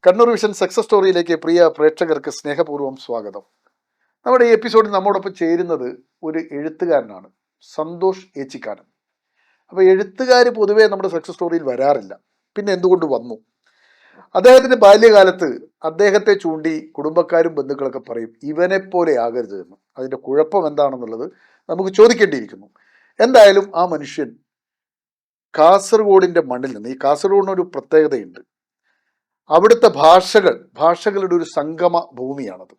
Kannur vision success സ്റ്റോറിയിലേക്ക് പ്രിയ പ്രേക്ഷകർക്ക് സ്നേഹപൂർവ്വം സ്വാഗതം. നമ്മുടെ ഈ എപ്പിസോഡിൽ നമ്മോടൊപ്പം ചേരുന്നത് ഒരു എഴുത്തുകാരനാണ്, സന്തോഷ് ഏച്ചിക്കാനം. അപ്പോൾ എഴുത്തുകാർ പൊതുവേ നമ്മുടെ സക്സസ് സ്റ്റോറിയിൽ വരാറില്ല. പിന്നെ എന്തുകൊണ്ട് വന്നു? അദ്ദേഹത്തിൻ്റെ ബാല്യകാലത്ത് അദ്ദേഹത്തെ ചൂണ്ടി കുടുംബക്കാരും ബന്ധുക്കളൊക്കെ പറയും, ഇവനെപ്പോലെ ആകരുത് എന്ന്. അതിൻ്റെ കുഴപ്പം എന്താണെന്നുള്ളത് നമുക്ക് ചോദിക്കേണ്ടിയിരിക്കുന്നു. എന്തായാലും ആ മനുഷ്യൻ കാസർഗോഡിൻ്റെ മണ്ണിൽ നിന്ന്, ഈ കാസർഗോഡിനൊരു പ്രത്യേകതയുണ്ട്, അവിടുത്തെ ഭാഷകളുടെ ഒരു സംഗമ ഭൂമിയാണത്.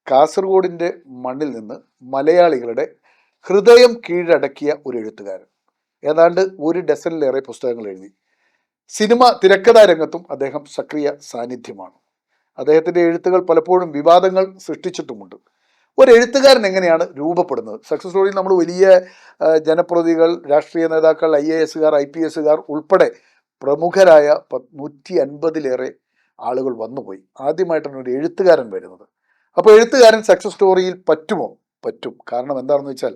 കാസർഗോഡിൻ്റെ മണ്ണിൽ നിന്ന് മലയാളികളുടെ ഹൃദയം കീഴടക്കിയ ഒരു എഴുത്തുകാരൻ. ഏതാണ്ട് 1 ഡസനിലേറെ പുസ്തകങ്ങൾ എഴുതി. സിനിമ തിരക്കഥാ രംഗത്തും അദ്ദേഹം സക്രിയ സാന്നിധ്യമാണ്. അദ്ദേഹത്തിൻ്റെ എഴുത്തുകൾ പലപ്പോഴും വിവാദങ്ങൾ സൃഷ്ടിച്ചിട്ടുമുണ്ട്. ഒരു എഴുത്തുകാരൻ എങ്ങനെയാണ് രൂപപ്പെടുന്നത്? സക്സസ് സ്റ്റോറിയിൽ നമ്മൾ വലിയ ജനപ്രതിനിധികൾ, രാഷ്ട്രീയ നേതാക്കൾ, IAS, IPS ഉൾപ്പെടെ പ്രമുഖരായ 150-ലേറെ ആളുകൾ വന്നുപോയി. ആദ്യമായിട്ടാണ് ഒരു എഴുത്തുകാരൻ വരുന്നത്. അപ്പോൾ എഴുത്തുകാരൻ സക്സസ് സ്റ്റോറിയിൽ പറ്റുമോ? പറ്റും. കാരണം എന്താണെന്ന് വെച്ചാൽ,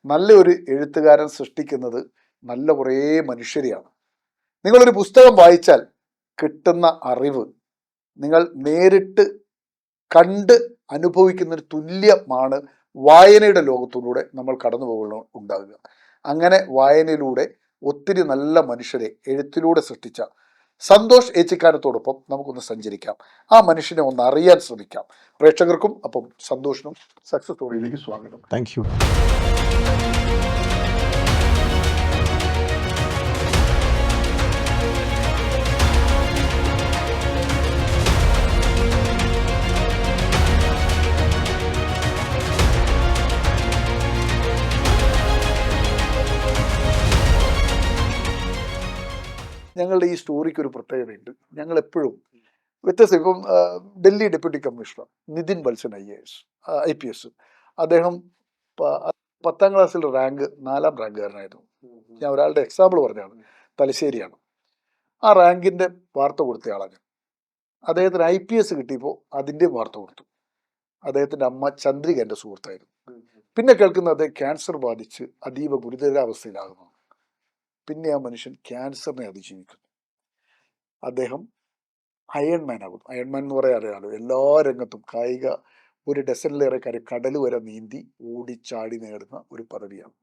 നല്ലൊരു എഴുത്തുകാരൻ സൃഷ്ടിക്കുന്നത് നല്ല കുറേ മനുഷ്യരെയാണ്. നിങ്ങളൊരു പുസ്തകം വായിച്ചാൽ കിട്ടുന്ന അറിവ് നിങ്ങൾ നേരിട്ട് കണ്ട് അനുഭവിക്കുന്നതിന് തുല്യമാണ് വായനയുടെ ലോകത്തിലൂടെ നമ്മൾ കടന്നു ഉണ്ടാകുക. അങ്ങനെ വായനയിലൂടെ ഒത്തിരി നല്ല മനുഷ്യരെ എഴുത്തിലൂടെ സൃഷ്ടിച്ച സന്തോഷ് ഏച്ചിക്കാനത്തോടൊപ്പം നമുക്കൊന്ന് സഞ്ചരിക്കാം. ആ മനുഷ്യനെ ഒന്ന് അറിയാൻ ശ്രമിക്കാം. പ്രേക്ഷകർക്കും അപ്പം സന്തോഷിനും സക്സസ് സ്റ്റോറിയിലേക്ക് സ്വാഗതം. Thank you. ഞങ്ങളുടെ ഈ സ്റ്റോറിക്ക് ഒരു പ്രത്യേകതയുണ്ട്. ഞങ്ങൾ എപ്പോഴും വ്യത്യസ്ത, ഇപ്പം Delhi deputy commissioner Nitin Valsan IAS IPS, അദ്ദേഹം 10ാം ക്ലാസ്സിൽ 4ാം റാങ്കുകാരനായിരുന്നു. ഞാൻ ഒരാളുടെ എക്സാമ്പിൾ പറഞ്ഞാണ്, തലശ്ശേരിയാണ്. ആ റാങ്കിൻ്റെ വാർത്ത കൊടുത്തയാളാണ് ഞാൻ. അദ്ദേഹത്തിന് IPS കിട്ടിയപ്പോൾ അതിൻ്റെ വാർത്ത കൊടുത്തു. അദ്ദേഹത്തിൻ്റെ അമ്മ ചന്ദ്രിക എൻ്റെ സുഹൃത്തായിരുന്നു. പിന്നെ കേൾക്കുന്നത് ക്യാൻസർ ബാധിച്ച് അതീവ ഗുരുതരാവസ്ഥയിലാകുന്നു. പിന്നെ ആ മനുഷ്യൻ ക്യാൻസറിനെ അതിജീവിക്കുന്നു. അദ്ദേഹം അയൺമാൻ ആകുന്നു. അയൺമാൻ എന്ന് പറയാൻ അറിയാലോ, എല്ലാ രംഗത്തും കായിക 1 ഡസനിലേറെ കടൽ വരെ നീന്തി ഓടിച്ചാടി നേടുന്ന ഒരു പദവിയാണ്.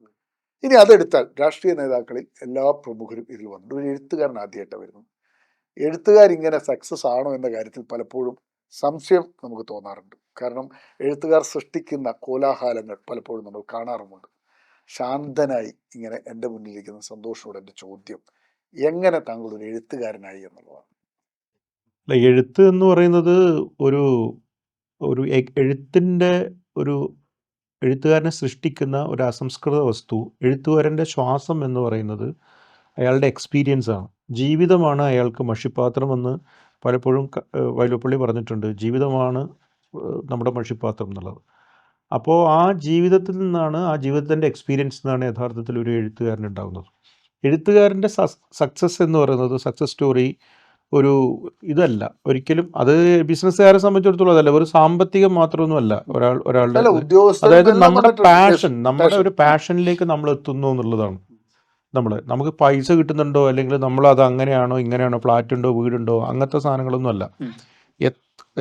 ഇനി അതെടുത്താൽ രാഷ്ട്രീയ നേതാക്കളിൽ എല്ലാ പ്രമുഖരും ഇതിൽ വന്നു. ഒരു എഴുത്തുകാരൻ ആദ്യമായിട്ടാണ് വരുന്നത്. എഴുത്തുകാരിങ്ങനെ സക്സസ് ആണോ എന്ന കാര്യത്തിൽ പലപ്പോഴും സംശയം നമുക്ക് തോന്നാറുണ്ട്. കാരണം എഴുത്തുകാർ സൃഷ്ടിക്കുന്ന കോലാഹലങ്ങൾ പലപ്പോഴും നമ്മൾ കാണാറുമുണ്ട്. ശാന്തനായി ഇങ്ങനെ എൻ്റെ മുന്നിലിരിക്കുന്ന സന്തോഷത്തോടെ എൻ്റെ ചോദ്യം, എങ്ങനെ താങ്കൾ ഒരു എഴുത്തുകാരനായി എന്നുള്ളതാണ്. എഴുത്ത് എന്ന് പറയുന്നത് ഒരു ഒരു എഴുത്തിൻ്റെ ഒരു എഴുത്തുകാരനെ സൃഷ്ടിക്കുന്ന ഒരു അസംസ്കൃത വസ്തു. എഴുത്തുകാരൻ്റെ ശ്വാസം എന്ന് പറയുന്നത് അയാളുടെ എക്സ്പീരിയൻസാണ്, ജീവിതമാണ് അയാൾക്ക് മഷിപ്പാത്രമെന്ന് പലപ്പോഴും വൈലോപ്പള്ളി പറഞ്ഞിട്ടുണ്ട്. ജീവിതമാണ് നമ്മുടെ മഷിപ്പാത്രം എന്നുള്ളത്. അപ്പോൾ ആ ജീവിതത്തിൽ നിന്നാണ്, ആ ജീവിതത്തിൻ്റെ എക്സ്പീരിയൻസ് നിന്നാണ് യഥാർത്ഥത്തിൽ ഒരു എഴുത്തുകാരൻ ഉണ്ടാകുന്നത്. എഴുത്തുകാരൻ്റെ സക്സസ് എന്ന് പറയുന്നത്, സക്സസ് സ്റ്റോറി ഒരു ഇതല്ല ഒരിക്കലും. അത് ബിസിനസ്സുകാരെ സംബന്ധിച്ചിടത്തോളം അതല്ല, ഒരു സാമ്പത്തികം മാത്രമൊന്നുമല്ല ഒരാളുടെ, അതായത് നമ്മുടെ പാഷൻ, നമ്മുടെ ഒരു പാഷനിലേക്ക് നമ്മൾ എത്തുന്നു എന്നുള്ളതാണ്. നമുക്ക് പൈസ കിട്ടുന്നുണ്ടോ, അല്ലെങ്കിൽ നമ്മൾ അത് അങ്ങനെയാണോ ഇങ്ങനെയാണോ, ഫ്ലാറ്റ് ഉണ്ടോ വീടുണ്ടോ, അങ്ങനത്തെ സാധനങ്ങളൊന്നും അല്ല.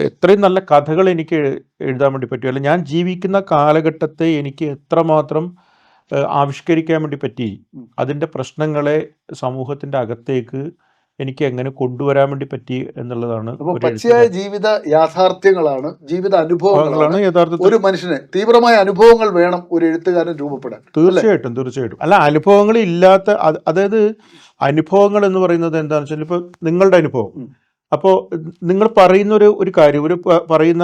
എത്രയും നല്ല കഥകൾ എനിക്ക് എഴുതാൻ വേണ്ടി പറ്റും, അല്ല ഞാൻ ജീവിക്കുന്ന കാലഘട്ടത്തെ എനിക്ക് എത്രമാത്രം ആവിഷ്കരിക്കാൻ വേണ്ടി പറ്റി, അതിൻ്റെ പ്രശ്നങ്ങളെ സമൂഹത്തിൻ്റെ അകത്തേക്ക് എനിക്ക് എങ്ങനെ കൊണ്ടുവരാൻ വേണ്ടി പറ്റി എന്നുള്ളതാണ്. ജീവിത യാഥാർത്ഥ്യങ്ങളാണ്, ജീവിത അനുഭവങ്ങളാണ് യഥാർത്ഥത്തിൽ ഒരു മനുഷ്യന്. തീവ്രമായ അനുഭവങ്ങൾ വേണം ഒരു എഴുത്തുകാരൻ രൂപപ്പെടാൻ. തീർച്ചയായിട്ടും. അല്ല, അനുഭവങ്ങൾ ഇല്ലാത്ത, അതായത് അനുഭവങ്ങൾ എന്ന് പറയുന്നത് എന്താണെന്ന് വെച്ചാൽ, ഇപ്പോൾ നിങ്ങളുടെ അനുഭവം, അപ്പോൾ നിങ്ങൾ പറയുന്ന ഒരു കാര്യം, പറയുന്ന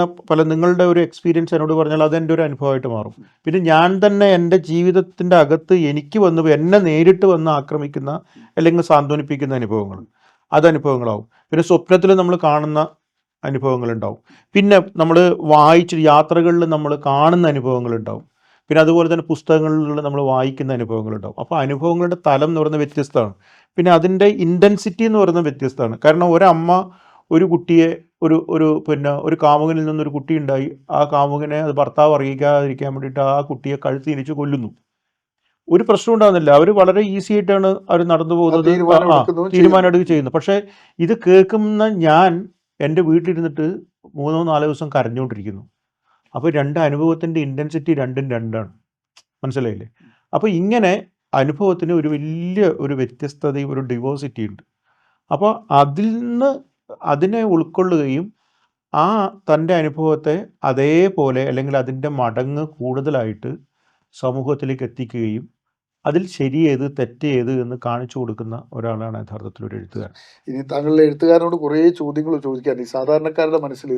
നിങ്ങളുടെ ഒരു എക്സ്പീരിയൻസ് എന്നോട് പറഞ്ഞാൽ അത് എൻ്റെ ഒരു അനുഭവമായിട്ട് മാറും. പിന്നെ ഞാൻ തന്നെ എൻ്റെ ജീവിതത്തിൻ്റെ അകത്ത് എനിക്ക് എന്നെ നേരിട്ട് വന്ന് ആക്രമിക്കുന്ന അല്ലെങ്കിൽ സാന്ത്വനിപ്പിക്കുന്ന അനുഭവങ്ങൾ, അത് അനുഭവങ്ങളാവും. പിന്നെ സ്വപ്നത്തിൽ നമ്മൾ കാണുന്ന അനുഭവങ്ങളുണ്ടാവും. പിന്നെ നമ്മൾ യാത്രകളിൽ നമ്മൾ കാണുന്ന അനുഭവങ്ങളുണ്ടാവും. പിന്നെ അതുപോലെ തന്നെ പുസ്തകങ്ങളിൽ നമ്മൾ വായിക്കുന്ന അനുഭവങ്ങളുണ്ടാവും. അപ്പോൾ അനുഭവങ്ങളുടെ തലം എന്ന് പറയുന്നത് വ്യത്യസ്തമാണ്. പിന്നെ അതിൻ്റെ ഇൻറ്റൻസിറ്റി എന്ന് പറയുന്നത് വ്യത്യസ്തമാണ്. കാരണം ഒരമ്മ ഒരു കുട്ടിയെ ഒരു കാമുകനിൽ നിന്നൊരു കുട്ടി ഉണ്ടായി, ആ കാമുകനെ അത് ഭർത്താവ് അറിയിക്കാതിരിക്കാൻ വേണ്ടിയിട്ട് ആ കുട്ടിയെ കഴുത്തി തിരിച്ച് കൊല്ലുന്നു. ഒരു പ്രശ്നം ഉണ്ടാകുന്നില്ല, അവർ വളരെ ഈസി ആയിട്ടാണ് അവർ നടന്നു പോകുന്നത്, തീരുമാനം എടുക്കുകയും ചെയ്യുന്നത്. പക്ഷേ ഇത് കേൾക്കുന്ന ഞാൻ എൻ്റെ വീട്ടിലിരുന്നിട്ട് 3-4 ദിവസം കരഞ്ഞുകൊണ്ടിരിക്കുന്നു. അപ്പോൾ അനുഭവത്തിൻ്റെ ഇൻറ്റൻസിറ്റി രണ്ടും രണ്ടാണ്. മനസ്സിലായില്ലേ? അപ്പോൾ ഇങ്ങനെ അനുഭവത്തിന് ഒരു വലിയ ഒരു വ്യത്യസ്തതയും ഒരു ഡിവേഴ്സിറ്റി ഉണ്ട്. അപ്പോൾ അതിനെ ഉൾക്കൊള്ളുകയും ആ തൻ്റെ അനുഭവത്തെ അതേപോലെ അല്ലെങ്കിൽ അതിൻ്റെ മടങ്ങ് കൂടുതലായിട്ട് സമൂഹത്തിലേക്ക് എത്തിക്കുകയും അതിൽ ശരി ഏത് തെറ്റ് ഏത് എന്ന് കാണിച്ചു കൊടുക്കുന്ന ഒരാളാണ് യഥാർത്ഥത്തിൽ ഒരു എഴുത്തുകാരൻ. ഇനി താങ്കളുടെ എഴുത്തുകാരനോട് കുറേ ചോദ്യങ്ങൾ ചോദിക്കാൻ. ഈ സാധാരണക്കാരുടെ മനസ്സിൽ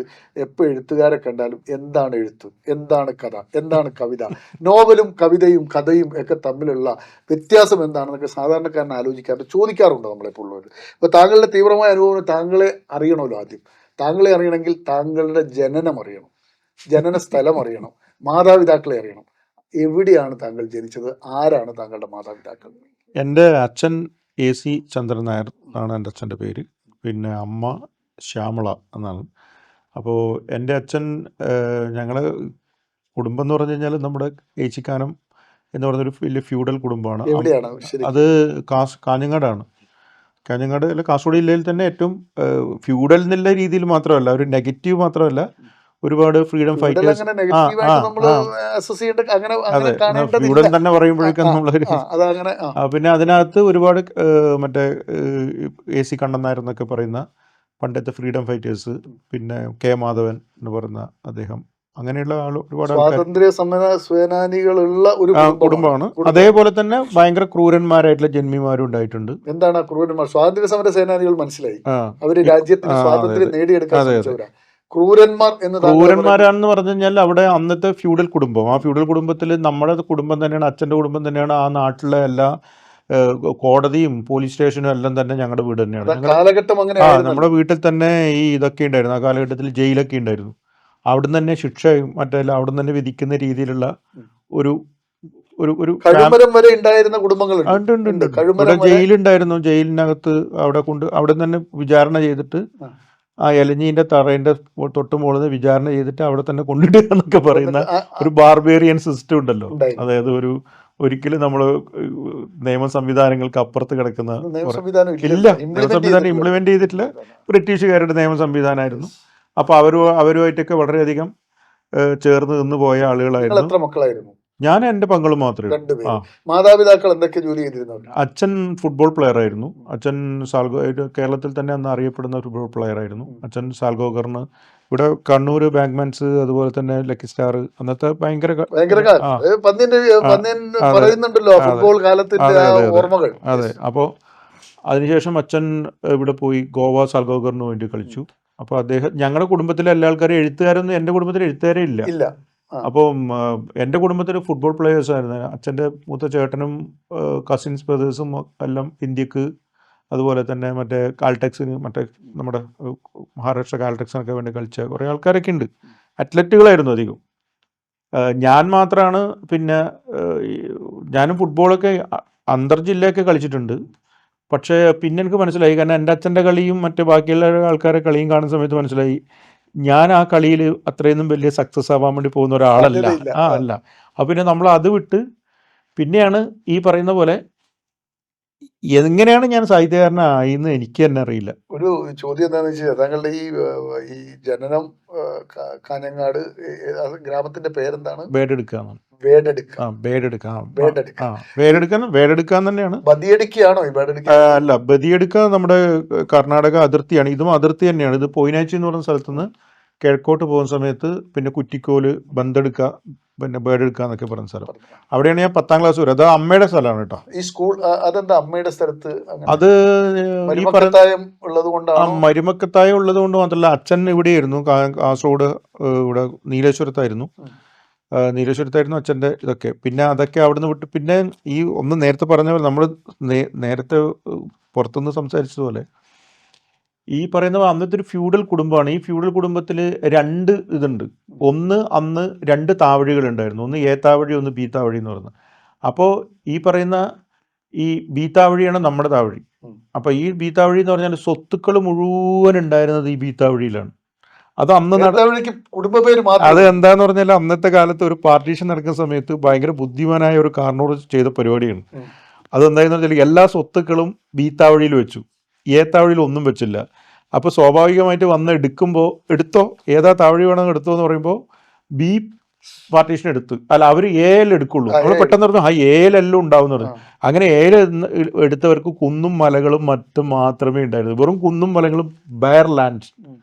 എപ്പോൾ എഴുത്തുകാരെ കണ്ടാലും എന്താണ് എഴുത്ത്, എന്താണ് കഥ, എന്താണ് കവിത, നോവലും കവിതയും കഥയും ഒക്കെ തമ്മിലുള്ള വ്യത്യാസം എന്താണെന്നൊക്കെ സാധാരണക്കാരനെ ചോദിക്കാറുണ്ട് നമ്മളെപ്പോൾ ഉള്ളവർ. ഇപ്പോൾ താങ്കളുടെ തീവ്രമായ അനുഭവം താങ്കളെ അറിയണമല്ലോ. ആദ്യം താങ്കളെ അറിയണമെങ്കിൽ താങ്കളുടെ ജനനം അറിയണം, ജനന സ്ഥലം അറിയണം, മാതാപിതാക്കളെ അറിയണം. എവിടെയാണ് താങ്കൾ ജനിച്ചത്? ആരാണ് താങ്കളുടെ മാതാപിതാക്കൾ? എൻ്റെ അച്ഛൻ AC ചന്ദ്രൻ നായർ എന്നാണ് എൻ്റെ അച്ഛൻ്റെ പേര്. പിന്നെ അമ്മ ശ്യാമള എന്നാണ്. അപ്പോൾ എൻ്റെ അച്ഛൻ ഞങ്ങൾ കുടുംബം എന്ന് പറഞ്ഞു കഴിഞ്ഞാൽ നമ്മുടെ ഏച്ചിക്കാനം എന്ന് പറഞ്ഞൊരു വലിയ ഫ്യൂഡൽ കുടുംബമാണ്. എവിടെയാണ്? അത് കാഞ്ഞങ്ങാടാണ്. കാഞ്ഞങ്ങാട് അല്ല, കാസർഗോഡ് ജില്ലയിൽ തന്നെ ഏറ്റവും ഫ്യൂഡൽ എന്നുള്ള രീതിയിൽ മാത്രമല്ല, ഒരു നെഗറ്റീവ് മാത്രമല്ല, ഒരുപാട് ഫ്രീഡം ഫൈറ്റേഴ്സ്. അതെ, ഫ്യൂഡൽ തന്നെ പറയുമ്പോഴേക്കും നമ്മളൊരു പിന്നെ അതിനകത്ത് ഒരുപാട് മറ്റേ AC കണ്ണൻ നായർ എന്നൊക്കെ പറയുന്ന പണ്ടത്തെ ഫ്രീഡം ഫൈറ്റേഴ്സ്, പിന്നെ K മാധവൻ എന്ന് പറയുന്ന അദ്ദേഹം, അങ്ങനെയുള്ള ഒരുപാട് സ്വാതന്ത്ര്യ സമര സേനാനികളുള്ള ഒരു കുടുംബമാണ്. അതേപോലെ തന്നെ ഭയങ്കര ക്രൂരന്മാരായിട്ടുള്ള ജന്മിമാരും ഉണ്ടായിട്ടുണ്ട്. എന്താണ് ക്രൂരന്മാർ? സ്വാതന്ത്ര്യ സമര സേനാനികൾ മനസ്സിലായി, അവര് രാജ്യത്തിന് സ്വാതന്ത്ര്യം നേടിയെടുക്കാൻ. ക്രൂരന്മാരാണെന്ന് പറഞ്ഞു കഴിഞ്ഞാൽ അവിടെ അന്നത്തെ ഫ്യൂഡൽ കുടുംബം, ആ ഫ്യൂഡൽ കുടുംബത്തിൽ നമ്മുടെ കുടുംബം തന്നെയാണ്, അച്ഛൻ്റെ കുടുംബം തന്നെയാണ്, ആ നാട്ടിലെ എല്ലാ കോടതിയും പോലീസ് സ്റ്റേഷനും എല്ലാം തന്നെ ഞങ്ങളുടെ വീട് തന്നെയാണ്. നമ്മുടെ വീട്ടിൽ തന്നെ ഈ ഇതൊക്കെ ഉണ്ടായിരുന്നു. ആ കാലഘട്ടത്തിൽ ജയിലൊക്കെ ഉണ്ടായിരുന്നു. അവിടുന്ന് തന്നെ ശിക്ഷയും മറ്റെല്ലാം അവിടുന്ന് തന്നെ വിധിക്കുന്ന രീതിയിലുള്ള ഒരു ജയിലുണ്ടായിരുന്നു. ജയിലിനകത്ത് അവിടെ തന്നെ വിചാരണ ചെയ്തിട്ട് ആ എലഞ്ഞീൻ്റെ തറേൻ്റെ തൊട്ട് മുകളിൽ വിചാരണ ചെയ്തിട്ട് അവിടെ തന്നെ കൊണ്ടിടുക എന്നൊക്കെ പറയുന്ന ഒരു ബാർബേറിയൻ സിസ്റ്റം ഉണ്ടല്ലോ. അതായത് ഒരിക്കലും നമ്മൾ നിയമ സംവിധാനങ്ങൾക്ക് അപ്പുറത്ത് കിടക്കുന്ന ഇല്ല, നിയമ സംവിധാനം ഇംപ്ലിമെന്റ് ചെയ്തിട്ടില്ല. ബ്രിട്ടീഷുകാരുടെ നിയമ സംവിധാനമായിരുന്നു. അപ്പോൾ അവരുമായിട്ടൊക്കെ വളരെയധികം ചേർന്ന് നിന്ന് പോയ ആളുകളായിരുന്നു. ഞാൻ എൻ്റെ പങ്കളും മാത്രമേ. മാതാപിതാക്കൾ എന്തൊക്കെ ജോലി ചെയ്തിരുന്നു? അച്ഛൻ ഫുട്ബോൾ പ്ലെയർ ആയിരുന്നു. അച്ഛൻ കേരളത്തിൽ തന്നെ അന്ന് അറിയപ്പെടുന്ന ഫുട്ബോൾ പ്ലെയർ ആയിരുന്നു. അച്ഛൻ സാൽഗോകറിന് ഇവിടെ കണ്ണൂർ ബാങ്ക്മാൻസ്, അതുപോലെ തന്നെ ലക്കി സ്റ്റാർ, അന്നത്തെ ഭയങ്കര അതെ. അപ്പോൾ അതിനുശേഷം അച്ഛൻ ഇവിടെ പോയി ഗോവ സാൽഗോകറിന് വേണ്ടി കളിച്ചു. അപ്പോൾ അദ്ദേഹം ഞങ്ങളുടെ കുടുംബത്തിലെ എല്ലാ ആൾക്കാരും എഴുത്തുകാരൊന്നും, എൻ്റെ കുടുംബത്തിൽ എഴുത്തുകാരേ ഇല്ല. അപ്പോൾ എൻ്റെ കുടുംബത്തിൽ ഫുട്ബോൾ പ്ലേയേഴ്സ് ആയിരുന്നു. അച്ഛൻ്റെ മൂത്ത ചേട്ടനും കസിൻസ് ബ്രദേഴ്സും എല്ലാം ഇന്ത്യക്ക്, അതുപോലെ തന്നെ മറ്റേ കാൽടെക്സിന്, മറ്റേ നമ്മുടെ മഹാരാഷ്ട്ര കാൽടെക്സിനൊക്കെ വേണ്ടി കളിച്ച കുറേ ആൾക്കാരൊക്കെ ഉണ്ട്. അത്ലറ്റുകളായിരുന്നു അധികം. ഞാൻ മാത്രമാണ് പിന്നെ ഞാനും ഫുട്ബോളൊക്കെ അന്തർജില്ലയൊക്കെ കളിച്ചിട്ടുണ്ട്. പക്ഷേ പിന്നെ എനിക്ക് മനസ്സിലായി, കാരണം എൻ്റെ അച്ഛൻ്റെ കളിയും മറ്റേ ബാക്കിയുള്ള ആൾക്കാരെ കളിയും കാണുന്ന സമയത്ത് മനസ്സിലായി, ഞാൻ ആ കളിയിൽ അത്രയൊന്നും വലിയ സക്സസ് ആവാൻ വേണ്ടി പോകുന്ന ഒരാളല്ല. അല്ല. അപ്പം പിന്നെ നമ്മൾ അത് വിട്ട് പിന്നെയാണ് ഈ പറയുന്ന പോലെ എങ്ങനെയാണ് ഞാൻ സാഹിത്യകാരനായിന്ന് എനിക്ക് തന്നെ അറിയില്ല. ഒരു ചോദ്യം എന്താണെന്ന് വെച്ചാൽ, താങ്കളുടെ ഈ ജനനം കാഞ്ഞങ്ങാട്, ഗ്രാമത്തിന്റെ പേരെന്താണ്? വേടെടുക്കാന്ന്. വേടെടുക്കാൻ തന്നെയാണ്. ബദിയടുക്കാണോ? അല്ല, ബദിയടുക്ക നമ്മുടെ കർണാടക അതിർത്തിയാണ്. ഇതും അതിർത്തി തന്നെയാണ്. ഇത് പൊയിനാച്ചി എന്ന് പറയുന്ന സ്ഥലത്തുനിന്ന് കിഴക്കോട്ട് പോകുന്ന സമയത്ത് പിന്നെ കുറ്റിക്കോല്, ബന്തെടുക്ക, പിന്നെ ബേഡെടുക്ക എന്നൊക്കെ പറയുന്ന സ്ഥലം. അവിടെയാണ് ഞാൻ 10ാം ക്ലാസ് വരെ. അത് അമ്മയുടെ സ്ഥലമാണ് കേട്ടോ. ഈ സ്കൂൾ അതെന്താ അമ്മയുടെ സ്ഥലത്ത്? അത് ഈ മരുമക്കത്തായം ഉള്ളത് കൊണ്ട് മാത്രമല്ല, അച്ഛൻ ഇവിടെയായിരുന്നു, കാസർഗോഡ് ഇവിടെ നീലേശ്വരത്തായിരുന്നു അച്ഛൻ്റെ ഇതൊക്കെ. പിന്നെ അതൊക്കെ അവിടുന്ന് വിട്ട് പിന്നെ ഈ ഒന്ന് നേരത്തെ പറഞ്ഞ പോലെ നമ്മൾ നേരത്തെ പുറത്തുനിന്ന് സംസാരിച്ചതുപോലെ ഈ പറയുന്ന അന്നത്തെ ഒരു ഫ്യൂഡൽ കുടുംബമാണ്. ഈ ഫ്യൂഡൽ കുടുംബത്തിൽ 2 ഇതുണ്ട്. ഒന്ന്, അന്ന് 2 താവഴികളുണ്ടായിരുന്നു. ഒന്ന് A താവഴി, ഒന്ന് B താവഴി എന്ന് പറയുന്നത്. അപ്പോൾ ഈ പറയുന്ന ഈ B താവഴിയാണ് നമ്മുടെ താവഴി. അപ്പോൾ ഈ B താവഴി എന്ന് പറഞ്ഞാൽ സ്വത്തുക്കൾ മുഴുവൻ ഉണ്ടായിരുന്നത് ഈ B താവഴിയിലാണ്. അത് അന്ന് അത് എന്താന്ന് പറഞ്ഞാൽ അന്നത്തെ കാലത്ത് ഒരു പാർട്ടീഷൻ നടക്കുന്ന സമയത്ത് ഭയങ്കര ബുദ്ധിമാനായ ഒരു കാരണോട് ചെയ്ത പരിപാടിയാണ്. അതെന്തായെന്ന് വെച്ചാൽ എല്ലാ സ്വത്തുക്കളും B താവഴിയിൽ വെച്ചു, A താവഴിയിൽ ഒന്നും വെച്ചില്ല. അപ്പോൾ സ്വാഭാവികമായിട്ട് വന്ന് എടുത്തോ ഏതാ താഴെ വേണമെങ്കിൽ എടുത്തോ എന്ന് പറയുമ്പോൾ ബി പാർട്ടീഷൻ എടുത്ത് അല്ല അവർ എയിൽ എടുക്കുള്ളൂ. നമ്മൾ പെട്ടെന്ന് പറഞ്ഞു ആ എയിലെല്ലാം ഉണ്ടാവുന്നത്. അങ്ങനെ എയിൽ എടുത്തവർക്ക് കുന്നും മലകളും മറ്റും മാത്രമേ ഉണ്ടായിരുന്നു. വെറും കുന്നും മലകളും ബയർ ലാൻഡ്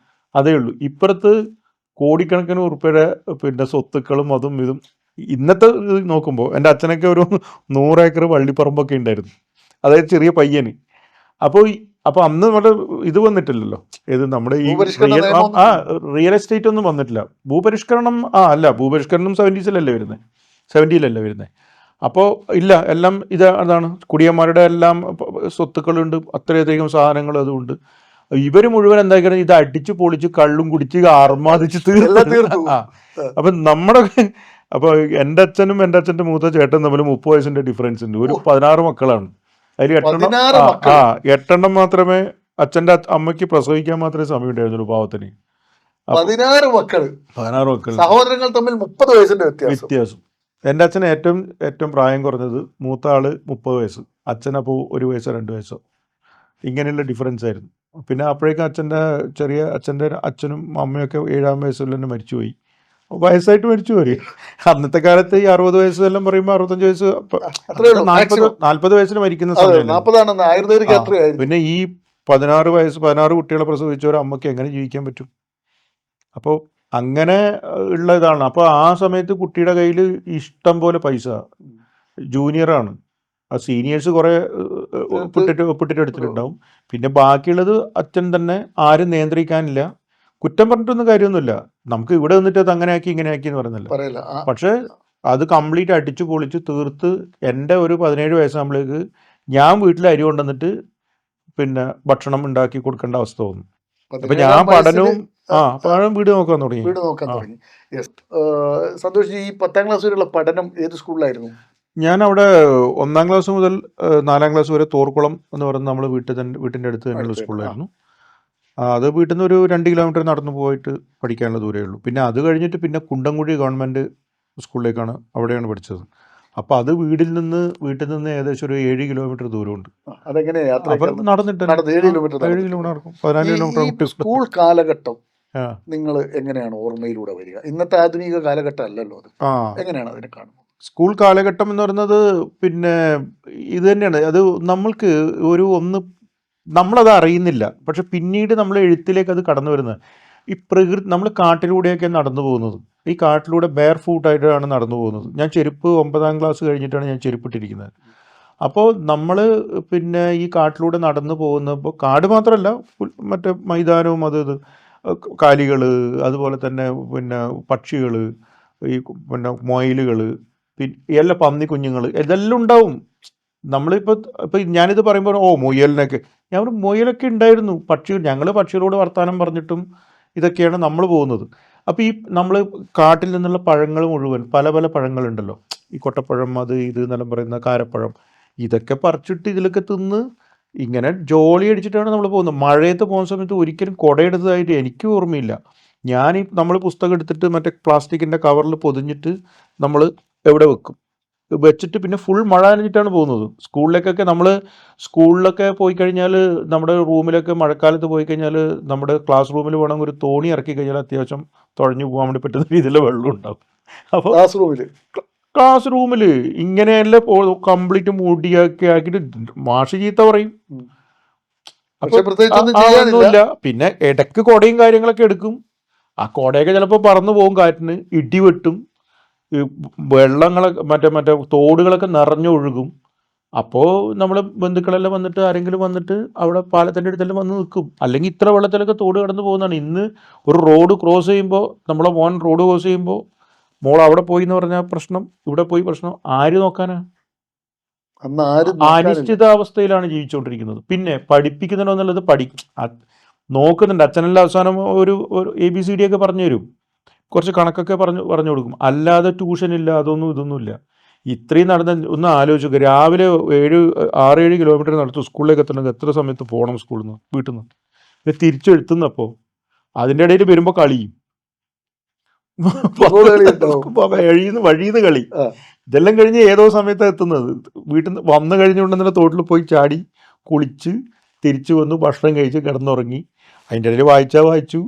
അതേ ഉള്ളൂ. ഇപ്പുറത്ത് കോടിക്കണക്കിന് ഉറുപ്പിയുടെ പിന്നെ സ്വത്തുക്കളും അതും ഇതും. ഇന്നത്തെ ഇത് നോക്കുമ്പോൾ എൻ്റെ അച്ഛനൊക്കെ ഒരു 100 ഏക്കർ വള്ളിപ്പറമ്പൊക്കെ ഉണ്ടായിരുന്നു, അതായത് ചെറിയ പയ്യന്. അപ്പോൾ അന്ന് നമ്മുടെ ഇത് വന്നിട്ടില്ലല്ലോ, ഇത് നമ്മുടെ ഈ റിയൽ എസ്റ്റേറ്റ് ഒന്നും വന്നിട്ടില്ല. ഭൂപരിഷ്കരണം ഭൂപരിഷ്കരണം 70-യിലല്ലേ വരുന്നത്. അപ്പോൾ ഇല്ല, എല്ലാം അതാണ് കുടിയന്മാരുടെ എല്ലാം സ്വത്തുക്കളുണ്ട്, അത്രയധികം സാധനങ്ങൾ അതുകൊണ്ട് ഇവർ മുഴുവൻ എന്താ ഇത് അടിച്ചു പൊളിച്ച് കള്ളും കുടിച്ച് ആർമാദിച്ച് തീർത്തു. അപ്പം അപ്പോൾ എൻ്റെ അച്ഛനും എൻ്റെ അച്ഛൻ്റെ മൂത്ത ചേട്ടൻ തമ്മിൽ 30 വയസ്സിൻ്റെ ഡിഫറൻസ് ഉണ്ട്. ഒരു 16 മക്കളാണ്. അതിൽ 8 മാത്രമേ അച്ഛൻ്റെ അമ്മയ്ക്ക് പ്രസവിക്കാൻ മാത്രമേ സമയം ഉണ്ടായിരുന്നുള്ളൂ പാവത്തിന്. 16 മക്കൾ സഹോദരങ്ങൾ തമ്മിൽ 30 വയസ്സിന്റെ വ്യത്യാസം. എൻ്റെ അച്ഛന് ഏറ്റവും പ്രായം കുറഞ്ഞത് മൂത്ത ആള് 30 വയസ്സ്, അച്ഛനപ്പോൾ 1 വയസ്സോ 2 വയസ്സോ ഇങ്ങനെയുള്ള ഡിഫറൻസ് ആയിരുന്നു. പിന്നെ അപ്പോഴേക്കും അച്ഛൻ്റെ അച്ഛനും അമ്മയൊക്കെ 7-ാം വയസ്സിൽ തന്നെ മരിച്ചുപോയി, വയസ്സായിട്ട് മരിച്ചു പോയി. അന്നത്തെ കാലത്ത് ഈ 60 വയസ്സ് എല്ലാം പറയുമ്പോൾ 65 വയസ്സ് 40 വയസ്സിന് മരിക്കുന്ന സമയം. പിന്നെ ഈ 16 കുട്ടികളെ പ്രസവിച്ച ഒരു അമ്മയ്ക്ക് എങ്ങനെ ജീവിക്കാൻ പറ്റും? അപ്പോൾ അങ്ങനെ ഉള്ള ഇതാണ്. അപ്പോൾ ആ സമയത്ത് കുട്ടിയുടെ കയ്യിൽ ഇഷ്ടം പോലെ പൈസ, ജൂനിയറാണ്, ആ സീനിയേഴ്സ് കുറേ ഒപ്പിട്ടിട്ട് എടുത്തിട്ടുണ്ടാവും. പിന്നെ ബാക്കിയുള്ളത് അച്ഛൻ തന്നെ, ആരും നിയന്ത്രിക്കാനില്ല. കുറ്റം പറഞ്ഞിട്ടൊന്നും കാര്യമൊന്നുമില്ല, നമുക്ക് ഇവിടെ വന്നിട്ട് അത് അങ്ങനെ ആക്കി ഇങ്ങനെ ആക്കി എന്ന് പറയുന്നില്ല. പക്ഷേ അത് കംപ്ലീറ്റ് അടിച്ചു പൊളിച്ച് തീർത്ത് എൻ്റെ ഒരു 17 വയസ്സാകുമ്പോഴേക്ക് ഞാൻ വീട്ടിൽ അരി കൊണ്ടുവന്നിട്ട് പിന്നെ ഭക്ഷണം ഉണ്ടാക്കി കൊടുക്കേണ്ട അവസ്ഥ വന്നു. അപ്പൊ ഞാൻ പഠനവും വീട് നോക്കാൻ തുടങ്ങി. സന്തോഷ്, ഈ 10ാം ക്ലാസ് വരെയുള്ള പഠനം ഏത് സ്കൂളിലായിരുന്നു? ഞാൻ അവിടെ 1ാം ക്ലാസ് മുതൽ 4ാം ക്ലാസ് വരെ തോർക്കുളം എന്ന് പറയുന്നത് നമ്മൾ വീട്ടിൻ്റെ അടുത്ത് തന്നെയുള്ള സ്കൂളിലായിരുന്നു. അത് വീട്ടിൽ നിന്ന് ഒരു 2 കിലോമീറ്റർ നടന്നു പോയിട്ട് പഠിക്കാനുള്ള ദൂരമേ ഉള്ളൂ. പിന്നെ അത് കഴിഞ്ഞിട്ട് പിന്നെ കുണ്ടംകുഴി ഗവൺമെൻറ് സ്കൂളിലേക്കാണ്, അവിടെയാണ് പഠിച്ചത്. അപ്പോൾ അത് വീട്ടിൽ നിന്ന് ഏകദേശം ഒരു 7 കിലോമീറ്റർ ദൂരമുണ്ട്. നടന്നിട്ട് 7 കിലോമീറ്റർ നടക്കും. 14 കിലോമീറ്റർ. സ്കൂൾ കാലഘട്ടം നിങ്ങൾ എങ്ങനെയാണ് ഓർമ്മയിലൂടെ വരിക? ഇന്നത്തെ ആധുനിക കാലഘട്ടം അല്ലല്ലോ അത്. എങ്ങനെയാണ് അതിനെ കാണുന്നത്? സ്കൂൾ കാലഘട്ടം എന്ന് പറയുന്നത് പിന്നെ ഇത് തന്നെയാണ്. അത് നമ്മൾക്ക് നമ്മളത് അറിയുന്നില്ല, പക്ഷെ പിന്നീട് നമ്മൾ എഴുത്തിലേക്ക് അത് കടന്നു വരുന്നത്. ഈ നമ്മൾ കാട്ടിലൂടെയൊക്കെ നടന്നു പോകുന്നത്, ഈ കാട്ടിലൂടെ ബെയർ ഫൂട്ടായിട്ടാണ് നടന്നു പോകുന്നത്. ഞാൻ ചെരുപ്പ് 9ാം ക്ലാസ് കഴിഞ്ഞിട്ടാണ് ഞാൻ ചെരുപ്പിട്ടിരിക്കുന്നത്. അപ്പോൾ നമ്മൾ പിന്നെ ഈ കാട്ടിലൂടെ നടന്നു പോകുന്നപ്പോൾ കാട് മാത്രമല്ല, മറ്റേ മൈതാനവും ഇത് കാലികൾ, അതുപോലെ തന്നെ പിന്നെ പക്ഷികൾ, ഈ പിന്നെ മൊയിലുകൾ, എല്ലാ പന്നി കുഞ്ഞുങ്ങൾ, ഇതെല്ലാം ഉണ്ടാവും. ഇപ്പം ഞാനിത് പറയുമ്പോൾ മുയലിനൊക്കെ ഞാൻ മുയലൊക്കെ ഉണ്ടായിരുന്നു. ഞങ്ങൾ പക്ഷികളോട് വർത്തമാനം പറഞ്ഞിട്ടും ഇതൊക്കെയാണ് നമ്മൾ പോകുന്നത്. അപ്പോൾ ഈ നമ്മൾ കാട്ടിൽ നിന്നുള്ള പഴങ്ങൾ മുഴുവൻ പല പല പഴങ്ങളുണ്ടല്ലോ, ഈ കൊട്ടപ്പഴം, അത് ഇത് എന്നെല്ലാം പറയുന്ന കാരപ്പഴം, ഇതൊക്കെ പറിച്ചിട്ട് ഇതിലൊക്കെ തിന്ന് ഇങ്ങനെ ജോളി അടിച്ചിട്ടാണ് നമ്മൾ പോകുന്നത്. മഴയത്ത് പോകുന്ന സമയത്ത് ഒരിക്കലും കുടയെടുത്തതായിട്ട് എനിക്ക് ഓർമ്മയില്ല. നമ്മൾ പുസ്തകം എടുത്തിട്ട് മറ്റേ പ്ലാസ്റ്റിക്കിൻ്റെ കവറിൽ പൊതിഞ്ഞിട്ട് നമ്മൾ എവിടെ വെച്ചിട്ട് പിന്നെ ഫുൾ മഴ നനഞ്ഞിട്ടാണ് പോകുന്നത്. സ്കൂളിലൊക്കെ പോയി കഴിഞ്ഞാൽ, നമ്മുടെ റൂമിലൊക്കെ മഴക്കാലത്ത് പോയി കഴിഞ്ഞാൽ, നമ്മുടെ ക്ലാസ് റൂമിൽ വേണമെങ്കിൽ ഒരു തോണി ഇറക്കി കഴിഞ്ഞാൽ അത്യാവശ്യം തുഴഞ്ഞു പോകാൻ വേണ്ടി പറ്റുന്ന രീതിയിൽ വെള്ളം ഉണ്ടാവും. അപ്പോൾ ക്ലാസ് റൂമിൽ ഇങ്ങനെയല്ലേ കംപ്ലീറ്റ് മുടിയൊക്കെ ആക്കിയിട്ട് മാഷ് ചീത്ത പറയും. ഒന്നുമില്ല. പിന്നെ ഇടയ്ക്ക് കുടയും കാര്യങ്ങളൊക്കെ എടുക്കും. ആ കുടയൊക്കെ ചിലപ്പോൾ പറന്നു പോകും കാറ്റിന്, ഇടി വെട്ടും, വെള്ളങ്ങളൊക്കെ മറ്റേ തോടുകളൊക്കെ നിറഞ്ഞൊഴുകും. അപ്പോൾ നമ്മൾ ബന്ധുക്കളെല്ലാം വന്നിട്ട്, ആരെങ്കിലും വന്നിട്ട് അവിടെ പാലത്തിൻ്റെ അടുത്തെല്ലാം വന്ന് നിൽക്കും. അല്ലെങ്കിൽ ഇത്ര വെള്ളത്തിലൊക്കെ തോട് കടന്നു പോകുന്നതാണ്. ഇന്ന് ഒരു റോഡ് ക്രോസ് ചെയ്യുമ്പോൾ, നമ്മളെ മോൻ റോഡ് ക്രോസ് ചെയ്യുമ്പോൾ മോൾ അവിടെ പോയി എന്ന് പറഞ്ഞാൽ പ്രശ്നം, ഇവിടെ പോയി പ്രശ്നം, ആര് നോക്കാനാ? അനിശ്ചിതാവസ്ഥയിലാണ് ജീവിച്ചുകൊണ്ടിരിക്കുന്നത്. പിന്നെ പഠിപ്പിക്കുന്നുണ്ടോ എന്നുള്ളത് നോക്കുന്നുണ്ട്. അച്ഛനെല്ലാം അവസാനം ഒരു ABCD ഒക്കെ പറഞ്ഞു തരും, കുറച്ച് കണക്കൊക്കെ പറഞ്ഞു കൊടുക്കും. അല്ലാതെ ട്യൂഷനില്ല, ഇതൊന്നുമില്ല. ഇത്രയും ഒന്ന് ആലോചിക്കുക. രാവിലെ 6-7 കിലോമീറ്റർ നടത്തും സ്കൂളിലേക്ക് എത്തണമെങ്കിൽ എത്ര സമയത്ത് പോകണം സ്കൂളിൽ നിന്ന്, വീട്ടിൽ നിന്ന്. പിന്നെ തിരിച്ചെഴുത്തുന്നപ്പോൾ അതിൻ്റെ ഇടയിൽ വരുമ്പോൾ കളിയും, വഴിന്ന് കളി. ഇതെല്ലാം കഴിഞ്ഞ് ഏതോ സമയത്താണ് എത്തുന്നത്. വീട്ടിൽ നിന്ന് വന്നു കഴിഞ്ഞുകൊണ്ടെന്നെ തോട്ടിൽ പോയി ചാടി കുളിച്ച് തിരിച്ചു വന്നു, ഭക്ഷണം കഴിച്ച് കിടന്നുറങ്ങി. അതിൻ്റെ ഇടയിൽ വായിച്ചു.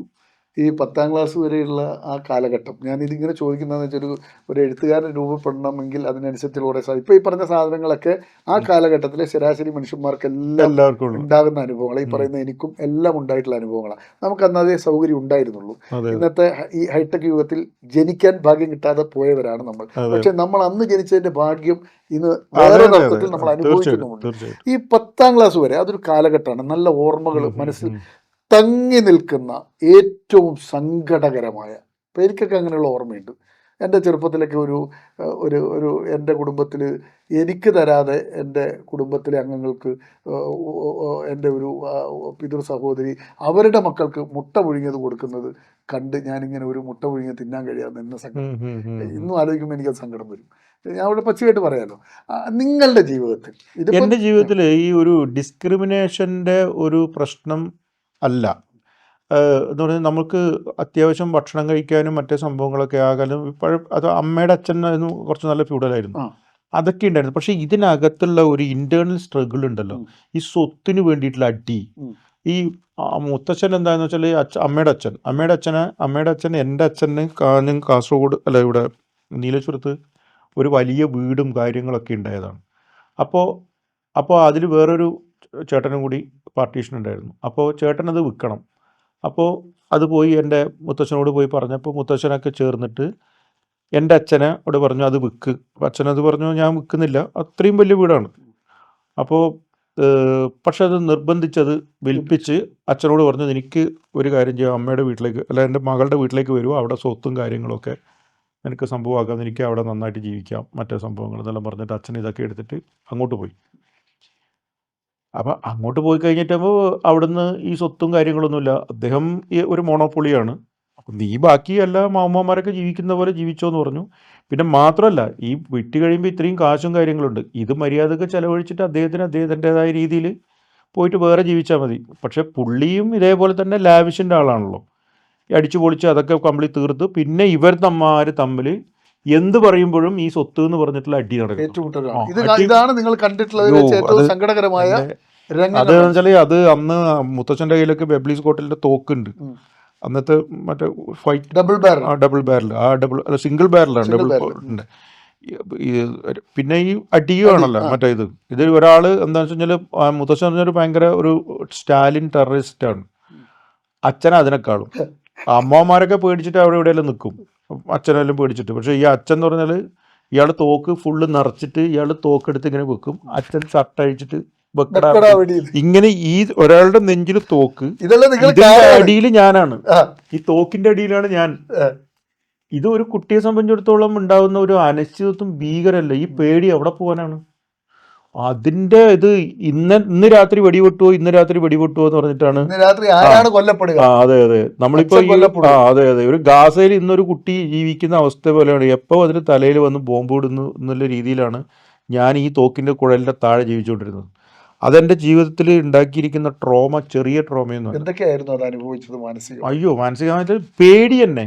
ഈ 10ാം ക്ലാസ് വരെയുള്ള ആ കാലഘട്ടം, ഞാനിതിങ്ങനെ ചോദിക്കുന്നതെന്ന് വെച്ചാൽ ഒരു എഴുത്തുകാരൻ രൂപപ്പെടണമെങ്കിൽ അതിനനുസരിച്ചുള്ള കുറേ ഇപ്പോൾ ഈ പറഞ്ഞ സാധനങ്ങളൊക്കെ ആ കാലഘട്ടത്തിലെ ശരാശരി മനുഷ്യന്മാർക്കെല്ലാം എല്ലാവർക്കും ഉള്ളു. ഉണ്ടാകുന്ന അനുഭവങ്ങൾ, ഈ പറയുന്ന എനിക്കും എല്ലാം ഉണ്ടായിട്ടുള്ള അനുഭവങ്ങളാണ്. നമുക്കന്ന് അതേ സൗകര്യം ഉണ്ടായിരുന്നുള്ളൂ. അതെ ഇന്നത്തെ ഈ ഹൈടെക് യുഗത്തിൽ ജനിക്കാൻ ഭാഗ്യം കിട്ടാതെ പോയവരാണ് നമ്മൾ. അതെ പക്ഷെ നമ്മൾ അന്ന് ജനിച്ചതിൻ്റെ ഭാഗ്യം ഇന്ന് അതെ വേറൊരു അതെ അതെ അർത്ഥത്തിൽ നമ്മൾ തീർച്ചയായിട്ടും അനുഭവിക്കുന്നുമുണ്ട്. തീർച്ചയായിട്ടും. ഈ 10ാം ക്ലാസ് വരെ അതൊരു കാലഘട്ടമാണ്. നല്ല ഓർമ്മകൾ മനസ്സിൽ തങ്ങി നിൽക്കുന്ന ഏറ്റവും സങ്കടകരമായ, ഇപ്പം എനിക്കൊക്കെ അങ്ങനെയുള്ള ഓർമ്മയുണ്ട്. എൻ്റെ ചെറുപ്പത്തിലൊക്കെ ഒരു ഒരു ഒരു എൻ്റെ കുടുംബത്തിൽ എനിക്ക് തരാതെ എൻ്റെ കുടുംബത്തിലെ അംഗങ്ങൾക്ക് എൻ്റെ ഒരു പിതൃ സഹോദരി അവരുടെ മക്കൾക്ക് മുട്ട പുഴുങ്ങിയത് കൊടുക്കുന്നത് കണ്ട് ഞാനിങ്ങനെ ഒരു മുട്ട പുഴുങ്ങിയത് തിന്നാൻ കഴിയാതെ എന്നെ സങ്കടം, ഇന്നും ആലോചിക്കുമ്പോൾ എനിക്കത് സങ്കടം വരും. ഞാൻ അവിടെ പച്ചയായിട്ട് പറയാമല്ലോ. നിങ്ങളുടെ ജീവിതത്തിൽ ഇതിപ്പോൾ എൻ്റെ ജീവിതത്തിൽ ഈ ഒരു ഡിസ്ക്രിമിനേഷൻ്റെ ഒരു പ്രശ്നം അല്ല. എന്ന് പറഞ്ഞാൽ നമുക്ക് അത്യാവശ്യം ഭക്ഷണം കഴിക്കാനും മറ്റേ സംഭവങ്ങളൊക്കെ ആകാനും ഇപ്പോഴും അത് അമ്മയുടെ അച്ഛനായിരുന്നു കുറച്ച് നല്ല ഫ്യൂഡലായിരുന്നു, അതൊക്കെ ഉണ്ടായിരുന്നു. പക്ഷേ ഇതിനകത്തുള്ള ഒരു ഇൻറ്റേർണൽ സ്ട്രഗിൾ ഉണ്ടല്ലോ, ഈ സ്വത്തിന് വേണ്ടിയിട്ടുള്ള അടി. ഈ മുത്തച്ഛൻ എന്താണെന്ന് വെച്ചാൽ അമ്മയുടെ അച്ഛൻ എൻ്റെ അച്ഛന് കാസർഗോഡ് അല്ല ഇവിടെ നീലേശ്വരത്ത് ഒരു വലിയ വീടും കാര്യങ്ങളൊക്കെ ഉണ്ടായതാണ്. അപ്പോൾ അതിൽ വേറൊരു ചേട്ടനും കൂടി പാർട്ടീഷൻ ഉണ്ടായിരുന്നു. അപ്പോൾ ചേട്ടനത് വിൽക്കണം. അപ്പോൾ അത് പോയി എൻ്റെ മുത്തച്ഛനോട് പോയി പറഞ്ഞപ്പോൾ മുത്തച്ഛനൊക്കെ ചേർന്നിട്ട് എൻ്റെ അച്ഛനോട് പറഞ്ഞു അത് വിൽക്ക്. അപ്പോൾ അച്ഛനത് പറഞ്ഞു ഞാൻ വിൽക്കുന്നില്ല, അത്രയും വലിയ വീടാണ്. അപ്പോൾ പക്ഷെ അത് നിർബന്ധിച്ചത് വിൽപ്പിച്ച് അച്ഛനോട് പറഞ്ഞു എനിക്ക് ഒരു കാര്യം ചെയ്യാം, അമ്മയുടെ വീട്ടിലേക്ക് അല്ല എൻ്റെ മകളുടെ വീട്ടിലേക്ക് വരുമോ, അവിടെ സ്വത്തും കാര്യങ്ങളൊക്കെ എനിക്ക് സംഭവമാക്കാം, എനിക്ക് അവിടെ നന്നായിട്ട് ജീവിക്കാം, മറ്റേ സംഭവങ്ങൾ എന്നെല്ലാം പറഞ്ഞിട്ട് അച്ഛൻ ഇതൊക്കെ എടുത്തിട്ട് അങ്ങോട്ട് പോയി. അപ്പം അങ്ങോട്ട് പോയി കഴിഞ്ഞിട്ടപ്പോൾ അവിടുന്ന് ഈ സ്വത്തും കാര്യങ്ങളൊന്നുമില്ല, അദ്ദേഹം ഈ ഒരു മോണോപ്പൊളിയാണ്. അപ്പം നീ ബാക്കി എല്ലാ മാമ്മമാരൊക്കെ ജീവിക്കുന്ന പോലെ ജീവിച്ചോ എന്ന് പറഞ്ഞു. പിന്നെ മാത്രമല്ല ഈ വിറ്റ് കഴിയുമ്പോൾ ഇത്രയും കാശും കാര്യങ്ങളുണ്ട്, ഇത് മര്യാദക്ക് ചിലവഴിച്ചിട്ട് അദ്ദേഹത്തിൻ്റെതായ രീതിയിൽ പോയിട്ട് വേറെ ജീവിച്ചാൽ മതി. പക്ഷേ പുള്ളിയും ഇതേപോലെ തന്നെ ലാവിഷിൻ്റെ ആളാണല്ലോ, അടിച്ചു പൊളിച്ച് അതൊക്കെ കംപ്ലീറ്റ് തീർത്ത് പിന്നെ ഇവർ തമ്മിൽ എന്ത് പറയുമ്പോഴും ഈ സ്വത്ത് എന്ന് പറഞ്ഞിട്ടുള്ള അടി നടക്കും. ഇതാണ് നിങ്ങൾ കണ്ടിട്ടുള്ളതിൽ ഏറ്റവും സങ്കടകരമായ അതെന്ന് വെച്ചാൽ അത് അന്ന് മുത്തച്ഛൻ്റെ കയ്യിലൊക്കെ ബെബ്ലീസ് കോട്ടലിൻ്റെ തോക്കുണ്ട്, അന്നത്തെ മറ്റേ ഫൈറ്റ് ഡബിൾ ബാരൽ, അല്ല സിംഗിൾ ബാരലാണ്, ഉണ്ട്. പിന്നെ ഈ അടിയുവാണല്ലോ മറ്റേ ഇത് ഒരാൾ എന്താണെന്ന് വെച്ച് കഴിഞ്ഞാൽ മുത്തച്ഛൻ പറഞ്ഞൊരു ഭയങ്കര ഒരു സ്റ്റാലിൻ ടെററിസ്റ്റാണ്. അച്ഛൻ അതിനേക്കാളും അമ്മമാരൊക്കെ പേടിച്ചിട്ട് അവിടെ എവിടെയെല്ലാം നിൽക്കും, അച്ഛനെല്ലാം പേടിച്ചിട്ട്. പക്ഷേ ഈ അച്ഛൻ എന്ന് പറഞ്ഞാൽ ഇയാൾ തോക്ക് ഫുള്ള് നിറച്ചിട്ട് ഇയാൾ തോക്കെടുത്ത് ഇങ്ങനെ വെക്കും, അച്ഛൻ ഷർട്ട് അഴിച്ചിട്ട് ഇങ്ങനെ ഈ ഒരാളുടെ നെഞ്ചിൽ തോക്ക്, ഇതിന്റെ അടിയിൽ ഞാനാണ്, ഈ തോക്കിന്റെ അടിയിലാണ് ഞാൻ. ഇത് ഒരു കുട്ടിയെ സംബന്ധിച്ചിടത്തോളം ഉണ്ടാകുന്ന ഒരു അനിശ്ചിതത്വം ഭീകരല്ല. ഈ പേടി എവിടെ പോകാനാണ്? അതിന്റെ ഇത് ഇന്ന് രാത്രി വെടിവെട്ടുവോ എന്ന് പറഞ്ഞിട്ടാണ്. അതെ നമ്മളിപ്പോ അതെ ഒരു ഗാസയിൽ ഇന്നൊരു കുട്ടി ജീവിക്കുന്ന അവസ്ഥ പോലെയാണ്. എപ്പോ അതിന് തലയിൽ വന്ന് ബോംബ് ഇടുന്നു എന്നുള്ള രീതിയിലാണ് ഞാൻ ഈ തോക്കിന്റെ കുഴലിന്റെ താഴെ ജീവിച്ചുകൊണ്ടിരുന്നത്. അതെന്റെ ജീവിതത്തിൽ ഉണ്ടാക്കിയിരിക്കുന്ന ട്രോമ ചെറിയ ട്രോമയൊന്നും. എന്തൊക്കെയായിരുന്നു അത് അനുഭവിച്ചത്? മാനസികമായിട്ട് പേടി തന്നെ.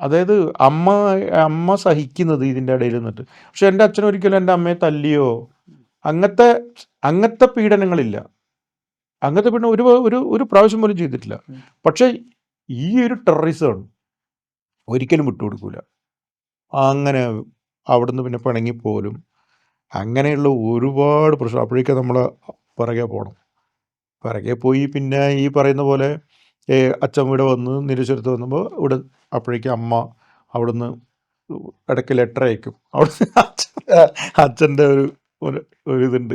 അതായത് അമ്മ സഹിക്കുന്നത് ഇതിൻ്റെ ഇടയിൽ നിന്നിട്ട്. പക്ഷെ എൻ്റെ അച്ഛൻ ഒരിക്കലും എൻ്റെ അമ്മയെ തല്ലിയോ അങ്ങനത്തെ പീഡനങ്ങളില്ല. അങ്ങനത്തെ പീഡനം ഒരു പ്രാവശ്യം പോലും ചെയ്തിട്ടില്ല. പക്ഷെ ഈ ഒരു ടെററിസമാണ് ഒരിക്കലും വിട്ടുകൊടുക്കൂല. അങ്ങനെ അവിടുന്ന് പിന്നെ പിണങ്ങിപ്പോലും അങ്ങനെയുള്ള ഒരുപാട് പ്രശ്നം. അപ്പോഴേക്കും നമ്മൾ പിറകെ പോകണം. പിറകെ പോയി പിന്നെ ഈ പറയുന്ന പോലെ അച്ഛൻ ഇവിടെ വന്ന് നിരീശ്വരത്ത് വന്നപ്പോൾ ഇവിടെ അപ്പോഴേക്കും അമ്മ അവിടുന്ന് ഇടയ്ക്ക് ലെറ്റർ അയക്കും. അവിടെ അച്ഛൻ്റെ ഒരു ഇതുണ്ട്,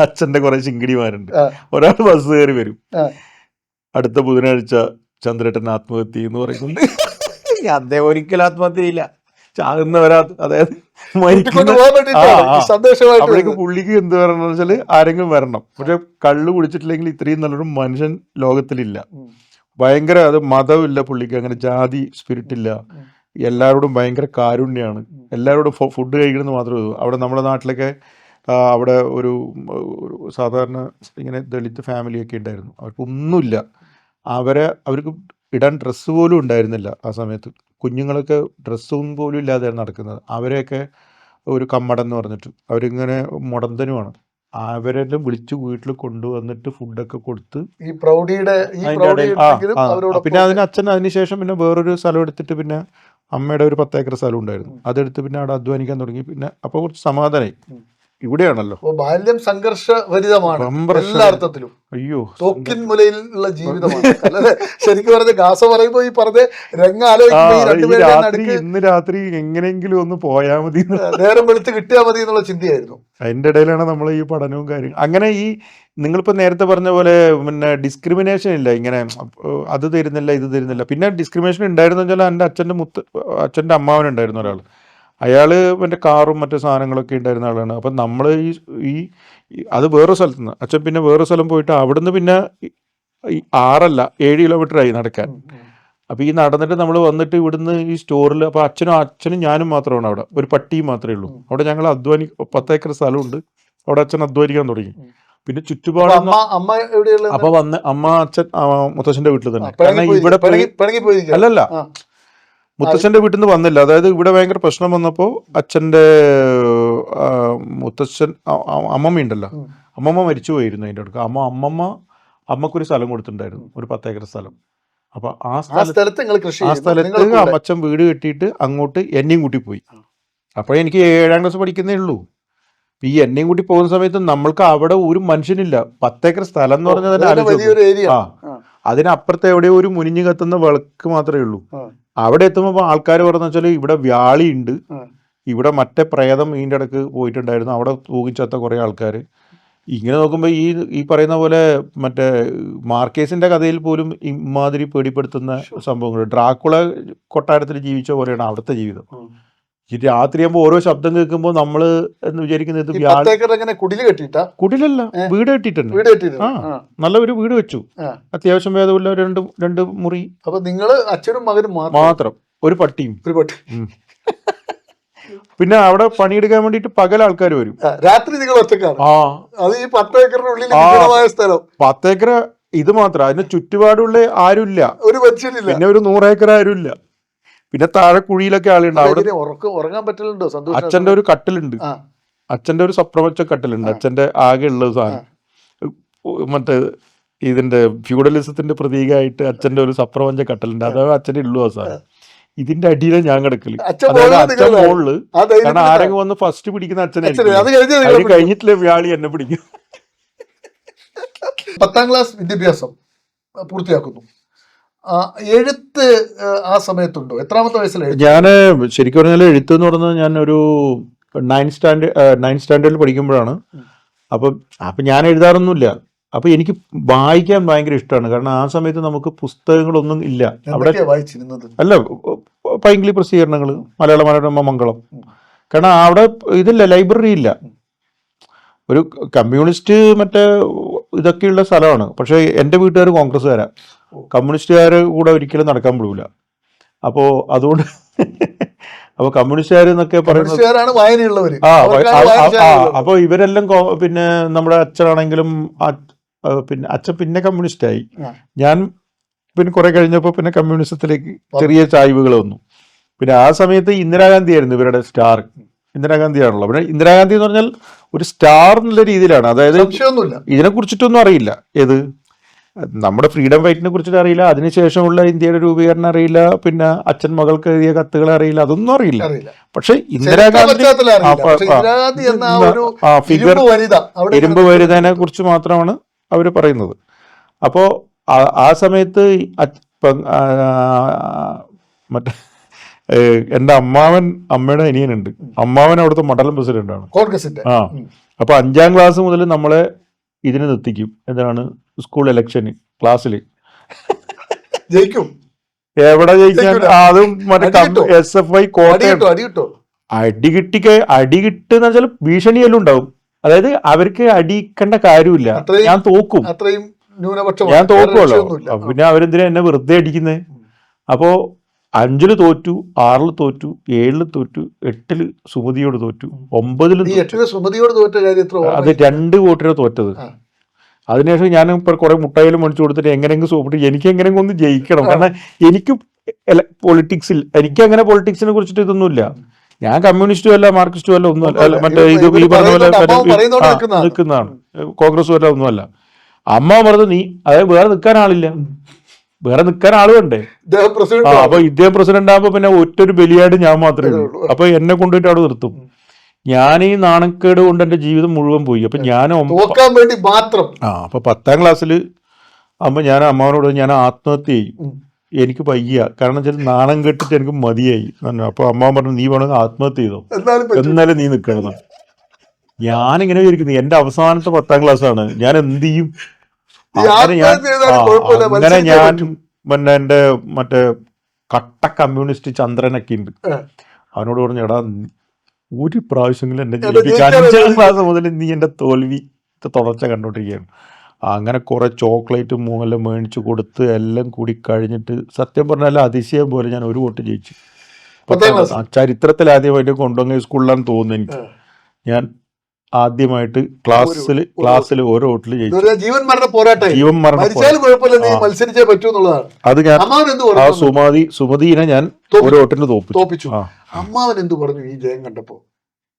അച്ഛൻ്റെ കുറേ ചിങ്കിടിമാരുണ്ട്. ഒരാൾ ബസ് കയറി വരും, അടുത്ത ബുധനാഴ്ച ചന്ദ്രേട്ടൻ ആത്മഹത്യ എന്ന് പറയുന്നുണ്ട്. അദ്ദേഹം ഒരിക്കലും ആത്മഹത്യ ചെയ്യില്ല, ചാകുന്നവരാ, അതായത് അപ്പോഴേക്ക് പുള്ളിക്ക് എന്ത് വരണം എന്ന് വെച്ചാൽ ആരെങ്കിലും വരണം. പക്ഷെ കള്ളു കുടിച്ചിട്ടില്ലെങ്കിൽ ഇത്രയും നല്ലൊരു മനുഷ്യൻ ലോകത്തിലില്ല. ഭയങ്കര അത് മതമില്ല പുള്ളിക്ക്, അങ്ങനെ ജാതി സ്പിരിറ്റ് ഇല്ല, എല്ലാവരോടും ഭയങ്കര കാരുണ്യമാണ്, എല്ലാവരോടും ഫുഡ് കഴിക്കണമെന്ന് മാത്രമേ ഉള്ളൂ. അവിടെ നമ്മുടെ നാട്ടിലൊക്കെ അവിടെ ഒരു സാധാരണ ഇങ്ങനെ ദളിത് ഫാമിലിയൊക്കെ ഉണ്ടായിരുന്നു, അവർക്കൊന്നുമില്ല, അവർക്ക് ഇടാൻ ഡ്രസ്സ് പോലും ഉണ്ടായിരുന്നില്ല ആ സമയത്ത്. കുഞ്ഞുങ്ങളൊക്കെ ഡ്രസ്സും പോലും ഇല്ലാതെയാണ് നടക്കുന്നത്. അവരെയൊക്കെ ഒരു കമ്മടം എന്ന് പറഞ്ഞിട്ട് അവരിങ്ങനെ മുടന്തനുമാണ്. അവരെല്ലാം വിളിച്ച് വീട്ടിൽ കൊണ്ടുവന്നിട്ട് ഫുഡൊക്കെ കൊടുത്ത് ഈ പ്രൗഢിയുടെ അതിൻ്റെ ഇടയിൽ ഉണ്ടെങ്കിലും പിന്നെ അവരോടൊപ്പം അതിന് അച്ഛൻ അതിനുശേഷം പിന്നെ വേറൊരു സ്ഥലം എടുത്തിട്ട് പിന്നെ അമ്മയുടെ ഒരു 10 ഏക്കർ സ്ഥലം ഉണ്ടായിരുന്നു, അതെടുത്ത് പിന്നെ അവിടെ അധ്വാനിക്കാൻ തുടങ്ങി. പിന്നെ അപ്പോൾ കുറച്ച് സമാധാനമായി. ഇവിടെയാണല്ലോ അപ്പൊ ബാല്യം സംഘർഷഭരിതമാണ് ബമ്പർ എല്ലാ അർത്ഥത്തിലും. അയ്യോ തോക്കിൻ മുലയിലുള്ള ജീവിതമാണ് അല്ലേ? ശരിക്കും പറഞ്ഞ ഗാസ പറയുമ്പോ ഈ പറഞ്ഞ രംഗം ആലോചിക്കുമ്പോ ഈ ഈ രണ്ടുപേരുടെ രാത്രി നടുക്ക് ഇന്ന് രാത്രി എങ്ങനെയെങ്കിലും ഒന്ന് പോയാൽ മതി നേരം വെളുത്ത് കിട്ടിയാൽ മതി എന്നുള്ള ചിന്തയായിരുന്നു. അതിൻ്റെ ഇടയിലാണ് നമ്മൾ ഈ പഠനവും കാര്യങ്ങളും. അങ്ങനെ ഈ നിങ്ങളിപ്പോൾ നേരത്തെ പറഞ്ഞ പോലെ പിന്നെ ഡിസ്ക്രിമിനേഷൻ ഇല്ല, ഇങ്ങനെ അത് തരുന്നില്ല ഇത് തരുന്നില്ല. പിന്നെ ഡിസ്ക്രിമിനേഷൻ ഉണ്ടായിരുന്നു വെച്ചാൽ എൻ്റെ അച്ഛൻ്റെ അമ്മാവനുണ്ടായിരുന്ന ഒരാൾ, അയാൾ മറ്റേ കാറും മറ്റു സാധനങ്ങളൊക്കെ ഉണ്ടായിരുന്ന ആളാണ്. അപ്പം നമ്മൾ ഈ അത് വേറൊരു സ്ഥലത്ത് നിന്ന് അച്ഛൻ പിന്നെ വേറൊരു സ്ഥലം പോയിട്ട് അവിടുന്ന് പിന്നെ 7 കിലോമീറ്ററായി നടക്കാൻ. അപ്പോൾ ഈ നടന്നിട്ട് നമ്മൾ വന്നിട്ട് ഇവിടുന്ന് ഈ സ്റ്റോറിൽ, അപ്പോൾ അച്ഛനും ഞാനും മാത്രമാണ് അവിടെ, ഒരു പട്ടിയും മാത്രമേ ഉള്ളൂ അവിടെ. ഞങ്ങൾ 10 ഏക്കർ സ്ഥലമുണ്ട് അവിടെ. അച്ഛൻ അധ്വാനിക്കാൻ തുടങ്ങി. പിന്നെ ചുറ്റുപാട് അമ്മ എവിടെയുള്ള അപ്പൊ അമ്മ അച്ഛൻ മുത്തച്ഛൻ്റെ വീട്ടിൽ തന്നെ. കാരണം ഇവിടെ അല്ലല്ല, മുത്തച്ഛൻ്റെ വീട്ടിൽ നിന്ന് വന്നില്ല. അതായത് ഇവിടെ ഭയങ്കര പ്രശ്നം വന്നപ്പോൾ അച്ഛൻ്റെ മുത്തച്ഛൻ അമ്മമ്മയുണ്ടല്ലോ, അമ്മമ്മ മരിച്ചു പോയിരുന്നു. അതിൻ്റെ അടുക്ക് അമ്മക്കൊരു സ്ഥലം കൊടുത്തിട്ടുണ്ടായിരുന്നു, ഒരു 10 ഏക്കർ സ്ഥലം. അപ്പൊ ആ സ്ഥലത്ത് അമ്മച്ചൻ വീട് കെട്ടിയിട്ട് അങ്ങോട്ട് എന്നെയും കൂട്ടി പോയി. അപ്പോൾ എനിക്ക് 7ാം ക്ലാസ് പഠിക്കുന്നേ ഉള്ളൂ. ഈ എന്നെയും കൂട്ടി പോകുന്ന സമയത്ത് നമ്മൾക്ക് അവിടെ ഒരു മനുഷ്യനില്ല. 10 ഏക്കർ സ്ഥലം എന്ന് പറഞ്ഞാൽ അതിനപ്പുറത്ത് എവിടെയോ ഒരു മുനിഞ്ഞു കത്തുന്ന വിളക്ക് മാത്രമേ ഉള്ളൂ. അവിടെ എത്തുമ്പോൾ ആൾക്കാർ പറഞ്ഞു വെച്ചാൽ ഇവിടെ വ്യാളിയുണ്ട്, ഇവിടെ മറ്റേ പ്രേതം ഇതിൻ്റെ ഇടക്ക് പോയിട്ടുണ്ടായിരുന്നു, അവിടെ തൂങ്ങിച്ചത്ത കുറേ ആൾക്കാർ. ഇങ്ങനെ നോക്കുമ്പോൾ ഈ പറയുന്ന പോലെ മറ്റേ മാർക്കേസിൻ്റെ കഥയിൽ പോലും ഇമാതിരി പേടിപ്പെടുത്തുന്ന സംഭവങ്ങൾ. ഡ്രാക്കുള കൊട്ടാരത്തിൽ ജീവിച്ച പോലെയാണ് അവിടുത്തെ ജീവിതം. ഈ രാത്രിയാകുമ്പോൾ ഓരോ ശബ്ദം കേൾക്കുമ്പോൾ നമ്മൾ എന്ന് വിചാരിക്കുന്നത് കുടിലല്ല, വീട് കെട്ടിയിട്ടുണ്ട്. നല്ല ഒരു വീട് വെച്ചു, അത്യാവശ്യം ഭേദമില്ല, രണ്ട് മുറി. അപ്പൊ നിങ്ങള് അച്ഛനും മകനും മാത്രം, ഒരു പട്ടിയും. പിന്നെ അവിടെ പണിയെടുക്കാൻ വേണ്ടിട്ട് പകൽ ആൾക്കാർ വരും, രാത്രി നിങ്ങൾ ഒറ്റക്കാണ്. അത് ഈ 10 ഏക്കറിനുള്ളിൽ 10 ഏക്കർ ഇത് മാത്രം, അതിന് ചുറ്റുപാടുള്ള ആരുമില്ല, ഒരു മനുഷ്യനില്ല. പിന്നെ ഒരു 100 ഏക്കർ ആരുമില്ല. പിന്നെ താഴെ കുഴിയിലൊക്കെ ആളുണ്ട്. അവിടെ ഉറങ്ങാൻ പറ്റലുണ്ടോ? അച്ഛൻ്റെ ഒരു കട്ടിലുണ്ട്, അച്ഛൻ്റെ ഒരു സപ്രമച്ച കട്ടിലുണ്ട്, അച്ഛൻ്റെ ആകെ ഉള്ള സാധനം. മറ്റേ ഇതിന്റെ ഫ്യൂഡലിസത്തിന്റെ പ്രതീകമായിട്ട് അച്ഛൻ്റെ ഒരു സപ്രപഞ്ച കട്ടിലുണ്ട്, അതാണ് അച്ഛൻ്റെ ഉള്ളു ആ സാധനം. ഇതിന്റെ അടിയിലാണ് ഞാൻ കിടക്കല്. അതായത് അച്ഛൻ മുകളില്, കാരണം ആരെങ്കിലും വന്ന് ഫസ്റ്റ് പിടിക്കുന്ന അച്ഛനെ, അത് കഴിഞ്ഞിട്ടില്ലേ വ്യാളി എന്നെ പിടിക്കും. 10ാം ക്ലാസ് വിദ്യാഭ്യാസം പൂർത്തിയാക്കുന്നു. എഴുത്ത് ആ സമയത്തുണ്ടോ? എത്രാമത്തെ വയസ്സിലാണ്? ഞാൻ ശരിക്കും പറഞ്ഞാൽ എഴുത്ത് എന്ന് പറഞ്ഞാൽ ഞാൻ ഒരു 9th സ്റ്റാൻഡേർഡിൽ പഠിക്കുമ്പോഴാണ്. അപ്പം ഞാൻ എഴുതാറൊന്നുമില്ല. അപ്പം എനിക്ക് വായിക്കാൻ ഭയങ്കര ഇഷ്ടമാണ്. കാരണം ആ സമയത്ത് നമുക്ക് പുസ്തകങ്ങളൊന്നും ഇല്ല അവിടെ. അല്ല, പൈങ്കിളി പ്രസിദ്ധീകരണങ്ങൾ, മലയാള മനോരമ, മംഗളം. കാരണം അവിടെ ഇതില്ല, ലൈബ്രറി ഇല്ല. ഒരു കമ്മ്യൂണിസ്റ്റ് മറ്റേ ഇതൊക്കെയുള്ള സ്ഥലമാണ്. പക്ഷേ എൻ്റെ വീട്ടുകാർ കോൺഗ്രസ്സുകാരാണ്, കമ്മ്യൂണിസ്റ്റുകാർ കൂടെ ഒരിക്കലും നടക്കാൻ പോകില്ല. അപ്പോൾ അതുകൊണ്ട് അപ്പോൾ കമ്മ്യൂണിസ്റ്റുകാർ എന്നൊക്കെ പറയുന്നത് അപ്പോൾ ഇവരെല്ലാം പിന്നെ നമ്മുടെ അച്ഛനാണെങ്കിലും പിന്നെ അച്ഛൻ പിന്നെ കമ്മ്യൂണിസ്റ്റായി. ഞാൻ പിന്നെ കുറെ കഴിഞ്ഞപ്പോൾ പിന്നെ കമ്മ്യൂണിസത്തിലേക്ക് ചെറിയ ചായ്വുകൾ വന്നു. പിന്നെ ആ സമയത്ത് ഇന്ദിരാഗാന്ധി ആയിരുന്നു ഇവരുടെ സ്റ്റാർ. ഇന്ദിരാഗാന്ധിയാണല്ലോ. പിന്നെ ഇന്ദിരാഗാന്ധി എന്ന് പറഞ്ഞാൽ ഒരു സ്റ്റാർ എന്നുള്ള രീതിയിലാണ്. അതായത് ഇതിനെ കുറിച്ചിട്ടൊന്നും അറിയില്ല, ഏത് നമ്മുടെ ഫ്രീഡം ഫൈറ്റിനെ കുറിച്ചിട്ട് അറിയില്ല, അതിനുശേഷമുള്ള ഇന്ത്യയുടെ രൂപീകരണം അറിയില്ല, പിന്നെ അച്ഛൻ മകൾക്ക് എഴുതിയ കത്തുകൾ അറിയില്ല, അതൊന്നും അറിയില്ല. പക്ഷെ ഇന്ദിരാഗാന്ധി ഫിഗർ, ഇരുമ്പ് വനിതനെ കുറിച്ച് മാത്രമാണ് അവർ പറയുന്നത്. അപ്പോൾ ആ സമയത്ത് മറ്റേ എൻ്റെ അമ്മയുടെ അനിയനുണ്ട്, അമ്മാവൻ അവിടുത്തെ മണ്ഡലം പ്രസിഡന്റാണ്. അപ്പൊ 5ാം ക്ലാസ് മുതൽ നമ്മളെ ഇതിന് നിർത്തിക്കും. എന്താണ്, സ്കൂൾ ഇലക്ഷന് ക്ലാസ്സിൽ ജയിക്കും. എവിടെ ജയിക്കാൻ? അതും മറ്റേ SFI കോട്ടയം. അടി കിട്ടുന്ന വെച്ചാൽ ഭീഷണിയെല്ലാം ഉണ്ടാവും. അതായത് അവർക്ക് അടിക്കേണ്ട കാര്യമില്ല, ഞാൻ തോക്കും, ഞാൻ തോക്കുമല്ലോ. പിന്നെ അവരെന്തിനാ എന്നെ വെറുതെ അടിക്കുന്നത്? അപ്പോ 5ൽ തോറ്റു, 6ൽ തോറ്റു, 7ൽ തോറ്റു, 8ൽ സുമതിയോട് തോറ്റു, 9ൽ അത് 2 വോട്ടിന് തോറ്റത്. അതിനുശേഷം ഞാൻ ഇപ്പൊ കുറെ മുട്ടായാലും മേടിച്ചു കൊടുത്തിട്ട് എങ്ങനെയെങ്കിലും സോപ്പിട്ട് എനിക്ക് എങ്ങനെയെങ്കിലും ഒന്ന് ജയിക്കണം. കാരണം എനിക്ക് പൊളിറ്റിക്സിൽ, എനിക്ക് അങ്ങനെ പൊളിറ്റിക്സിനെ കുറിച്ചിട്ട് ഇതൊന്നുമില്ല. ഞാൻ കമ്മ്യൂണിസ്റ്റും അല്ല മാർക്സിസ്റ്റും അല്ല ഒന്നുമല്ല, അല്ല മറ്റേ ഇത് ഇവര് ഈ പറഞ്ഞ പോലെ പറയുന്നോണ്ട് അമ്മാവൻ മറ്റേ പറയുന്നോണ്ട് നിൽക്കുന്നതാണ്. നിൽക്കുന്നതാണ്, കോൺഗ്രസും അല്ല ഒന്നുമല്ല. അമ്മ പറഞ്ഞത് നീ അതായത് വേറെ നിൽക്കാൻ ആളില്ല, വേറെ നിൽക്കാൻ ആള് വേണ്ടേ. ഇദ്ദേഹം പ്രസിഡന്റ് ആണ്. അപ്പൊ ഇദ്ദേഹം പ്രസിഡന്റ് ആകുമ്പോ പിന്നെ ഒറ്റൊരു ബലിയായിട്ട് ഞാൻ മാത്രമേ അതേ ഉള്ളൂ. ഉള്ളൂ. അപ്പൊ എന്നെ കൊണ്ടുപോയിട്ട് അവിടെ നിർത്തും. ഞാൻ ഈ നാണക്കേട് കൊണ്ട് എന്റെ ജീവിതം മുഴുവൻ പോയി. അപ്പൊ ഞാൻ തോക്കാൻ വേണ്ടി മാത്രം. അപ്പൊ 10ാം ക്ലാസ്സിൽ ആകുമ്പോൾ ഞാൻ അമ്മാവനോട് ഞാൻ ആത്മഹത്യ ചെയ്യും, എനിക്ക് വയ്യ, കാരണം വെച്ചാൽ നാണം കെട്ടിട്ട് എനിക്ക് മതിയായി. അപ്പൊ അമ്മാവൻ പറഞ്ഞു നീ വേണമെങ്കിൽ ആത്മഹത്യ ചെയ്തോ, എന്നാലും നീ നിൽക്കണം. ഞാനിങ്ങനെ വിചാരിക്കുന്നു എന്റെ അവസാനത്തെ 10ാം ക്ലാസ് ആണ്, ഞാൻ എന്ത് ചെയ്യും? അങ്ങനെ ഞാൻ പിന്നെ എന്റെ മറ്റേ കട്ട കമ്മ്യൂണിസ്റ്റ് ചന്ദ്രനൊക്കെ ഉണ്ട്, അവനോട് പറഞ്ഞു എടാ ഒരു പ്രാവശ്യമെങ്കിലും എന്നെ ജയിപ്പിക്കാൻ 5ാം ക്ലാസ് മുതൽ നീ എന്റെ തോൽവി തുടർച്ച കണ്ടോണ്ടിരിക്കുകയാണ്. അങ്ങനെ കുറെ ചോക്ലേറ്റും മൂന്നെല്ലാം മേടിച്ചു കൊടുത്ത് എല്ലാം കൂടി കഴിഞ്ഞിട്ട് സത്യം പറഞ്ഞാൽ അതിശയം പോലെ ഞാൻ ഒരു വോട്ട് ജയിച്ചു. ചരിത്രത്തിൽ ആദ്യമായിട്ട് കൊണ്ടുവന്ന സ്കൂളിലാണെന്ന് തോന്നുന്നു എനിക്ക്. ഞാൻ ആദ്യമായിട്ട് ക്ലാസ്സിൽ ഓരോ വോട്ടിൽ ജയിച്ചു. ജീവൻ മരണ പോരാട്ടം. അത് ഞാൻ ആ സുമതിനെ ഞാൻ ഓരോ വോട്ടിന് തോപ്പിച്ചു. അമ്മാവൻ എന്ത് പറഞ്ഞു ഈ ജയം കണ്ടപ്പോ?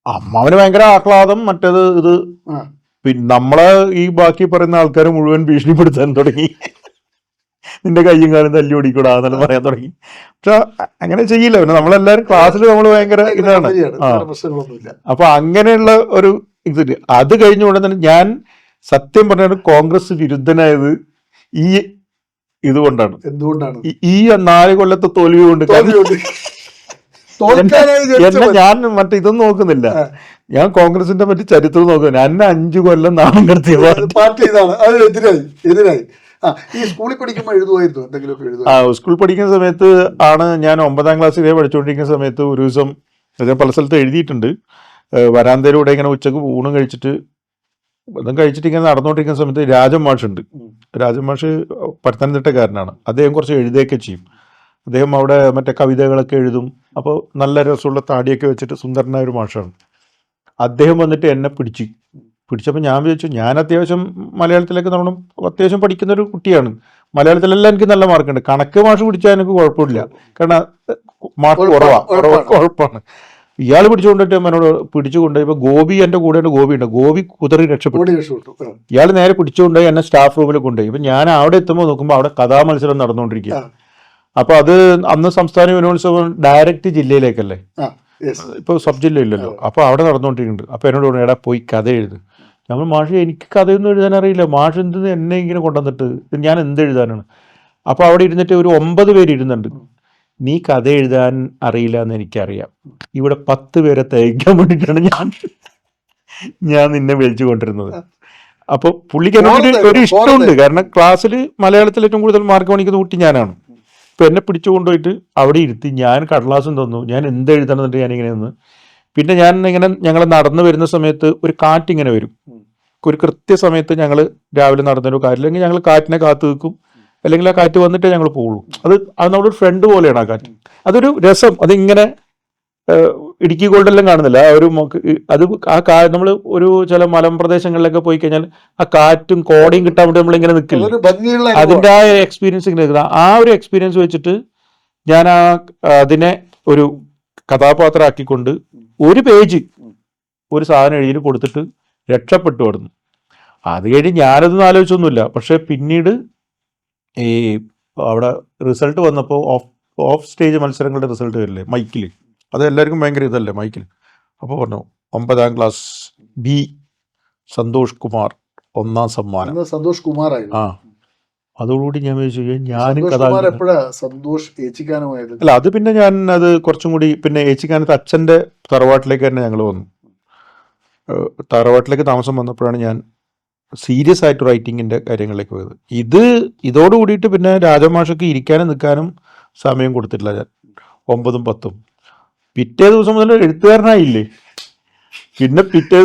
അമ്മാവന് ഭയങ്കര ആഹ്ലാദം. മറ്റേത് ഇത് പിന്നെ നമ്മളെ ഈ ബാക്കി പറയുന്ന ആൾക്കാർ മുഴുവൻ ഭീഷണിപ്പെടുത്താൻ തുടങ്ങി, നിന്റെ കയ്യും കാലം തല്ലി ഓടിക്കൂടാന്നെല്ലാം പറയാൻ തുടങ്ങി. പക്ഷെ അങ്ങനെ ചെയ്യില്ല. പിന്നെ നമ്മളെല്ലാരും ക്ലാസ്സിൽ നമ്മൾ ഭയങ്കര ഇതാണ്. അപ്പൊ അങ്ങനെയുള്ള ഒരു ഇത് അത് കഴിഞ്ഞ ഉടനെ തന്നെ ഞാൻ സത്യം പറഞ്ഞാൽ കോൺഗ്രസ് വിരുദ്ധനായത് ഈ ഇതുകൊണ്ടാണ്. എന്തുകൊണ്ടാണ്? ഈ 4 കൊല്ലത്തെ തോൽവി കൊണ്ട്. ഞാൻ മറ്റേ ഇതൊന്നും നോക്കുന്നില്ല, ഞാൻ കോൺഗ്രസിന്റെ മറ്റു ചരിത്രം നോക്കുന്നില്ല. എന്നെ 5 കൊല്ലം നാണം കടത്തിയ പാർട്ടി ഇതാണ്, എതിരായി. ഈ സ്കൂളിൽ പഠിക്കുമ്പോൾ എഴുതുമായിരുന്നു എന്തെങ്കിലും? സ്കൂൾ പഠിക്കുന്ന സമയത്ത് ആണ് ഞാൻ 9ാം ക്ലാസ്സിൽ പഠിച്ചുകൊണ്ടിരിക്കുന്ന സമയത്ത് ഒരു ദിവസം ഞാൻ പല സ്ഥലത്ത് എഴുതിയിട്ടുണ്ട്. വരാന്തയിലൂടെ ഇങ്ങനെ ഉച്ചക്ക് ഊണും കഴിച്ചിട്ട് ഇങ്ങനെ നടന്നുകൊണ്ടിരിക്കുന്ന സമയത്ത് രാജൻ മാഷുണ്ട്. രാജൻ മാഷ് പത്തനംതിട്ടക്കാരനാണ്. അദ്ദേഹം കുറച്ച് എഴുതുകയൊക്കെ ചെയ്യും. അദ്ദേഹം അവിടെ മറ്റേ കവിതകളൊക്കെ എഴുതും. അപ്പോൾ നല്ല രസമുള്ള താടിയൊക്കെ വെച്ചിട്ട് സുന്ദരനായ ഒരു മാഷാണ്. അദ്ദേഹം വന്നിട്ട് എന്നെ പിടിച്ചപ്പോൾ ഞാൻ വിചാരിച്ചു ഞാൻ അത്യാവശ്യം മലയാളത്തിലേക്ക് നമ്മൾ അത്യാവശ്യം പഠിക്കുന്ന ഒരു കുട്ടിയാണ്. മലയാളത്തിലെല്ലാം എനിക്ക് നല്ല മാർക്കുണ്ട്. കണക്ക് മാഷ് പിടിച്ചാൽ എനിക്ക് കുഴപ്പമില്ല, കാരണം മാർക്ക് കുഴപ്പമാണ്. ഇയാൾ പിടിച്ചുകൊണ്ടിട്ട് എന്നോട് പിടിച്ചുകൊണ്ടുപോയി. ഗോപി എൻ്റെ കൂടെയാണ്, ഗോപി കുതിറി രക്ഷപ്പെട്ടു. ഇയാൾ നേരെ പിടിച്ചുകൊണ്ടുപോയി എന്നെ സ്റ്റാഫ് റൂമിൽ കൊണ്ടുപോയി. ഇപ്പം ഞാൻ അവിടെ എത്തുമ്പോൾ നോക്കുമ്പോൾ അവിടെ കഥാമത്സരം നടന്നുകൊണ്ടിരിക്കുക. അപ്പൊ അത് അന്ന് സംസ്ഥാന യുവജനോത്സവം ഡയറക്റ്റ് ജില്ലയിലേക്കല്ലേ, ഇപ്പൊ സബ് ജില്ല ഇല്ലല്ലോ. അപ്പൊ അവിടെ നടന്നുകൊണ്ടിരിക്കുന്നുണ്ട്. അപ്പൊ എന്നോട് പറഞ്ഞു എടാ പോയി കഥ എഴുത്. നമ്മൾ മാഷ് എനിക്ക് കഥയൊന്നും എഴുതാൻ അറിയില്ല, മാഷ് എന്ത് എന്നെ ഇങ്ങനെ കൊണ്ടുവന്നിട്ട് ഞാൻ എന്ത് എഴുതാനാണ്? അപ്പൊ അവിടെ ഇരുന്നിട്ട് ഒരു 9 പേര് ഇരുന്നുണ്ട്. നീ കഥ എഴുതാൻ അറിയില്ല എന്ന് എനിക്കറിയാം, ഇവിടെ 10 പേരെ തയ്ക്കാൻ വേണ്ടിയിട്ടാണ് ഞാൻ നിന്നെ വിളിച്ചു കൊണ്ടിരുന്നത്. അപ്പൊ പുള്ളിക്ക് എന്നോട് ഒരു ഇഷ്ടമുണ്ട്, കാരണം ക്ലാസ്സിൽ മലയാളത്തിൽ ഏറ്റവും കൂടുതൽ മാർക്ക് മേടിക്കുന്ന കുട്ടി ഞാനാണ്. ഇപ്പൊ എന്നെ പിടിച്ചു കൊണ്ടുപോയിട്ട് അവിടെ ഇരുത്തി ഞാൻ കടലാസും തന്നു, ഞാൻ എന്ത് എഴുതണമെന്നിട്ട് ഞാനിങ്ങനെ നിന്ന്. പിന്നെ ഞാൻ ഇങ്ങനെ ഞങ്ങൾ നടന്നു വരുന്ന സമയത്ത് ഒരു കാറ്റിങ്ങനെ വരും. ഒരു കൃത്യസമയത്ത് ഞങ്ങൾ രാവിലെ നടന്നൊരു കാറ്റ്, അല്ലെങ്കിൽ ഞങ്ങൾ കാറ്റിനെ കാത്തു നിൽക്കും, അല്ലെങ്കിൽ ആ കാറ്റ് വന്നിട്ടേ ഞങ്ങൾ പോകുള്ളൂ. അത് നമ്മുടെ ഒരു ഫ്രണ്ട് പോലെയാണ് ആ കാറ്റ്. അതൊരു രസം. അതിങ്ങനെ ഇടുക്കി ഗോൾഡെല്ലാം കാണുന്നില്ല ആ ഒരു അത് നമ്മൾ ഒരു ചില മലമ്പ്രദേശങ്ങളിലൊക്കെ പോയി കഴിഞ്ഞാൽ ആ കാറ്റും കോടയും കിട്ടാൻ വേണ്ടി നമ്മളിങ്ങനെ നിൽക്കില്ല. അതിൻ്റെ ആ എക്സ്പീരിയൻസ് ഇങ്ങനെ നിൽക്കുന്നത്. ആ ഒരു എക്സ്പീരിയൻസ് വെച്ചിട്ട് ഞാൻ അതിനെ ഒരു കഥാപാത്രമാക്കിക്കൊണ്ട് ഒരു പേജ് ഒരു സാധനം എഴുതി കൊടുത്തിട്ട് രക്ഷപ്പെട്ടു കിടന്നു. അത് കഴിഞ്ഞ് ഞാനതൊന്നും ആലോചിച്ചൊന്നുമില്ല. പക്ഷെ പിന്നീട് ഈ അവിടെ റിസൾട്ട് വന്നപ്പോൾ ഓഫ് സ്റ്റേജ് മത്സരങ്ങളുടെ റിസൾട്ട് വരില്ലേ മൈക്കിൽ, അത് എല്ലാവർക്കും ഭയങ്കര ഇതല്ലേ മൈക്കിൽ. അപ്പോൾ പറഞ്ഞു 9ാം ക്ലാസ് ബി സന്തോഷ് കുമാർ 1ാം സമ്മാനം. സന്തോഷ് കുമാർ അതോടുകൂടി ഞാൻ വിചാരിച്ചു ഞാനും അല്ല അത് പിന്നെ ഞാൻ അത് കുറച്ചും കൂടി പിന്നെ ഏച്ചിക്കാനത്ത് അച്ഛൻ്റെ തറവാട്ടിലേക്ക് തന്നെ ഞങ്ങൾ വന്നു. തറവാട്ടിലേക്ക് താമസം വന്നപ്പോഴാണ് ഞാൻ സീരിയസ് ആയിട്ട് റൈറ്റിങ്ങിൻ്റെ കാര്യങ്ങളിലേക്ക് പോയത്. ഇതോടുകൂടിയിട്ട് പിന്നെ രാജമാഷക്ക് ഇരിക്കാനും നിൽക്കാനും സമയം കൊടുത്തിട്ടില്ല ഞാൻ. 9ഉം 10ഉം പിറ്റേ ദിവസം മുതൽ എഴുത്തുകാരനായില്ലേ. പിന്നെ പിറ്റേ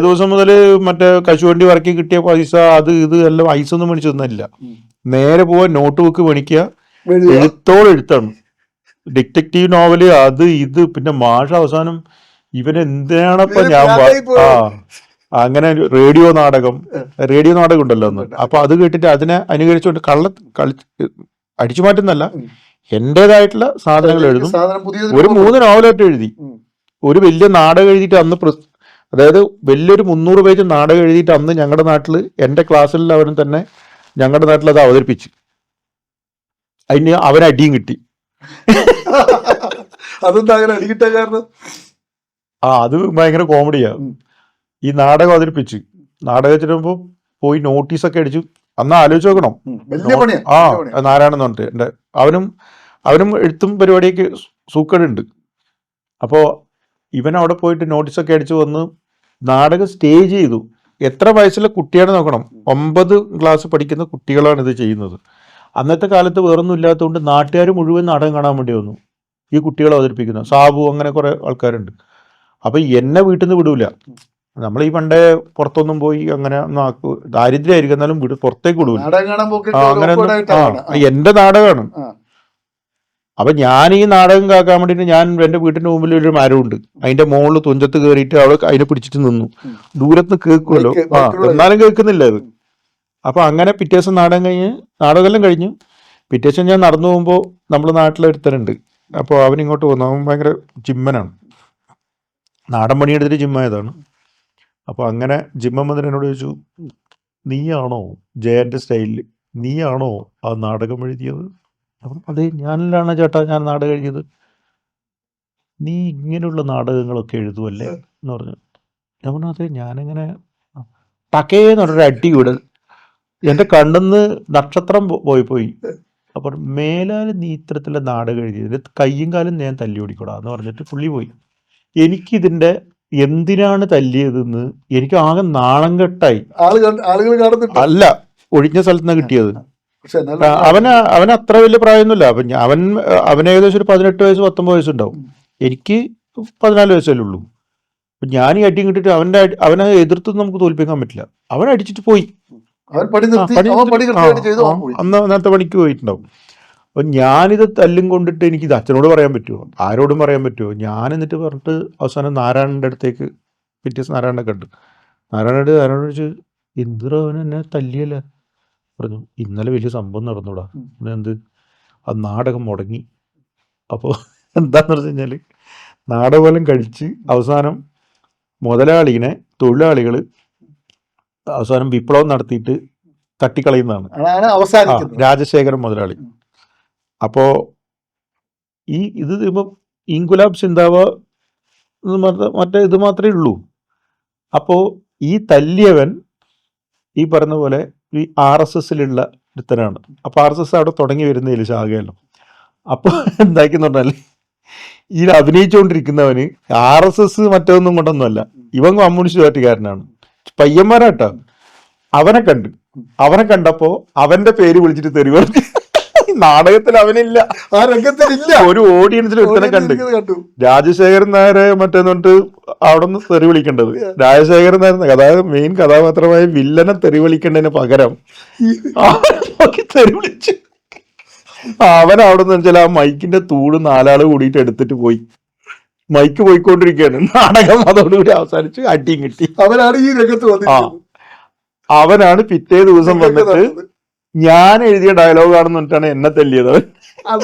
ദിവസം മുതൽ മറ്റേ കശുവണ്ടി വറക്കി കിട്ടിയ പൈസ അത് ഇത് എല്ലാം ഐസൊന്നും മേടിച്ചു തന്നില്ല. നേരെ പോവാൻ നോട്ട് ബുക്ക് മേടിക്കുക, എഴുത്താണ്. ഡിറ്റക്റ്റീവ് നോവല് അത് ഇത്. പിന്നെ മാഷ അവസാനം ഇവനെന്തിനാണപ്പോ അങ്ങനെ റേഡിയോ നാടകം ഉണ്ടല്ലോ അന്ന്. അപ്പൊ അത് കേട്ടിട്ട് അതിനെ അനുകരിച്ചുകൊണ്ട് അടിച്ചു മാറ്റുന്നല്ല, എൻ്റെതായിട്ടുള്ള സാധനങ്ങൾ എഴുതും. സാധനം പുതിയത് ഒരു 3 നോവലായിട്ട് എഴുതി. ഉം. ഒരു വലിയ നാടകം എഴുതിയിട്ട് അന്ന് അതായത് വലിയൊരു 300 പേജ് നാടകം എഴുതിയിട്ട് അന്ന് ഞങ്ങളുടെ നാട്ടിൽ എൻ്റെ ക്ലാസ്സിലുള്ളവരും തന്നെ ഞങ്ങളുടെ നാട്ടിൽ അത് അവതരിപ്പിച്ചു. അതിന് അവനടിയും കിട്ടി. അതെന്താ അങ്ങനെ അടികിട്ടാൻ കാരണം? അത് ഭയങ്കര കോമഡിയാണ്. ഉം. ഈ നാടകം അവതരിപ്പിച്ച് നാടകത്തിനുമ്പോൾ പോയി നോട്ടീസൊക്കെ അടിച്ചു. അന്ന് ആലോചിച്ച് നോക്കണം. വലിയ പണിയാ, ആ വലിയ പണിയാ. നാരായണെന്ന് പറഞ്ഞിട്ട് എൻ്റെ അവനും എഴുത്തും പരിപാടിയൊക്കെ സൂക്കേടുണ്ട്. അപ്പോൾ ഇവൻ അവിടെ പോയിട്ട് നോട്ടീസൊക്കെ അടിച്ചു വന്ന് നാടകം സ്റ്റേജ് ചെയ്തു. എത്ര വയസ്സുള്ള കുട്ടിയാണ് നോക്കണം. 9 ക്ലാസ് പഠിക്കുന്ന കുട്ടികളാണ് ഇത് ചെയ്യുന്നത്. അന്നത്തെ കാലത്ത് വേറൊന്നും ഇല്ലാത്തതുകൊണ്ട് നാട്ടുകാർ മുഴുവൻ നാടകം കാണാൻ വേണ്ടി വന്നു. ഈ കുട്ടികൾ അവതരിപ്പിക്കുന്ന സാബു അങ്ങനെ കുറേ ആൾക്കാരുണ്ട്. അപ്പം എന്നെ വീട്ടിൽ നിന്ന് വിടൂല. നമ്മൾ ഈ പണ്ടേ പുറത്തൊന്നും പോയി അങ്ങനെ ദാരിദ്ര്യമായിരിക്കും, എന്നാലും പുറത്തേക്ക് വിടൂല. നാടകം കാണാൻ പോക്ക് അങ്ങനെ awkward ആയിട്ടാണ്. എൻ്റെ നാടകമാണ്. ആ. അപ്പം ഞാൻ ഈ നാടകം കാക്കാൻ വേണ്ടിയിട്ട് ഞാൻ എൻ്റെ വീട്ടിൻ്റെ മുമ്പിൽ ഒരു മരമുണ്ട്. അതിൻ്റെ മുകളിൽ തുഞ്ചത്ത് കയറിയിട്ട് അവൾ അതിനെ പിടിച്ചിട്ട് നിന്നു. ദൂരത്ത് കേൾക്കുമല്ലോ, എന്നാലും കേൾക്കുന്നില്ല അത്. അപ്പം അങ്ങനെ പിറ്റേ ദിവസം നാടകമെല്ലാം കഴിഞ്ഞ് പിറ്റേ ദിവസം ഞാൻ നടന്നു പോകുമ്പോൾ നമ്മൾ നാട്ടിലൊരുത്തരുണ്ട്. അപ്പോൾ അവനിങ്ങോട്ട് വന്നു. അവൻ ഭയങ്കര ജിമ്മനാണ്, നാടൻ പണിയെടുത്തിട്ട് ജിമ്മായതാണ്. അപ്പോൾ അങ്ങനെ ജിമ്മൻ വന്നിട്ട് എന്നോട് ചോദിച്ചു, നീയാണോ ജയൻ്റെ സ്റ്റൈലിൽ നീയാണോ ആ നാടകം എഴുതിയത്? അപ്പം അതെ ഞാനിലാണ് ചേട്ടാ, ഞാൻ നാടകം എഴുതിയത്. നീ ഇങ്ങനെയുള്ള നാടകങ്ങളൊക്കെ എഴുതുമല്ലേ എന്ന് പറഞ്ഞു. ഞാൻ പറഞ്ഞു അതെ, ഞാനിങ്ങനെ ടക്കേന്ന് പറഞ്ഞൊരു അടി വിടൽ എൻ്റെ കണ്ണിന്ന് നക്ഷത്രം പോയി. അപ്പം മേലാൽ നീ ഇത്തരത്തിലുള്ള നാടകം എഴുതിയത് കയ്യും കാലും ഞാൻ തല്ലി ഓടിക്കൂടാ എന്ന് പറഞ്ഞിട്ട് പുള്ളി പോയി. എനിക്കിതിൻ്റെ എന്തിനാണ് തല്ലിയതെന്ന് എനിക്ക് ആകെ നാണം കെട്ടായി. ആളുകൾ കാണുന്നുണ്ട്. അല്ല, ഒഴിഞ്ഞ സ്ഥലത്ത് നിന്ന് കിട്ടിയത്. പക്ഷെ എന്നാലും അവന് അത്ര വലിയ പ്രായമൊന്നുമില്ല. അപ്പം അവന് ഏകദേശം ഒരു 18 വയസ്സ് 19 വയസ്സുണ്ടാവും. എനിക്ക് 14 വയസ്സല്ലേ ഉള്ളൂ. അപ്പം ഞാൻ ഈ അടിയും കിട്ടിയിട്ട് അവനെ എതിർത്ത് നമുക്ക് തോൽപ്പിക്കാൻ പറ്റില്ല. അവൻ അടിച്ചിട്ട് പോയി. അവൻ പണി നിർത്തി, അവൻ പണി കൃത്യമായിട്ട് ചെയ്തു, അവൻ പോയി. അന്നത്തെ പണിക്ക് പോയിട്ടുണ്ടാവും. അപ്പം ഞാനിത് തല്ലും കൊണ്ടിട്ട് എനിക്കിത് അച്ഛനോട് പറയാൻ പറ്റുമോ, ആരോടും പറയാൻ പറ്റുമോ? ഞാൻ എന്നിട്ട് പറഞ്ഞിട്ട് അവസാനം നാരായണൻ്റെ അടുത്തേക്ക് പിറ്റേ ദിവസം നാരായണനെ കണ്ടു. നാരായണോട് ചോദിച്ചു, എന്തിനാ അവൻ എന്നെ തല്ലിയല്ല? പറഞ്ഞു, ഇന്നലെ വലിയ സംഭവം നടന്നൂടാ. എന്ത്? ആ നാടകം മുടങ്ങി. അപ്പോൾ എന്താന്ന് പറഞ്ഞു കഴിഞ്ഞാൽ നാടകമെല്ലാം കഴിച്ച് അവസാനം മുതലാളിനെ തൊഴിലാളികൾ അവസാനം വിപ്ലവം നടത്തിയിട്ട് തട്ടിക്കളയുന്നതാണ് രാജശേഖരൻ മുതലാളി. അപ്പോൾ ഇത് ഇപ്പം ഇൻകുലാബ് സിന്ദാബാദ് മറ്റേ ഇത് മാത്രമേ ഉള്ളൂ. അപ്പോൾ ഈ തല്ലിയവൻ ഈ പറഞ്ഞ പോലെ ഈ RSSലുള്ള ഒരുത്തനാണ്. അപ്പോൾ RSS അവിടെ തുടങ്ങി വരുന്നതിൽ ശാഖയല്ലോ. അപ്പോൾ എന്താക്കിന്ന് പറഞ്ഞാൽ ഈ അഭിനയിച്ചുകൊണ്ടിരിക്കുന്നവന് RSS മറ്റൊന്നും കൊണ്ടൊന്നുമല്ല, ഇവൻ കമ്മ്യൂണിസ്റ്റ് പാർട്ടിക്കാരനാണ്, പയ്യന്മാരാട്ടോ. അവനെ കണ്ടപ്പോൾ അവന്റെ പേര് വിളിച്ചിട്ട് തെരുവ്. നാടകത്തിൽ അവനില്ല, ആ രംഗത്തിലില്ല. ഒരു ഓഡിയൻസിൽ ഒരുത്തനെ കണ്ടു. രാജശേഖരൻ നായരെ മറ്റേന്നിട്ട് അവിടെ നിന്ന് തെറി വിളിക്കേണ്ടത് രാജശേഖരൻ നായർ, അതായത് മെയിൻ കഥാപാത്രമായ വില്ലനെ തെറി വിളിക്കേണ്ടതിന് പകരം തെറി വിളിച്ച് അവൻ അവിടെ നിന്ന് വെച്ചാൽ ആ മൈക്കിന്റെ തൂട് 4 ആള് കൂടിയിട്ട് എടുത്തിട്ട് പോയി. മൈക്ക് പോയിക്കൊണ്ടിരിക്കുകയാണ്. നാടകം അതോടുകൂടി അവസാനിച്ച് അടിയും കിട്ടി. അവനാണ് ഈ രംഗത്ത് അവനാണ് പിറ്റേ ദിവസം വന്നിട്ട് ഞാൻ എഴുതിയ ഡയലോഗാണെന്ന് പറഞ്ഞിട്ടാണ് എന്നെ തല്ലിയത്.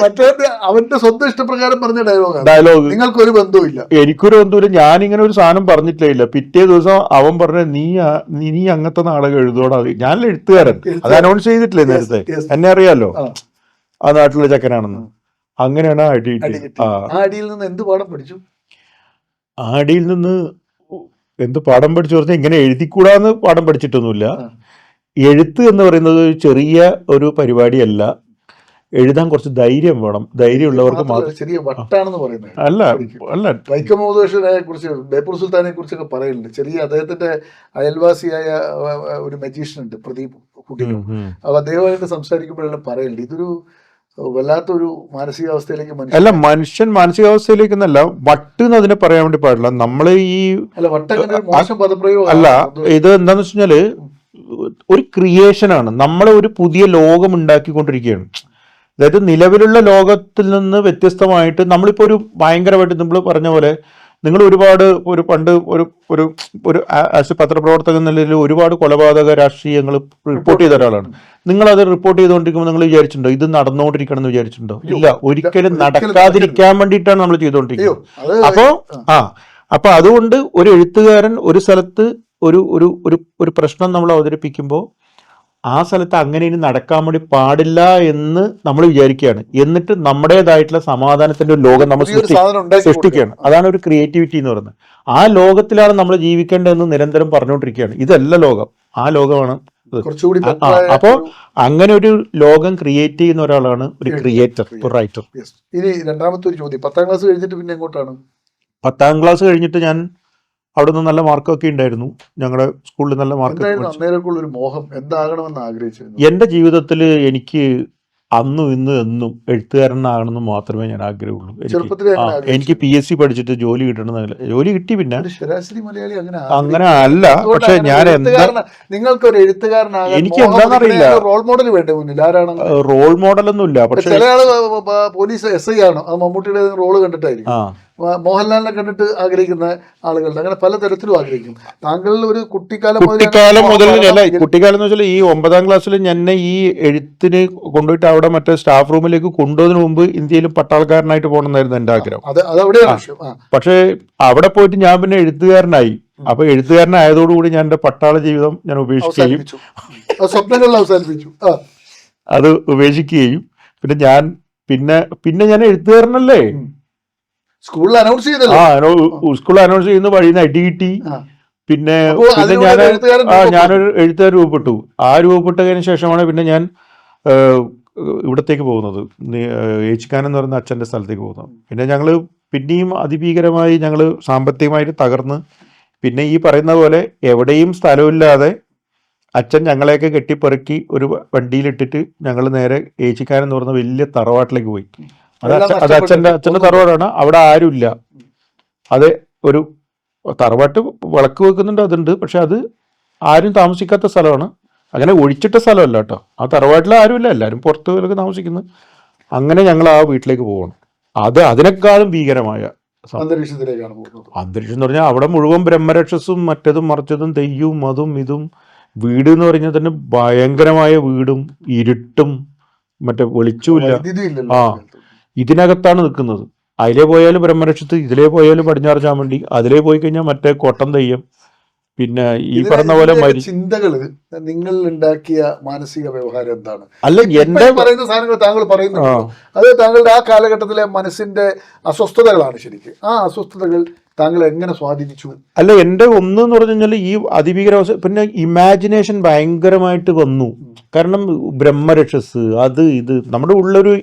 അവന്റെ സ്വന്തം ഇഷ്ടപ്രകാരം പറഞ്ഞ ഡയലോഗ് നിങ്ങൾക്കൊരു ബന്ധവുമില്ല, എനിക്കൊരു ബന്ധമില്ല, ഞാനിങ്ങനെ ഒരു സാധനം പറഞ്ഞിട്ടില്ല. പിറ്റേ ദിവസം അവൻ പറഞ്ഞ നീ അങ്ങനത്തെ നാടകം എഴുതോടാ. ഞാനല്ല എഴുത്തുകാരൻ, അത് അനൗൺസ് ചെയ്തിട്ടില്ലേ നേരത്തെ, എന്നെ അറിയാലോ ആ നാട്ടിലെ ചക്കനാണെന്ന്. അങ്ങനെയാണ് അടി കിട്ടി. അടിയിൽ നിന്ന് എന്ത് പാഠം പഠിച്ചു? അടിയിൽ നിന്ന് എന്ത് പാഠം പഠിച്ചു പറഞ്ഞാൽ ഇങ്ങനെ എഴുതിക്കൂടാന്ന് പാഠം പഠിച്ചിട്ടൊന്നുമില്ല. എഴുത്ത് എന്ന് പറയുന്നത് ചെറിയ ഒരു പരിപാടിയല്ല. എഴുതാൻ കുറച്ച് ധൈര്യം വേണം. ധൈര്യമുള്ളവർക്ക് മാത്രം. ചെറിയ വട്ടാണെന്ന് പറയുന്നത് അല്ല വൈക്കം മുഹമ്മദ് കുറിച്ച് ബേപ്പൂർ സുൽത്താനെ കുറിച്ചൊക്കെ പറയുന്നുണ്ട്. ചെറിയ അദ്ദേഹത്തിന്റെ അയൽവാസിയായ ഒരു മജീഷ്യൻ ഉണ്ട്, പ്രദീപ് കുട്ടികൾ. അപ്പൊ അദ്ദേഹമായിട്ട് സംസാരിക്കുമ്പോഴെല്ലാം പറയുന്നുണ്ട്, ഇതൊരു വല്ലാത്തൊരു മാനസികാവസ്ഥയിലേക്ക് മനുഷ്യൻ മാനസികാവസ്ഥയിലേക്ക് എന്നല്ല, വട്ട് എന്ന് അതിനെ പറയാൻ വേണ്ടി പാടില്ല. നമ്മള് ഈ അല്ല, ഇത് എന്താന്ന് വെച്ച് കഴിഞ്ഞാല് ഒരു ക്രിയേഷനാണ്. നമ്മളെ ഒരു പുതിയ ലോകം ഉണ്ടാക്കിക്കൊണ്ടിരിക്കുകയാണ്. അതായത് നിലവിലുള്ള ലോകത്തിൽ നിന്ന് വ്യത്യസ്തമായിട്ട് നമ്മളിപ്പോൾ ഒരു ഭയങ്കരമായിട്ട് നമ്മൾ പറഞ്ഞ പോലെ നിങ്ങൾ ഒരുപാട് പണ്ട് ഒരു ഒരു പത്രപ്രവർത്തകൻ എന്ന നിലയിൽ ഒരുപാട് കൊലപാതക രാഷ്ട്രീയങ്ങൾ റിപ്പോർട്ട് ചെയ്ത ഒരാളാണ്. നിങ്ങൾ അത് റിപ്പോർട്ട് ചെയ്തുകൊണ്ടിരിക്കുമ്പോൾ നിങ്ങൾ വിചാരിച്ചിട്ടുണ്ടോ ഇത് നടന്നുകൊണ്ടിരിക്കണം എന്ന് വിചാരിച്ചിട്ടുണ്ടോ? ഇല്ല, ഒരിക്കലും നടക്കാതിരിക്കാൻ വേണ്ടിയിട്ടാണ് നമ്മൾ ചെയ്തുകൊണ്ടിരിക്കുന്നത്. അപ്പൊ അതുകൊണ്ട് ഒരു എഴുത്തുകാരൻ ഒരു സ്ഥലത്ത് ഒരു പ്രശ്നം നമ്മൾ അവതരിപ്പിക്കുമ്പോൾ ആ സ്ഥലത്ത് അങ്ങനെ ഇനി നടക്കാൻ വേണ്ടി പാടില്ല എന്ന് നമ്മൾ വിചാരിക്കുകയാണ്. എന്നിട്ട് നമ്മുടേതായിട്ടുള്ള സമാധാനത്തിന്റെ ഒരു ലോകം നമ്മൾ സൃഷ്ടിക്കുകയാണ്. അതാണ് ഒരു ക്രിയേറ്റിവിറ്റി എന്ന് പറയുന്നത്. ആ ലോകത്തിലാണ് നമ്മൾ ജീവിക്കേണ്ടതെന്ന് നിരന്തരം പറഞ്ഞുകൊണ്ടിരിക്കുകയാണ്. ഇതല്ല ലോകം, ആ ലോകമാണ്. അപ്പോ അങ്ങനെ ഒരു ലോകം ക്രിയേറ്റ് ചെയ്യുന്ന ഒരാളാണ് ഒരു ക്രിയേറ്റർ, ഒരു റൈറ്റർ. ഇനി രണ്ടാമത്തെ ഒരു ചോദ്യം, 10ാം ക്ലാസ് കഴിഞ്ഞിട്ട് പിന്നെ എങ്ങോട്ടാണ്? 10ാം ക്ലാസ് കഴിഞ്ഞിട്ട് ഞാൻ അവിടെ നിന്ന് നല്ല മാർക്കൊക്കെ ഉണ്ടായിരുന്നു. ഞങ്ങളുടെ സ്കൂളിൽ നല്ല മാർക്ക്. ഒരു മോഹം എന്താകണമെന്ന് ആഗ്രഹിച്ചിരുന്നു? എൻ്റെ ജീവിതത്തിൽ എനിക്ക് അന്നും ഇന്നും എന്നും എഴുത്തുകാരനാകണമെന്ന് മാത്രമേ ഞാൻ ആഗ്രഹമുള്ളൂ. എനിക്ക് PSC പഠിച്ചിട്ട് ജോലി കിട്ടണമെന്നില്ല. ജോലി കിട്ടി, പിന്നെ ശരാശരി മലയാളി അങ്ങനെ അല്ല. പക്ഷെ ഞാൻ നിങ്ങൾക്കൊരു എഴുത്തുകാരനാകാൻ എനിക്ക് എന്താണെന്നറിയില്ല. റോൾ മോഡൽ വേണ്ടേ മുന്നിൽ? ആരാണ് റോൾ മോഡലൊന്നുമില്ല. പക്ഷെ ചില ആള് പോലീസ് SI ആണ്, അത് മമ്മൂട്ടിയുടെ റോള് കണ്ടിട്ടായിരിക്കും. മോഹൻലാലിനെ കണ്ടിട്ട് ആഗ്രഹിക്കുന്ന ആളുകളുണ്ട്. അങ്ങനെ പലതരത്തിലും ആഗ്രഹിക്കും. താങ്കളിൽ ഒരു കുട്ടിക്കാലം മുതൽ കുട്ടിക്കാലം എന്ന് വെച്ചാൽ ഈ 9ാം ക്ലാസ്സിൽ എന്നെ ഈ എഴുത്തിന് കൊണ്ടുപോയിട്ട് അവിടെ മറ്റേ സ്റ്റാഫ് റൂമിലേക്ക് കൊണ്ടുപോകുന്നതിന് മുമ്പ് ഇന്ത്യയിലും പട്ടാളക്കാരനായിട്ട് പോകണമെന്നായിരുന്നു എൻ്റെ ആഗ്രഹം. പക്ഷേ അവിടെ പോയിട്ട് ഞാൻ പിന്നെ എഴുത്തുകാരനായി. അപ്പൊ എഴുത്തുകാരനായതോടുകൂടി ഞാൻ എൻ്റെ പട്ടാള ജീവിതം ഞാൻ ഉപേക്ഷിക്കുകയും അത് ഉപേക്ഷിക്കുകയും പിന്നെ ഞാൻ എഴുത്തുകാരനല്ലേ സ്കൂളിൽ അനൗൺസ് ചെയ്യുന്ന വഴിന്ന് അടി കിട്ടി. പിന്നെ ഞാനൊരു എഴുത്തുകാരൻ രൂപപ്പെട്ടു. ആ രൂപപ്പെട്ടതിന് ശേഷമാണ് പിന്നെ ഞാൻ ഇവിടത്തേക്ക് പോകുന്നത്, ഏച്ചിക്കാൻ എന്ന് പറയുന്ന അച്ഛൻ്റെ സ്ഥലത്തേക്ക് പോകുന്നത്. പിന്നെ ഞങ്ങൾ പിന്നെയും അതിഭീകരമായി ഞങ്ങൾ സാമ്പത്തികമായിട്ട് തകർന്ന്, പിന്നെ ഈ പറയുന്ന പോലെ എവിടെയും സ്ഥലമില്ലാതെ അച്ഛൻ ഞങ്ങളെയൊക്കെ കെട്ടിപ്പെറുക്കി ഒരു വണ്ടിയിലിട്ടിട്ട് ഞങ്ങൾ നേരെ ഏച്ചിക്കാൻ എന്ന് പറയുന്ന വലിയ തറവാട്ടിലേക്ക് പോയി. അത് അച്ഛൻ്റെ തറവാടാണ്. അവിടെ ആരുമില്ല. അത് ഒരു തറവാട്ട് വിളക്ക് വെക്കുന്നുണ്ട്, അതുണ്ട്. പക്ഷെ അത് ആരും താമസിക്കാത്ത സ്ഥലമാണ്. അങ്ങനെ ഒഴിച്ചിട്ട സ്ഥലമല്ല കേട്ടോ. ആ തറവാട്ടിൽ ആരുമില്ല, എല്ലാവരും പുറത്തുകളൊക്കെ താമസിക്കുന്നു. അങ്ങനെ ഞങ്ങൾ ആ വീട്ടിലേക്ക് പോകണം. അതിനേക്കാളും ഭീകരമായ അന്തരീക്ഷം എന്ന് പറഞ്ഞാൽ അവിടെ മുഴുവൻ ബ്രഹ്മരക്ഷസും മറ്റതും മറിച്ചതും തെയ്യവും അതും ഇതും. വീട് എന്ന് പറഞ്ഞാൽ തന്നെ ഭയങ്കരമായ വീടും ഇരുട്ടും മറ്റേ വെളിച്ചമില്ല. ഇതിനകത്താണ് നിൽക്കുന്നത്. അതിലേ പോയാലും ബ്രഹ്മരക്ഷത്ത്, ഇതിലേ പോയാലും പടിഞ്ഞാറ് ചാമണ്ടി, അതിലേ പോയി കഴിഞ്ഞാൽ മറ്റേ കൊട്ടം തെയ്യം. പിന്നെ ഈ പറഞ്ഞ പോലെ ചിന്തകള് നിങ്ങൾ ഉണ്ടാക്കിയ മാനസിക വ്യവഹാരം എന്താണ്? അല്ല, എന്റെ പറയുന്ന സാധനങ്ങൾ താങ്കൾ പറയുന്നു, അത് താങ്കളുടെ ആ കാലഘട്ടത്തിലെ മനസ്സിന്റെ അസ്വസ്ഥതകളാണ്. ശരിക്കും ആ അസ്വസ്ഥതകൾ താങ്കൾ എങ്ങനെ സ്വാധീനിച്ചു? അല്ല, എന്റെ ഒന്ന് എന്ന് പറഞ്ഞു കഴിഞ്ഞാൽ ഈ അതിഭീകരാവസ്ഥ, പിന്നെ ഇമാജിനേഷൻ ഭയങ്കരമായിട്ട് വന്നു. കാരണം ബ്രഹ്മരക്ഷസ് അത് ഇത് നമ്മുടെ ഉള്ളൊരു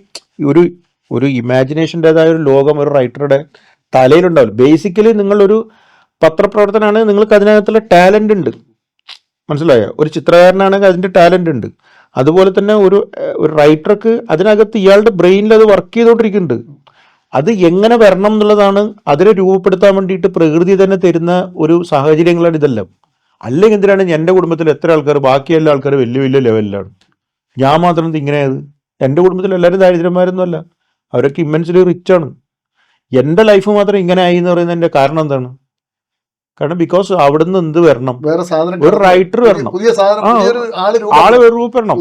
ഒരു ഇമാജിനേഷൻ്റെതായ ഒരു ലോകം ഒരു റൈറ്ററുടെ തലയിലുണ്ടാവില്ല. ബേസിക്കലി നിങ്ങളൊരു പത്രപ്രവർത്തനാണ്, നിങ്ങൾക്ക് അതിനകത്തുള്ള ടാലൻ്റ് ഉണ്ട്. മനസ്സിലായോ? ഒരു ചിത്രകാരനാണെങ്കിൽ അതിൻ്റെ ടാലൻ്റ് ഉണ്ട്. അതുപോലെ തന്നെ ഒരു റൈറ്റർക്ക് അതിനകത്ത് ഇയാളുടെ ബ്രെയിനിൽ അത് വർക്ക് ചെയ്തുകൊണ്ടിരിക്കുന്നുണ്ട്. അത് എങ്ങനെ വരണം എന്നുള്ളതാണ്. അതിനെ രൂപപ്പെടുത്താൻ വേണ്ടിയിട്ട് പ്രകൃതി തന്നെ തരുന്ന ഒരു സാഹചര്യങ്ങളാണ് ഇതെല്ലാം. അല്ലെങ്കിൽ എന്തിനാണ് എൻ്റെ കുടുംബത്തിൽ എത്ര ആൾക്കാർ, ബാക്കി എല്ലാ ആൾക്കാർ വലിയ വലിയ ലെവലിലാണ്, ഞാൻ മാത്രം ഇങ്ങനെയത്? എൻ്റെ കുടുംബത്തിൽ എല്ലാവരും ദാരിദ്ര്യന്മാരൊന്നുമല്ല, അവരൊക്കെ ഇമ്മൻസ്ലി റിച്ച് ആണ്. എൻ്റെ ലൈഫ് മാത്രം ഇങ്ങനെ ആയി എന്ന് പറയുന്നതിൻ്റെ കാരണം എന്താണ്? കാരണം ബിക്കോസ് അവിടുന്ന് എന്ത് വരണം, ഒരു റൈറ്റർ വരണം, ആള് രൂപപ്പെടണം.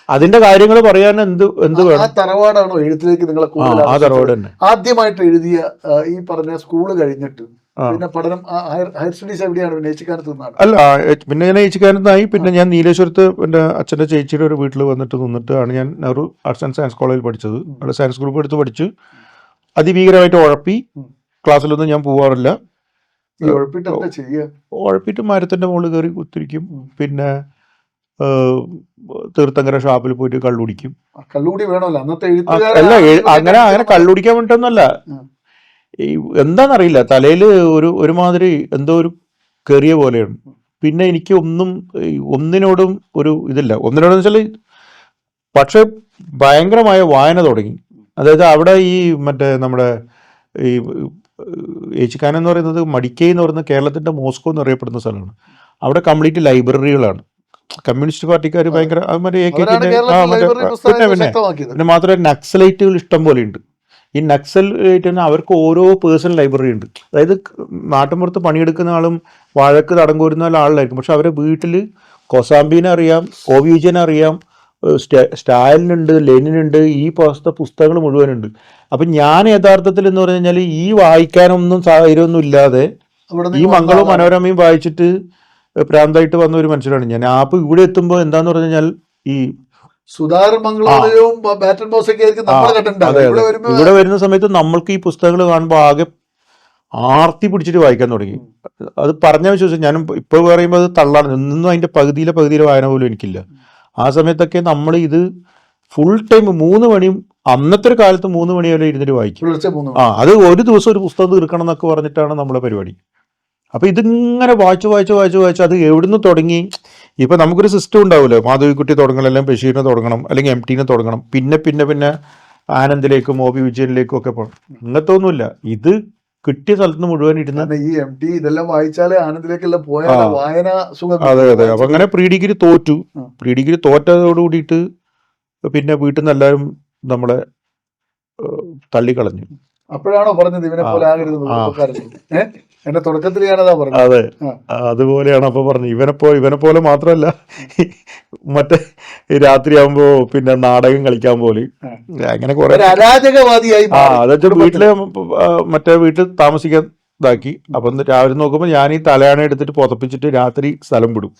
അതിന്റെ കാര്യങ്ങൾ പറയാൻ എന്ത് വേണം? തറവാടാണോ എഴുത്തിലേക്ക് നിങ്ങളെ? ആ തറവാട് തന്നെ. ആദ്യമായിട്ട് എഴുതിയ ഈ പറഞ്ഞ സ്കൂള് കഴിഞ്ഞിട്ട് പിന്നെ പഠനം ഹയർ സ്റ്റഡീസ് എവിടെയാണ്? അല്ല, പിന്നെ ഞാൻ ഏച്ചിക്കാനത്തായി. പിന്നെ ഞാൻ നീലേശ്വരത്ത് എൻ്റെ അച്ഛൻ്റെ ചേച്ചിയുടെ ഒരു വീട്ടിൽ നിന്നിട്ടാണ് ഞാൻ നെഹ്റു ആർട്സ് ആൻഡ് സയൻസ് കോളേജിൽ പഠിച്ചത്. അവിടെ സയൻസ് ഗ്രൂപ്പ് എടുത്ത് പഠിച്ച് അതിഭീകരമായിട്ട് ഉഴപ്പി. ക്ലാസ്സിലൊന്നും ഞാൻ പോവാറില്ല. ഉഴപ്പിട്ട് മരത്തിന്റെ മുകളിൽ കയറി കുത്തിരിക്കും. പിന്നെ തീർത്ഥങ്കര ഷാപ്പിൽ പോയിട്ട് കള്ളുടിക്കും. അല്ല, അങ്ങനെ കള്ളുടിക്കാൻ വേണ്ടിട്ടൊന്നുമല്ല. എന്താണെന്നറിയില്ല, തലയിൽ ഒരുമാതിരി എന്തോ ഒരു കയറിയ പോലെയാണ്. പിന്നെ എനിക്ക് ഒന്നിനോടും ഒരു ഇതില്ല. ഒന്നിനോടെന്ന് വെച്ചാൽ പക്ഷെ ഭയങ്കരമായ വായന തുടങ്ങി. അതായത് അവിടെ ഈ മറ്റേ നമ്മുടെ ഈ ഏച്ചിക്കാൻ എന്ന് പറയുന്നത് മടിക്കൈ എന്ന് പറയുന്നത് കേരളത്തിൻ്റെ മോസ്കോ എന്ന് അറിയപ്പെടുന്ന സ്ഥലമാണ്. അവിടെ കംപ്ലീറ്റ് ലൈബ്രറികളാണ്. കമ്മ്യൂണിസ്റ്റ് പാർട്ടിക്കാർ ഭയങ്കര പിന്നെ മാത്രമല്ല നക്സലൈറ്റുകൾ ഇഷ്ടം പോലെ ഉണ്ട്. ഈ നക്സൽ ആയിട്ട് തന്നെ അവർക്ക് ഓരോ പേഴ്സണൽ ലൈബ്രറി ഉണ്ട്. അതായത് നാട്ടിൻപുറത്ത് പണിയെടുക്കുന്ന ആളും വാഴക്ക് തടം കോരുന്ന ആളിലായിരിക്കും, പക്ഷെ അവരെ വീട്ടിൽ കൊസാംബീനെ അറിയാം, ഒ വി വിജയനെ അറിയാം, സ്റ്റാലിനുണ്ട്, ലെനിനുണ്ട്, ഈ പുസ്തകങ്ങൾ മുഴുവനുണ്ട്. അപ്പം ഞാൻ യഥാർത്ഥത്തിൽ എന്ന് പറഞ്ഞു കഴിഞ്ഞാൽ ഈ വായിക്കാനൊന്നും സാഹചര്യമൊന്നും ഇല്ലാതെ ഈ മംഗളവും മനോരമയും വായിച്ചിട്ട് പ്രാന്തായിട്ട് വന്ന ഒരു മനുഷ്യനാണ് ഞാൻ. അപ്പോൾ ഇവിടെ എത്തുമ്പോൾ എന്താന്ന് പറഞ്ഞു കഴിഞ്ഞാൽ ഈ സുധാകരൻ മംഗളോദയവും ബാറ്റൻ ബോസൊക്കെ ആയിരിക്കും നമ്മളെ കണ്ടിട്ടുണ്ടാവുക. ഇവിടെ വരുന്ന സമയത്ത് നമ്മൾക്ക് ഈ പുസ്തകങ്ങൾ കാണുമ്പോൾ ആകെ ആർത്തി പിടിച്ചിട്ട് വായിക്കാൻ തുടങ്ങി. അത് പറഞ്ഞ വിശ്വസിച്ചു. ഞാനും ഇപ്പോൾ പറയുമ്പോൾ അത് തള്ളാണ്, നിന്നും അതിൻ്റെ പകുതിയിലെ വായന പോലും എനിക്കില്ല. ആ സമയത്തൊക്കെ നമ്മൾ ഇത് ഫുൾ ടൈം 3 മണിയും അന്നത്തെ ഒരു കാലത്ത് 3 മണി വരെ ഇരുന്നിട്ട് വായിക്കും. അത് ഒരു ദിവസം ഒരു പുസ്തകം തീർക്കണം എന്നൊക്കെ പറഞ്ഞിട്ടാണ് നമ്മളെ പരിപാടി. അപ്പോൾ ഇതിങ്ങനെ വായിച്ച് അത് എവിടുന്ന് തുടങ്ങി. ഇപ്പം നമുക്കൊരു സിസ്റ്റം ഉണ്ടാവില്ല, മാധവിക്കുട്ടി തുടങ്ങണം, അല്ലെങ്കിൽ ബഷീറിനെ തുടങ്ങണം, അല്ലെങ്കിൽ MTനെ തുടങ്ങണം, പിന്നെ ആനന്ദിലേക്കും ഒ വി വിജയനിലേക്കും ഒക്കെ പോകണം. ഇങ്ങനത്തെ ഒന്നുമില്ല. ഇത് കിട്ടിയ സ്ഥലത്ത് മുഴുവൻ ഇരുന്ന് ഈ MT ഇതെല്ലാം വായിച്ചാലേ ആനന്ദിലേക്കെല്ലാം പോയാൽ വായന സുഖം. അതെ. അപ്പം അങ്ങനെ പ്രീ ഡിഗ്രി തോറ്റു. പ്രീ ഡിഗ്രി തോറ്റതോട് കൂടിയിട്ട് പിന്നെ വീട്ടിൽ നിന്ന് എല്ലാവരും നമ്മളെ തള്ളിക്കളഞ്ഞു. അപ്പോഴാണോ പറഞ്ഞത് ഇവനെ പോലെ ആകരുത്? എന്റെ തുടക്കത്തിൽ ഞാനതാ പറഞ്ഞു. അതെ, അതുപോലെയാണ്. അപ്പൊ പറഞ്ഞു ഇവനെ പോലെ മാത്രമല്ല, മറ്റേ രാത്രിയാകുമ്പോ പിന്നെ നാടകം കളിക്കാൻ പോലെ അങ്ങനെ കുറെ അരാജകവാദിയായി. അതെച്ചാ വീട്ടിൽ താമസിക്കാൻ ഇതാക്കി. അപ്പം രാവിലെ നോക്കുമ്പോൾ ഞാൻ ഈ തലയാണ എടുത്തിട്ട് പുതപ്പിച്ചിട്ട് രാത്രി സ്ഥലം വിടും.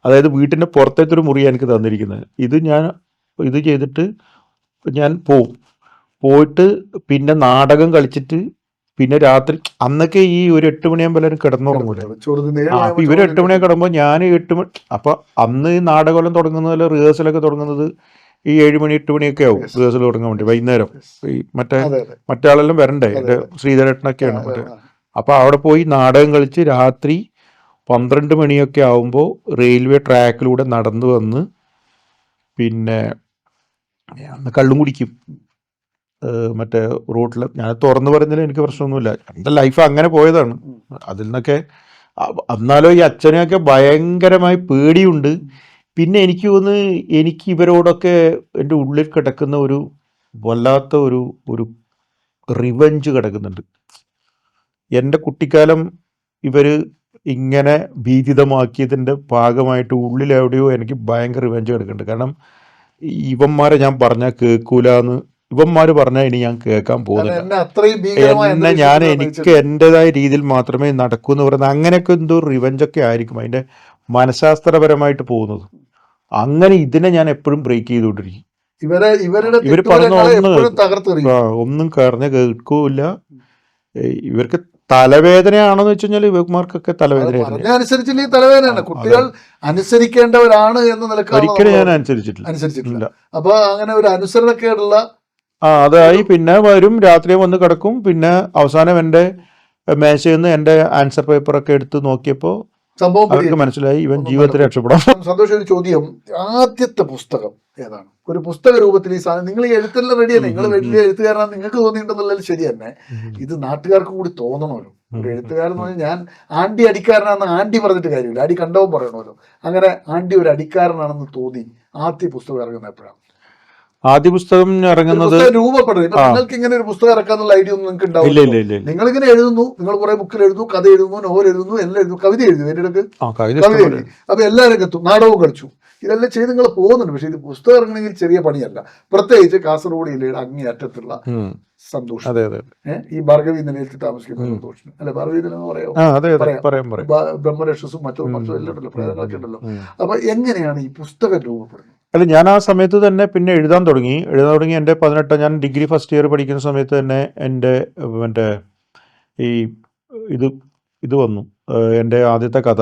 അതായത് വീട്ടിന്റെ പുറത്തേത്തൊരു മുറിയാണ് എനിക്ക് തന്നിരിക്കുന്നത്. ഇത് ചെയ്തിട്ട് ഞാൻ പോയിട്ട് പിന്നെ നാടകം കളിച്ചിട്ട് പിന്നെ രാത്രി അന്നൊക്കെ ഈ ഒരു 8 മണിയാകുമ്പോൾ എല്ലാവരും കിടന്നുറങ്ങൂല. അപ്പൊ ഇവര് 8 മണിയൊക്കെ കിടക്കുമ്പോൾ ഞാൻ 8 മണി. അപ്പൊ അന്ന് ഈ നാടകം തുടങ്ങുന്നതല്ല, റിഹേഴ്സലൊക്കെ തുടങ്ങുന്നത് ഈ 7 മണി 8 മണിയൊക്കെ ആവും റിഹേഴ്സൽ തുടങ്ങാൻ വേണ്ടി. വൈകുന്നേരം ഈ മറ്റേ ആളെല്ലാം വരണ്ടേ, എൻ്റെ ശ്രീധരേട്ടനൊക്കെയാണ് മറ്റേ. അപ്പൊ അവിടെ പോയി നാടകം കളിച്ച് രാത്രി 12 മണിയൊക്കെ ആവുമ്പോൾ റെയിൽവേ ട്രാക്കിലൂടെ നടന്നു വന്ന് പിന്നെ അന്ന് കള്ളും കുടിക്കും മറ്റേ റോട്ടിൽ. ഞാൻ തുറന്നു പറഞ്ഞാലും എനിക്ക് പ്രശ്നമൊന്നുമില്ല, എൻ്റെ ലൈഫ് അങ്ങനെ പോയതാണ്. അതിൽ നിന്നൊക്കെ എന്നാലോ ഈ അച്ഛനെയൊക്കെ ഭയങ്കരമായി പേടിയുണ്ട്. പിന്നെ എനിക്ക് തോന്നുന്നു എനിക്ക് ഇവരോടൊക്കെ എൻ്റെ ഉള്ളിൽ കിടക്കുന്ന ഒരു വല്ലാത്ത ഒരു റിവഞ്ച് കിടക്കുന്നുണ്ട്. എൻ്റെ കുട്ടിക്കാലം ഇവർ ഇങ്ങനെ ഭീതിതമാക്കിയതിൻ്റെ ഭാഗമായിട്ട് ഉള്ളിലെവിടെയോ എനിക്ക് ഭയങ്കര റിവഞ്ച് കിടക്കുന്നുണ്ട്. കാരണം ഇവന്മാരെ ഞാൻ പറഞ്ഞാൽ കേൾക്കൂലെന്ന് ഇവന്മാർ പറഞ്ഞാൽ ഇനി ഞാൻ കേൾക്കാൻ പോകുന്നില്ല, എനിക്ക് എൻ്റെതായ രീതിയിൽ മാത്രമേ നടക്കൂ എന്ന് പറയുന്നത്. അങ്ങനെയൊക്കെ എന്തോ റിവഞ്ചൊക്കെ ആയിരിക്കും അതിൻ്റെ മനഃശാസ്ത്രപരമായിട്ട് പോകുന്നത്. അങ്ങനെ ഇതിനെ ഞാൻ എപ്പോഴും ബ്രേക്ക് ചെയ്തുകൊണ്ടിരിക്കും. ഇവർ പറഞ്ഞ ഒന്നും കറിഞ്ഞ കേൾക്കൂല. ഇവർക്ക് തലവേദനയാണെന്ന് വെച്ച് കഴിഞ്ഞാൽ ഇവന്മാർക്കൊക്കെ തലവേദനയാണ്. കുട്ടികൾ അനുസരിക്കേണ്ടവരാണ് എന്ന നിലക്ക് ഒരിക്കലും ഞാൻ അനുസരിച്ചിട്ടില്ല. അപ്പൊ അങ്ങനെ ഒരു അനുസരണക്കേടുള്ള അതായി. പിന്നെ വരും, രാത്രി വന്ന് കിടക്കും. പിന്നെ അവസാനം എൻ്റെ മേശയിൽ നിന്ന് എൻ്റെ ആൻസർ പേപ്പറൊക്കെ എടുത്ത് നോക്കിയപ്പോൾ അവർക്ക് മനസ്സിലായി ഇവൻ ജീവിതത്തിൽ രക്ഷപ്പെടാം. സന്തോഷം, ഒരു ചോദ്യം. ആദ്യത്തെ പുസ്തകം ഏതാണ്? ഒരു പുസ്തക രൂപത്തിൽ ഈ സാധനം നിങ്ങൾ ഈ എഴുത്തെല്ലാം റെഡിയാണ്, നിങ്ങൾ വലിയ എഴുത്തുകാരനാണ് നിങ്ങൾക്ക് തോന്നിയിട്ടുണ്ടെന്നുള്ളത് ശരി തന്നെ. ഇത് നാട്ടുകാർക്കും കൂടി തോന്നണമല്ലോ. ഒരു എഴുത്തുകാരൻ എന്ന് പറഞ്ഞാൽ ഞാൻ ആണ്ടി അടിക്കാരനാണെന്ന് ആണ്ടി പറഞ്ഞിട്ട് കാര്യമില്ല, അടി കണ്ടവും പറയണമല്ലോ. അങ്ങനെ ആണ്ടി ഒരു അടിക്കാരനാണെന്ന് തോന്നി ആദ്യ പുസ്തകം ഇറങ്ങുന്ന എപ്പോഴാണ്? ആദ്യ പുസ്തകം ഇറങ്ങുന്നത് രൂപപ്പെടുന്നത് നിങ്ങൾക്ക് ഇങ്ങനെ ഒരു പുസ്തകം ഇറക്കാന്നുള്ള ഐഡിയ ഒന്നും നിങ്ങൾക്ക് ഉണ്ടാവില്ല. നിങ്ങൾ ഇങ്ങനെ എഴുതുന്നു, നിങ്ങൾ കുറെ ബുക്കിൽ എഴുതുന്നു, കഥ എഴുതുന്നു, നോവൽ എഴുതുന്നു, എല്ലാം എഴുതുന്നു, കവിത എഴുതുന്നു, എൻ്റെ അടുക്ക് കവിത എഴുതി. അപ്പൊ എല്ലാവരും എത്തും, നാടകവും കളിച്ചു, ഇതെല്ലാം ചെയ്ത് നിങ്ങൾ പോകുന്നുണ്ട്. പക്ഷെ ഇത് പുസ്തകം ഇറങ്ങണമെങ്കിൽ ചെറിയ പണിയല്ല. പ്രത്യേകിച്ച് കാസർഗോഡ് ജില്ലയുടെ അങ്ങേയറ്റത്തുള്ള സന്തോഷം, ഈ ഭാർഗവി നിലയത്തിൽ താമസിക്കുന്ന സന്തോഷം അല്ലെ, ഭാർഗവി നില എന്ന് പറയാം, ബ്രഹ്മരക്ഷസും മറ്റും എല്ലാം ഉണ്ടല്ലോ, പ്രേതങ്ങളൊക്കെ ഉണ്ടല്ലോ. അപ്പൊ എങ്ങനെയാണ് ഈ പുസ്തകം രൂപപ്പെടുന്നത്? അല്ല, ഞാൻ ആ സമയത്ത് തന്നെ പിന്നെ എഴുതാൻ തുടങ്ങി. എൻ്റെ 18 ഞാൻ ഡിഗ്രി ഫസ്റ്റ് ഇയർ പഠിക്കുന്ന സമയത്ത് തന്നെ എൻ്റെ മറ്റേ ഈ ഇത് വന്നു, എൻ്റെ ആദ്യത്തെ കഥ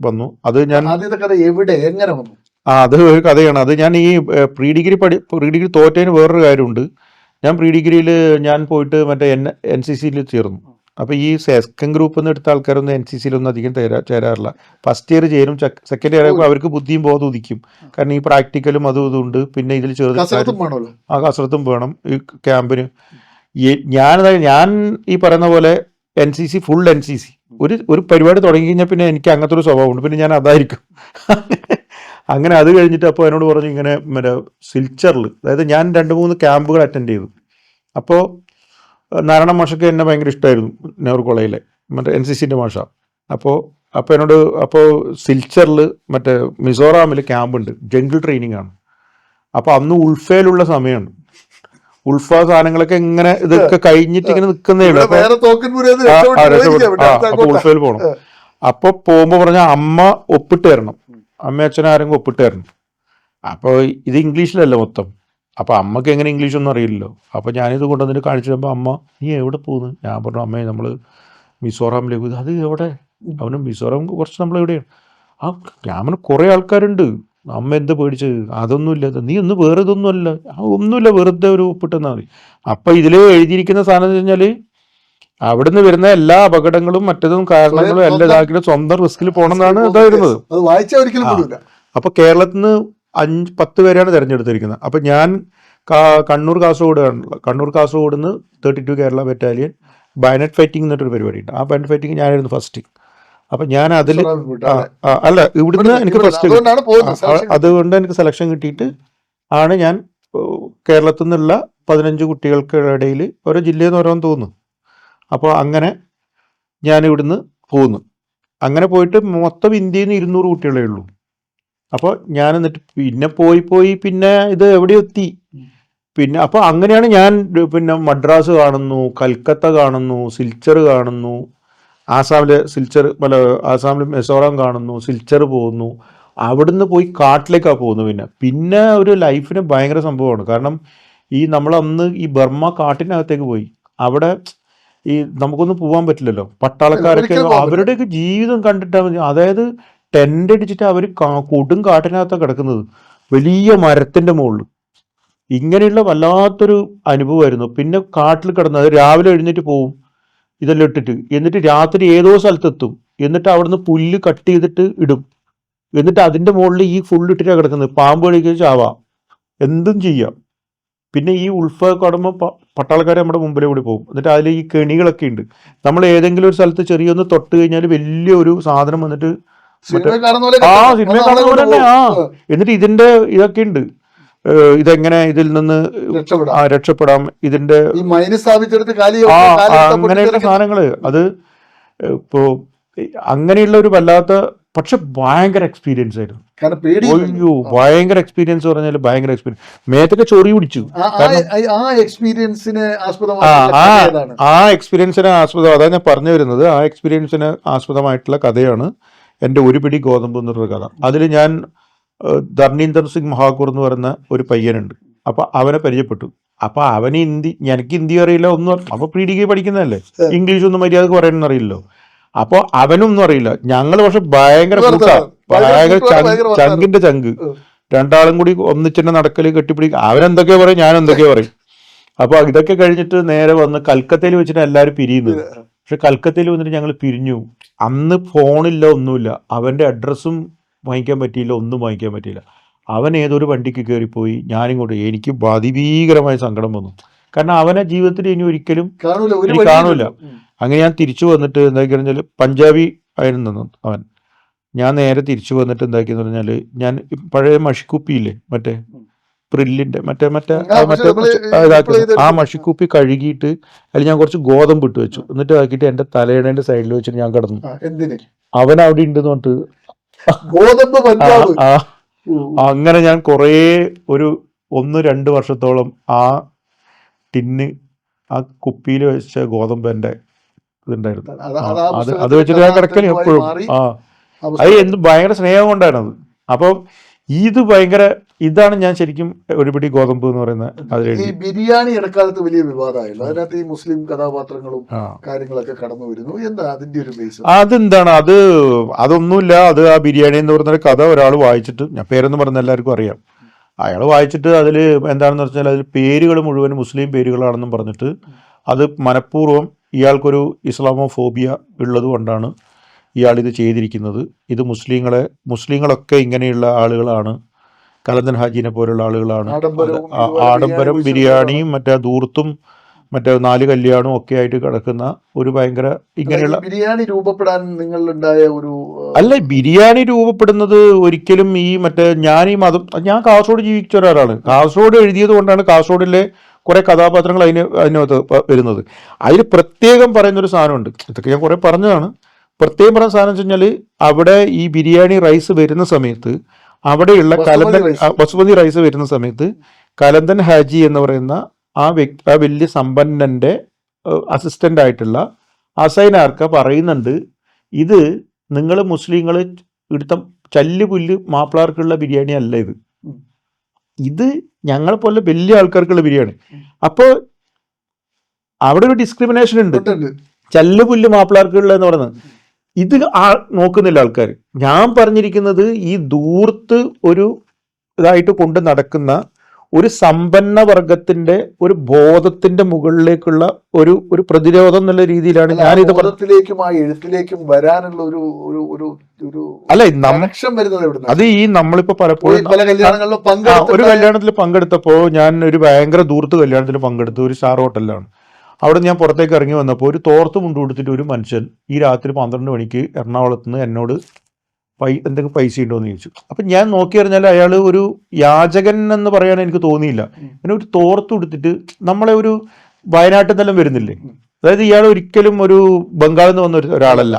വന്നു. അത് ഞാൻ ആദ്യത്തെ കഥ എവിടെ എങ്ങനെ വന്നു? അത് ഒരു കഥയാണ്. അത് ഞാൻ ഈ പ്രീ ഡിഗ്രി തോറ്റതിന് വേറൊരു കാര്യമുണ്ട്. ഞാൻ പ്രീ ഡിഗ്രിയിൽ ഞാൻ പോയിട്ട് മറ്റേ NCCയിൽ ചേർന്നു. അപ്പോൾ ഈ സെക്കൻഡ് ഗ്രൂപ്പ് നിന്ന് എടുത്ത ആൾക്കാരൊന്നും NCCയിലൊന്നും അധികം ചേരാറില്ല. ഫസ്റ്റ് ഇയർ ചേരും, സെക്കൻഡ് ഇയർ ആകുമ്പോൾ അവർക്ക് ബുദ്ധിയും ബോധം ഉദിക്കും. കാരണം ഈ പ്രാക്ടിക്കലും അതും ഇതുണ്ട്. പിന്നെ ഇതിൽ കസരത്തും വേണം ഈ ക്യാമ്പിന്. ഞാൻ ഈ പറയുന്ന പോലെ NCC ഫുൾ NCC ഒരു പരിപാടി തുടങ്ങി കഴിഞ്ഞാൽ പിന്നെ എനിക്ക് അങ്ങനത്തെ ഒരു സ്വഭാവമുണ്ട്. പിന്നെ ഞാൻ അതായിരിക്കും. അങ്ങനെ അത് കഴിഞ്ഞിട്ട് അപ്പോൾ എന്നോട് പറഞ്ഞു ഇങ്ങനെ മറ്റേ സിൽച്ചറിൽ, അതായത് ഞാൻ 2-3 ക്യാമ്പുകൾ അറ്റൻഡ് ചെയ്തു. അപ്പോൾ നാരായണ മാഷൊക്കെ എന്നെ ഭയങ്കര ഇഷ്ടമായിരുന്നു, നെഹ്റു കോളേജിലെ മറ്റേ NCCൻ്റെ മാഷ. അപ്പോൾ എന്നോട് സിൽച്ചറിൽ മറ്റേ മിസോറാമിൽ ക്യാമ്പുണ്ട്, ജംഗിൾ ട്രെയിനിങ് ആണ്. അപ്പോൾ അന്ന് ഉൾഫയിലുള്ള സമയമാണ്. ഉൾഫ സാധനങ്ങളൊക്കെ ഇങ്ങനെ ഇതൊക്കെ കഴിഞ്ഞിട്ട് ഇങ്ങനെ നിൽക്കുന്നേ ഉള്ളൂ. അപ്പോൾ ഉൾഫയിൽ പോകണം. അപ്പോൾ പോകുമ്പോൾ പറഞ്ഞാൽ അമ്മ ഒപ്പിട്ട് തരണം, അമ്മ അച്ഛനാരെങ്കിലും ഒപ്പിട്ട് തരണം. അപ്പോൾ ഇത് ഇംഗ്ലീഷിലല്ല മൊത്തം. അപ്പോൾ അമ്മക്ക് എങ്ങനെ ഇംഗ്ലീഷൊന്നും അറിയില്ലല്ലോ. അപ്പോൾ ഞാനിത് കൊണ്ടുവന്നിട്ട് കാണിച്ചു തരുമ്പോൾ അമ്മ നീ എവിടെ പോകുന്നു? ഞാൻ പറഞ്ഞു അമ്മേ നമ്മൾ മിസോറാമിലേക്ക് പോയി. അത് എവിടെ? അവന് മിസോറാം കുറച്ച് നമ്മളെവിടെയാണ്. ഞാൻ പറഞ്ഞു കുറേ ആൾക്കാരുണ്ട്. അമ്മ എന്താ പേടിച്ചത്? അതൊന്നുമില്ല, നീ ഒന്ന് വേറെ ഇതൊന്നുമല്ല, ഒന്നുമില്ല, വെറുതെ ഒരു ഒപ്പിട്ടെന്നാൽ മതി. അപ്പം ഇതിൽ എഴുതിയിരിക്കുന്ന സാധനം എന്ന് വെച്ചാൽ അവിടുന്ന് വരുന്ന എല്ലാ അപകടങ്ങളും മറ്റതും കാരണങ്ങളും എല്ലാം ഇതാക്കിയിട്ട് സ്വന്തം റിസ്കിൽ പോകണമെന്നാണ് ഇതായിരുന്നത്. അപ്പോൾ കേരളത്തിൽ നിന്ന് 5-10 പേരാണ് തിരഞ്ഞെടുത്തിരിക്കുന്നത്. അപ്പം ഞാൻ കണ്ണൂർ കാസർഗോഡ് നിന്ന് 32 കേരള ബറ്റാലിയൻ ബയനറ്റ് ഫൈറ്റിംഗ് എന്നിട്ടൊരു പരിപാടിയുണ്ട്. ആ ബയനറ്റ് ഫൈറ്റിംഗ് ഞാനായിരുന്നു ഫസ്റ്റ്. അപ്പം ഞാൻ അതിൽ അല്ല ഇവിടുന്ന് എനിക്ക് ഫസ്റ്റ്, അതുകൊണ്ട് എനിക്ക് സെലക്ഷൻ കിട്ടിയിട്ട് ആണ് ഞാൻ കേരളത്തിൽ നിന്നുള്ള 15 കുട്ടികൾക്കിടയിൽ ഓരോ ജില്ലയിൽ നിന്ന് ഓരോന്ന് തോന്നുന്നു. അപ്പോൾ അങ്ങനെ ഞാൻ ഇവിടുന്ന് പോകുന്നു. അങ്ങനെ പോയിട്ട് മൊത്തം ഇന്ത്യയിൽ നിന്ന് 200 കുട്ടികളേ ഉള്ളൂ. അപ്പോൾ ഞാൻ എന്നിട്ട് പിന്നെ പോയി പിന്നെ ഇത് എവിടെ എത്തി. പിന്നെ അപ്പോൾ അങ്ങനെയാണ് ഞാൻ പിന്നെ മദ്രാസ് കാണുന്നു, കൽക്കത്ത കാണുന്നു, സിൽച്ചർ കാണുന്നു, ആസാമിൽ മിസോറാം കാണുന്നു, സിൽച്ചർ പോകുന്നു. അവിടുന്ന് പോയി കാട്ടിലേക്കാണ് പോകുന്നത്. പിന്നെ ഒരു ലൈഫിന് ഭയങ്കര സംഭവമാണ്. കാരണം നമ്മളന്ന് ഈ ബർമ്മ കാട്ടിനകത്തേക്ക് പോയി. അവിടെ നമുക്കൊന്നും പോകാൻ പറ്റില്ലല്ലോ. പട്ടാളക്കാരൊക്കെ അവരുടെയൊക്കെ ജീവിതം കണ്ടിട്ടാൽ മതി. അതായത് ടെൻ്റ് അടിച്ചിട്ട് അവർ കൊടും കാട്ടിനകത്താണ് കിടക്കുന്നത്, വലിയ മരത്തിൻ്റെ മുകളിൽ. ഇങ്ങനെയുള്ള വല്ലാത്തൊരു അനുഭവമായിരുന്നു. പിന്നെ കാട്ടിൽ കിടന്നത് രാവിലെ എഴുന്നേറ്റ് പോവും ഇതെല്ലാം ഇട്ടിട്ട്, എന്നിട്ട് രാത്രി ഏതോ സ്ഥലത്തെത്തും, എന്നിട്ട് അവിടുന്ന് പുല്ല് കട്ട് ചെയ്തിട്ട് ഇടും, എന്നിട്ട് അതിൻ്റെ മുകളിൽ ഈ ഫുള്ള് ഇട്ടിട്ടാണ് കിടക്കുന്നത്. പാമ്പ് കളിക്കുക, ചാവാം, എന്തും ചെയ്യാം. പിന്നെ ഈ ഉൾഫ കടമ്പോൾ പട്ടാളക്കാർ നമ്മുടെ മുമ്പിലെ കൂടി പോകും. എന്നിട്ട് അതിൽ ഈ കെണികളൊക്കെ ഉണ്ട്. നമ്മൾ ഏതെങ്കിലും ഒരു സ്ഥലത്ത് ചെറിയൊന്ന് തൊട്ട് കഴിഞ്ഞാൽ വലിയൊരു സാധനം വന്നിട്ട് സിനിമ കാണുന്ന പോലെ തന്നെ എന്നിട്ട് ഇതിന്റെ ഇതൊക്കെ ഉണ്ട്, ഇതെങ്ങനെ ഇതിൽ നിന്ന് രക്ഷപ്പെടാം, ഇതിന്റെ അങ്ങനെയുള്ള സാധനങ്ങള്. അത് ഇപ്പോ അങ്ങനെയുള്ള ഒരു വല്ലാത്ത പക്ഷെ ഭയങ്കര എക്സ്പീരിയൻസ് ആയിരുന്നു. അയ്യോ ഭയങ്കര എക്സ്പീരിയൻസ് പറഞ്ഞാൽ ഭയങ്കര എക്സ്പീരിയൻസ്. മേത്തൊക്കെ ചൊറി പിടിച്ചു. ആ എക്സ്പീരിയൻസിന് ആസ്പദം അതാണ് ഞാൻ പറഞ്ഞു വരുന്നത്. ആ എക്സ്പീരിയൻസിന് ആസ്പദമായിട്ടുള്ള കഥയാണ് എൻ്റെ ഒരു പിടി ഗോതമ്പ് എന്നൊരു കഥ. അതിൽ ഞാൻ ധർണീന്ദർ സിംഗ് മഹാക്കൂർ എന്ന് പറയുന്ന ഒരു പയ്യനുണ്ട്. അപ്പോൾ അവനെ പരിചയപ്പെട്ടു. അപ്പോൾ അവന് എനിക്ക് ഹിന്ദി അറിയില്ല, ഒന്നും. അപ്പോൾ PDK പഠിക്കുന്നതല്ലേ, ഇംഗ്ലീഷ് ഒന്നും മര്യാദക്ക് പറയാനൊന്നും അറിയില്ലോ. അപ്പോൾ അവനൊന്നും അറിയില്ല. ഞങ്ങൾ പക്ഷെ ഭയങ്കര ചങ്കിന്റെ ചങ്ക്, രണ്ടാളും കൂടി ഒന്നിച്ചെന്നെ നടക്കല്, കെട്ടിപ്പിടിക്കുക. അവനെന്തൊക്കെയോ പറയും, ഞാൻ എന്തൊക്കെയോ പറയും. അപ്പോൾ ഇതൊക്കെ കഴിഞ്ഞിട്ട് നേരെ വന്ന് കൽക്കത്തയിൽ വെച്ചിട്ട് എല്ലാവരും പിരിയുന്നത്. പക്ഷെ കൽക്കത്തയിൽ വന്നിട്ട് ഞങ്ങൾ പിരിഞ്ഞു. അന്ന് ഫോണില്ല, ഒന്നുമില്ല. അവൻ്റെ അഡ്രസ്സും വാങ്ങിക്കാൻ പറ്റിയില്ല, ഒന്നും വാങ്ങിക്കാൻ പറ്റിയില്ല. അവൻ ഏതൊരു വണ്ടിക്ക് കയറിപ്പോയി. ഞാനിങ്ങോട്ട്, എനിക്ക് അതിഭീകരമായ സങ്കടം വന്നു. കാരണം അവനെ ജീവിതത്തിൽ ഇനി ഒരിക്കലും കാണൂല. അങ്ങനെ ഞാൻ തിരിച്ചു വന്നിട്ട് എന്താക്കി പറഞ്ഞാൽ, പഞ്ചാബി ആയിരുന്നു അവൻ. ഞാൻ നേരെ തിരിച്ചു വന്നിട്ട് എന്താക്കിയെന്ന് പറഞ്ഞാൽ, ഞാൻ പഴയ മഷിക്കുപ്പിയില്ലേ, മറ്റേ പ്രില്ലിന്റെ മറ്റേ ഇതാക്കി ആ മഷിക്കുപ്പി കഴുകിയിട്ട് അതിൽ ഞാൻ കുറച്ച് ഗോതമ്പ് ഇട്ട് വെച്ചു. എന്നിട്ട് ആക്കിയിട്ട് എൻ്റെ തലയിണേന്റെ സൈഡിൽ വെച്ചിട്ട് ഞാൻ കിടന്നു. അവൻ അവിടെ ഉണ്ടെന്ന് പറഞ്ഞിട്ട് അങ്ങനെ ഞാൻ കുറേ ഒരു 1-2 വർഷത്തോളം ആ ടിന്ന്, ആ കുപ്പിയിൽ വെച്ച ഗോതമ്പന്റെ ഇതുണ്ടായിരുന്നു. അത് വെച്ചിട്ട് ഞാൻ കിടക്കണി എപ്പോഴും. അത് എന്ത് ഭയങ്കര സ്നേഹം കൊണ്ടാണത്. അപ്പം ഇത് ഭയങ്കര ഇതാണ് ഞാൻ ശരിക്കും ഒരു പിടി ഗോതമ്പ് എന്ന് പറയുന്നത്. ഈ ബിരിയാണി ഇടക്കാലത്ത് വലിയ വിവാദമായല്ലോ. അതിനകത്ത് ഈ മുസ്ലിം കഥാപാത്രങ്ങളും കാര്യങ്ങളൊക്കെ കടന്നു വരുന്നു. എന്താ അതിന്റെ ഒരു ബേസ്? അതെന്താണ്? അതൊന്നുമില്ല. അത് ആ ബിരിയാണി എന്ന് പറയുന്ന കഥ ഒരാൾ വായിച്ചിട്ട്, ഞാൻ പേരൊന്നും പറഞ്ഞ എല്ലാവർക്കും അറിയാം, അയാൾ വായിച്ചിട്ട് അതിൽ എന്താണെന്ന് വെച്ചാൽ അതിൽ പേരുകൾ മുഴുവൻ മുസ്ലിം പേരുകളാണെന്നും പറഞ്ഞിട്ട് അത് മനഃപൂർവ്വം ഇയാൾക്കൊരു ഇസ്ലാമോഫോബിയ ഉള്ളത് കൊണ്ടാണ് ഇയാളിത് ചെയ്തിരിക്കുന്നത്. ഇത് മുസ്ലിങ്ങളൊക്കെ ഇങ്ങനെയുള്ള ആളുകളാണ്, കലന്തൻ ഹാജിനെ പോലുള്ള ആളുകളാണ്. ആഡംബരം, ബിരിയാണിയും മറ്റേ ധൂർത്തും മറ്റേ 4 കല്യാണവും ഒക്കെ ആയിട്ട് കിടക്കുന്ന ഒരു ഭയങ്കര ഇങ്ങനെയുള്ള ബിരിയാണി രൂപപ്പെടാൻ നിങ്ങളുണ്ടായ ഒരു അല്ല. ബിരിയാണി രൂപപ്പെടുന്നത് ഒരിക്കലും ഞാൻ കാസർഗോഡ് ജീവിച്ച ഒരാളാണ്. കാസർഗോഡ് എഴുതിയത് കൊണ്ടാണ് കാസർഗോഡിലെ കുറെ കഥാപാത്രങ്ങൾ അതിനകത്ത് വരുന്നത്. അതിൽ പ്രത്യേകം പറയുന്നൊരു സാധനമുണ്ട്, ഇതൊക്കെ ഞാൻ കുറെ പറഞ്ഞതാണ്. പ്രത്യേകം പറയുന്ന സാധനം വെച്ച് കഴിഞ്ഞാൽ അവിടെ ഈ ബിരിയാണി റൈസ് വരുന്ന സമയത്ത് അവിടെയുള്ള കലന്തൻ ബസുമതി റൈസ് വരുന്ന സമയത്ത് കലന്തൻ ഹാജി എന്ന് പറയുന്ന ആ വലിയ സമ്പന്നന്റെ അസിസ്റ്റന്റ് ആയിട്ടുള്ള അസൈനാർക്ക പറയുന്നുണ്ട്, ഇത് നിങ്ങൾ മുസ്ലിങ്ങൾ എടുത്ത ചല്ലുപുല്ല് മാപ്പിളാർക്കുള്ള ബിരിയാണി അല്ല ഇത് ഞങ്ങളെ പോലെ വലിയ ആൾക്കാർക്കുള്ള ബിരിയാണി. അപ്പോൾ അവിടെ ഒരു ഡിസ്ക്രിമിനേഷൻ ഉണ്ട്, ചല്ലുപുല്ല് മാപ്പിളാർക്കുള്ള എന്ന് പറയുന്നത്. ഇത് നോക്കുന്നില്ല ആൾക്കാർ. ഞാൻ പറഞ്ഞിരിക്കുന്നത് ഈ ദൂർത്ത് ഒരു ഇതായിട്ട് കൊണ്ട് നടക്കുന്ന ഒരു സമ്പന്ന വർഗത്തിന്റെ ഒരു ബോധത്തിന്റെ മുകളിലേക്കുള്ള ഒരു പ്രതിരോധം എന്നുള്ള രീതിയിലാണ് ഞാനിത് ബോധത്തിലേക്കും ആ എഴുത്തിലേക്കും വരാനുള്ള ഒരു അല്ല വരുന്നത്. അത് ഈ നമ്മളിപ്പോ പലപ്പോഴും ഒരു കല്യാണത്തിൽ പങ്കെടുത്തപ്പോ, ഞാൻ ഒരു ഭയങ്കര ദൂർത്ത് കല്യാണത്തിൽ പങ്കെടുത്തു, ഒരു സ്റ്റാർ ഹോട്ടലിലാണ്. അവിടെ ഞാൻ പുറത്തേക്ക് ഇറങ്ങി വന്നപ്പോൾ ഒരു തോർത്ത് മുണ്ട് കൊടുത്തിട്ട് ഒരു മനുഷ്യൻ ഈ രാത്രി 12 മണിക്ക് എറണാകുളത്ത് നിന്ന് എന്നോട് എന്തെങ്കിലും പൈസ ഉണ്ടോ എന്ന് ചോദിച്ചു. അപ്പം ഞാൻ നോക്കി അറിഞ്ഞാൽ അയാൾ ഒരു യാചകൻ എന്ന് പറയാൻ എനിക്ക് തോന്നിയില്ല. പിന്നെ ഒരു തോർത്ത് കൊടുത്തിട്ട് നമ്മളെ ഒരു വയനാട്ടിൽ നിന്നെല്ലാം വരുന്നില്ലേ, അതായത് ഇയാൾ ഒരിക്കലും ഒരു ബംഗാളിൽ നിന്ന് വന്ന ഒരാളല്ല.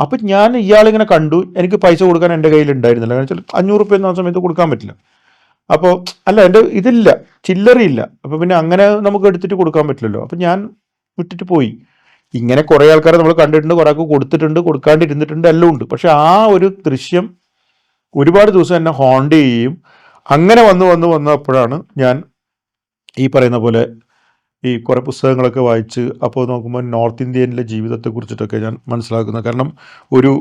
അപ്പം ഞാൻ ഇയാളിങ്ങനെ കണ്ടു, എനിക്ക് പൈസ കൊടുക്കാൻ എൻ്റെ കയ്യിൽ ഉണ്ടായിരുന്നില്ല. കാരണം വെച്ചാൽ 500 രൂപ ആ സമയത്ത് കൊടുക്കാൻ പറ്റില്ല. അപ്പോൾ അല്ല, എൻ്റെ ഇതില്ല, ചില്ലറിയില്ല. അപ്പോൾ പിന്നെ അങ്ങനെ നമുക്ക് എടുത്തിട്ട് കൊടുക്കാൻ പറ്റില്ലല്ലോ. അപ്പം ഞാൻ വിട്ടിട്ട് പോയി. ഇങ്ങനെ കുറേ ആൾക്കാരെ നമ്മൾ കണ്ടിട്ടുണ്ട്, കുറേ ആൾക്ക് കൊടുത്തിട്ടുണ്ട്, കൊടുക്കാണ്ടിരുന്നിട്ടുണ്ട്, എല്ലാം ഉണ്ട്. പക്ഷെ ആ ഒരു ദൃശ്യം ഒരുപാട് ദിവസം എന്നെ ഹോണ്ട് ചെയ്യുകയും അങ്ങനെ വന്നപ്പോഴാണ് ഞാൻ ഈ പറയുന്ന പോലെ ഈ കുറേ പുസ്തകങ്ങളൊക്കെ വായിച്ച് അപ്പോൾ നോക്കുമ്പോൾ നോർത്ത് ഇന്ത്യയിലെ ജീവിതത്തെക്കുറിച്ചിട്ടൊക്കെ ഞാൻ മനസ്സിലാക്കുന്നത്. കാരണം ഒരു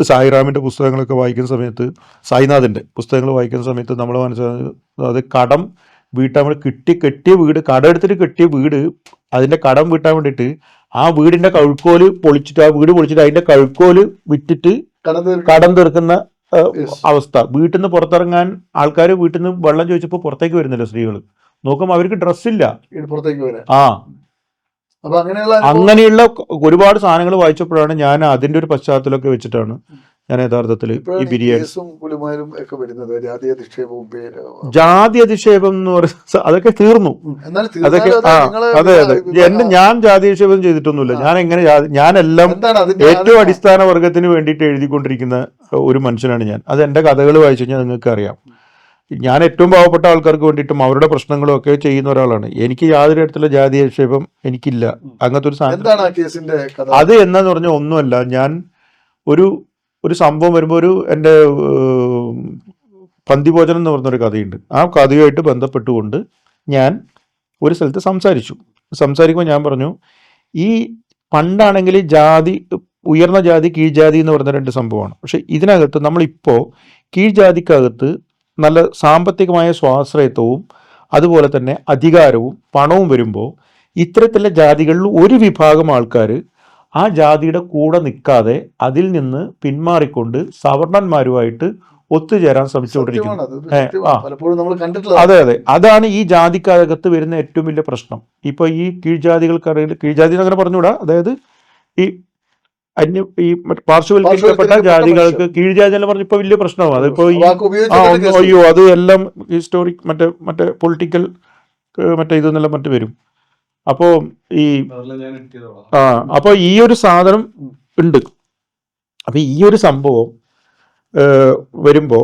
സായിറാമിൻ്റെ പുസ്തകങ്ങളൊക്കെ വായിക്കുന്ന സമയത്ത്, സായിനാഥിൻ്റെ പുസ്തകങ്ങൾ വായിക്കുന്ന സമയത്ത് നമ്മൾ മനസ്സിലാക്കുന്നത്, അത് കടം വീട്ടാൻ വേണ്ടി കെട്ടിയ വീട്, കടം എടുത്തിട്ട് കെട്ടിയ വീട്, അതിൻ്റെ കടം വീട്ടാൻ വേണ്ടിയിട്ട് ആ വീടിൻ്റെ കഴുക്കോല് പൊളിച്ചിട്ട്, ആ വീട് പൊളിച്ചിട്ട് അതിൻ്റെ കഴുക്കോല് വിറ്റിട്ട് കടം തീർക്കുന്ന അവസ്ഥ. വീട്ടിൽ നിന്ന് പുറത്തിറങ്ങാൻ ആൾക്കാർ വീട്ടിൽ നിന്ന് വെള്ളം ചോദിച്ചപ്പോൾ പുറത്തേക്ക് വരുന്നില്ല സ്ത്രീകൾ. നോക്കുമ്പോൾ അവർക്ക് ഡ്രസ്സില്ല. ആ, അങ്ങനെയുള്ള ഒരുപാട് സാധനങ്ങൾ വായിച്ചപ്പോഴാണ് ഞാൻ അതിന്റെ ഒരു പശ്ചാത്തലമൊക്കെ വെച്ചിട്ടാണ് ഞാൻ യഥാർത്ഥത്തിൽ ഈ ബിരിയാണി. ജാതി അധിക്ഷേപം എന്ന് പറയുന്നത് അതൊക്കെ തീർന്നു. അതൊക്കെ അതെ. ഞാൻ ജാതി അധിക്ഷേപം ചെയ്തിട്ടൊന്നുമില്ല. ഞാനെല്ലാം ഏറ്റവും അടിസ്ഥാന വർഗത്തിന് വേണ്ടിയിട്ട് എഴുതിക്കൊണ്ടിരിക്കുന്ന ഒരു മനുഷ്യനാണ് ഞാൻ. അത് എൻ്റെ കഥകൾ വായിച്ചു കഴിഞ്ഞാൽ നിങ്ങൾക്ക് അറിയാം. ഞാൻ ഏറ്റവും പാവപ്പെട്ട ആൾക്കാർക്ക് വേണ്ടിയിട്ടും അവരുടെ പ്രശ്നങ്ങളും ഒക്കെ ചെയ്യുന്ന ഒരാളാണ്. എനിക്ക് യാതൊരു തരത്തിലുള്ള ജാതി അധിക്ഷേപം എനിക്കില്ല. അങ്ങനത്തെ ഒരു സാധനം അത് എന്നാന്ന് പറഞ്ഞാൽ ഒന്നുമല്ല. ഞാൻ ഒരു സംഭവം വരുമ്പോൾ എൻ്റെ പന്തിഭോജനം എന്ന് പറഞ്ഞൊരു കഥയുണ്ട്. ആ കഥയുമായിട്ട് ബന്ധപ്പെട്ടുകൊണ്ട് ഞാൻ ഒരു സ്ഥലത്ത് സംസാരിക്കുമ്പോൾ ഞാൻ പറഞ്ഞു, ഈ പണ്ടാണെങ്കിൽ ജാതി, ഉയർന്ന ജാതി കീഴ്ജാതി എന്ന് പറഞ്ഞ 2 സംഭവമാണ്. പക്ഷെ ഇതിനകത്ത് നമ്മളിപ്പോൾ കീഴ്ജാതിക്കകത്ത് നല്ല സാമ്പത്തികമായ സ്വാശ്രയത്വവും അതുപോലെ തന്നെ അധികാരവും പണവും വരുമ്പോൾ ഇത്തരത്തിലുള്ള ജാതികളിൽ ഒരു വിഭാഗം ആൾക്കാർ ആ ജാതിയുടെ കൂടെ നിൽക്കാതെ അതിൽ നിന്ന് പിന്മാറിക്കൊണ്ട് സവർണന്മാരുമായിട്ട് ഒത്തുചേരാൻ ശ്രമിച്ചുകൊണ്ടിരിക്കുന്നു. അതെ, അതാണ് ഈ ജാതിക്കകത്ത് വരുന്ന ഏറ്റവും വലിയ പ്രശ്നം. ഇപ്പൊ ഈ കീഴ്ജാതികൾക്കറിയില്ല, കീഴ്ജാതി അങ്ങനെ പറഞ്ഞുകൂടാ, അതായത് ഈ പാർശ്വവൽക്കരിക്കപ്പെട്ട ജാതികൾക്ക് കീഴ്ജാതി എന്ന് പറഞ്ഞ ഇപ്പൊ വലിയ പ്രശ്നമാണ്. അതിപ്പോ അയ്യോ അത് എല്ലാം ഹിസ്റ്റോറിക് മറ്റേ പൊളിറ്റിക്കൽ ഇതെന്നെല്ലാം വരും. അപ്പോൾ അപ്പോൾ ഈ ഒരു സാധനം ഉണ്ട്. അപ്പൊ ഈ ഒരു സംഭവം വരുമ്പോ